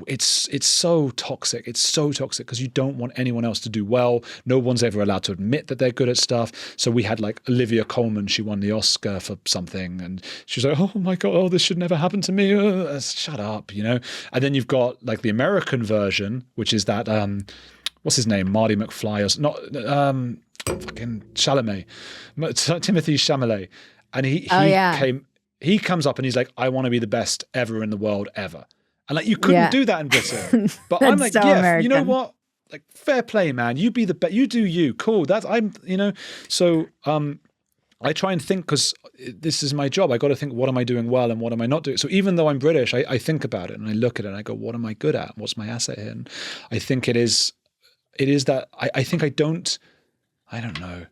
it's so toxic. It's so toxic because you don't want anyone else to do well. No one's ever allowed to admit that they're good at stuff. So we had like Olivia Colman. She won the Oscar for something, and she was like, "Oh my god, this should never happen to me." Shut up, And then you've got like the American version, which is that what's his name, Marty McFly, or not. Fucking Chalamet, Timothy Chalamet, and he comes up and he's like, I want to be the best ever in the world ever, and like you couldn't do that in Britain. But I'm like, American. You know what? Like, fair play, man. You be the best. You do you. Cool. So I try and think because this is my job. I got to think, what am I doing well and what am I not doing? So even though I'm British, I think about it and I look at it and I go, what am I good at? What's my asset here? And I think it is that I think I don't know.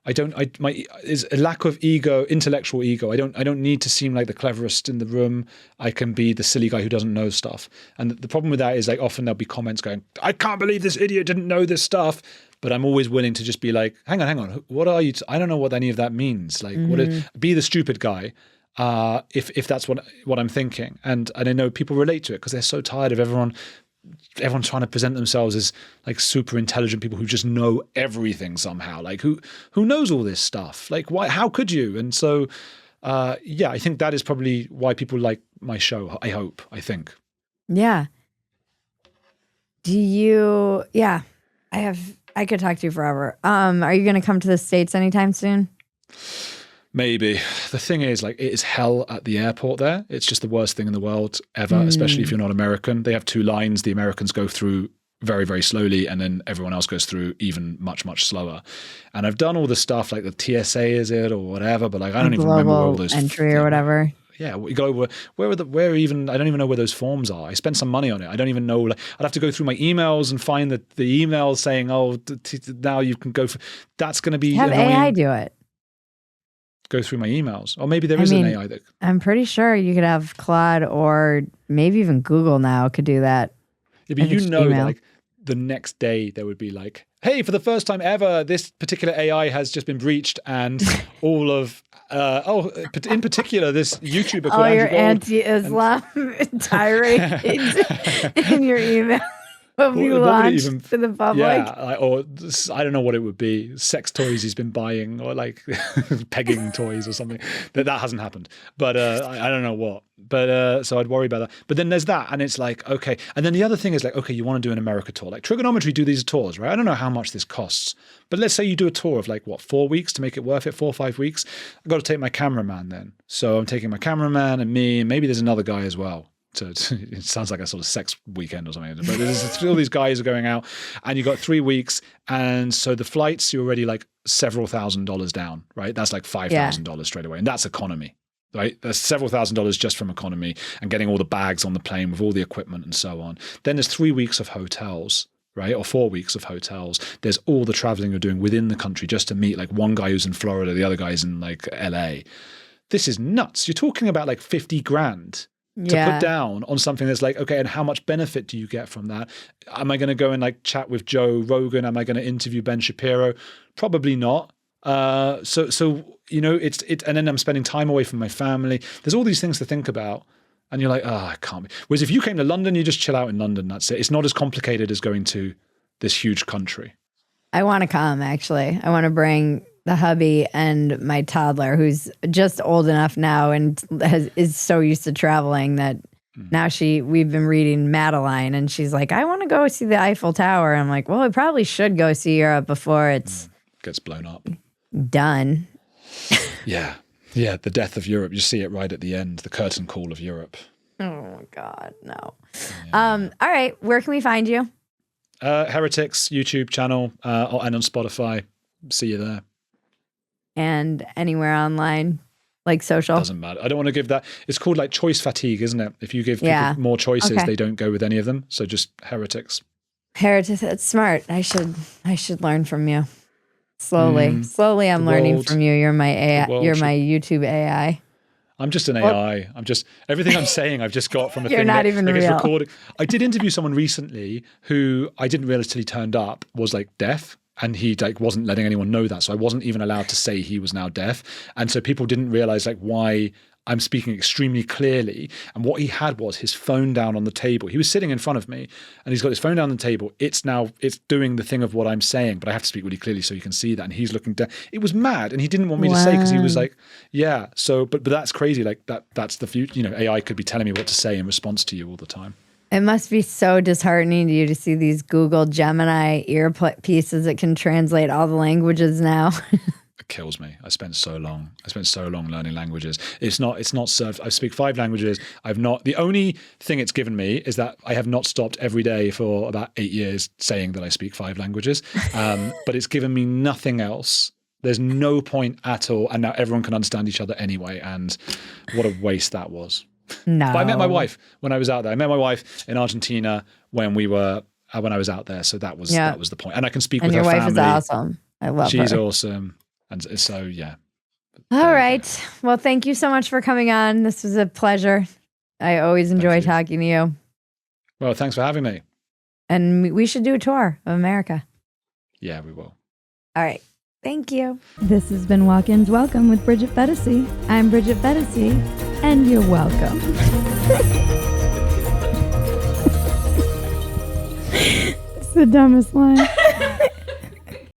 There's a lack of ego, intellectual ego. I don't need to seem like the cleverest in the room. I can be the silly guy who doesn't know stuff. And the problem with that is like often there'll be comments going, I can't believe this idiot didn't know this stuff. But I'm always willing to just be like, hang on. What are you? I don't know what any of that means. Like, be the stupid guy. If that's what I'm thinking. And I know people relate to it because they're so tired of everyone trying to present themselves as like super intelligent people who just know everything somehow. Like who knows all this stuff? Like why? How could you? And so, I think that is probably why people like my show. I think. Yeah. Do you? Yeah. I could talk to you forever. Are you going to come to the States anytime soon? Maybe. The thing is, like, it is hell at the airport there. It's just the worst thing in the world ever, especially if you're not American. They have two lines. The Americans go through very, very slowly, and then everyone else goes through even much, much slower. And I've done all the stuff, like the TSA is it or whatever, but like I don't even remember where all those entry or whatever. Yeah, we go over I don't even know where those forms are. I spent some money on it. I don't even know. Like, I'd have to go through my emails and find the emails saying, "Oh, now you can go for." That's going to be have annoying. AI do it. go through my emails. Or maybe there is an AI that... I'm pretty sure you could have Claude or maybe even Google now could do that. Yeah, but that, like, the next day there would be like, hey, for the first time ever, this particular AI has just been breached, and all of in particular, this YouTuber called your anti-Islam tirade in your email will be launched to the public. Yeah, or I don't know what it would be. Sex toys he's been buying, or like pegging toys or something. That hasn't happened. But I don't know what. But so I'd worry about that. But then there's that, and it's like, okay. And then the other thing is like, okay, you want to do an America tour. Like Trigonometry do these tours, right? I don't know how much this costs. But let's say you do a tour of like, 4 weeks to make it worth it, 4 or 5 weeks. I've got to take my cameraman then. So I'm taking my cameraman and me, and maybe there's another guy as well. So it sounds like a sort of sex weekend or something. But there's all these guys are going out, and you got 3 weeks. And so the flights, you're already like several $1,000s down, right? That's like $5,000 straight away. And that's economy. Right, there's several $1,000s just from economy and getting all the bags on the plane with all the equipment and so on. Then there's 3 weeks of hotels, right, or 4 weeks of hotels. There's all the traveling you're doing within the country just to meet like one guy who's in Florida, the other guy's in like LA. This is nuts. You're talking about like 50 grand to put down on something that's like, okay, and how much benefit do you get from that? Am I going to go and like chat with Joe Rogan? Am I going to interview Ben Shapiro? Probably not. So you know, it's and then I'm spending time away from my family. There's all these things to think about, and you're like, I can't be. Whereas if you came to London, you just chill out in London. That's it. It's not as complicated as going to this huge country. I want to come, actually. I want to bring the hubby and my toddler, who's just old enough now and is so used to traveling that now we've been reading Madeline, and she's like, I want to go see the Eiffel Tower. I'm like, well, we probably should go see Europe before it's gets blown up. Done. Yeah. Yeah, the death of Europe. You see it right at the end, the curtain call of Europe. Oh, my God, no. Yeah. All right, where can we find you? Heretics YouTube channel and on Spotify. See you there. And anywhere online, like social? Doesn't matter. I don't want to give that. It's called like choice fatigue, isn't it? If you give people more choices, they don't go with any of them. So just Heretics. Heretics, that's smart. I should learn from you. Slowly I'm learning from you. You're my AI. You're my YouTube AI. I'm just an AI. I'm just, everything I'm saying I've just got from a thing. You're not even real. Recording. I did interview someone recently who I didn't realize till he turned up was like deaf, and he like wasn't letting anyone know that. So I wasn't even allowed to say he was now deaf. And so people didn't realize like why I'm speaking extremely clearly. And what he had was his phone down on the table. He was sitting in front of me, and he's got his phone down on the table. It's doing the thing of what I'm saying, but I have to speak really clearly so you can see that. And he's looking down. It was mad. And he didn't want me to say, because he was like, yeah. So, but that's crazy. Like that's the future. You know, AI could be telling me what to say in response to you all the time. It must be so disheartening to you to see these Google Gemini earpieces that can translate all the languages now. It kills me. I spent so long learning languages. It's not served. I speak 5 languages. The only thing it's given me is that I have not stopped every day for about 8 years saying that I speak 5 languages. But it's given me nothing else. There's no point at all. And now everyone can understand each other anyway. And what a waste that was. No. But I met my wife when I was out there. I met my wife in Argentina when I was out there. So that was the point. And I can speak with her family. And your wife is awesome. I love her. She's awesome. And so, yeah. All right. Well, thank you so much for coming on. This was a pleasure. I always enjoy talking to you. Well, thanks for having me. And we should do a tour of America. Yeah, we will. All right. Thank you. This has been Walk-Ins Welcome with Bridget Phetasy. I'm Bridget Phetasy, and you're welcome. It's the dumbest line.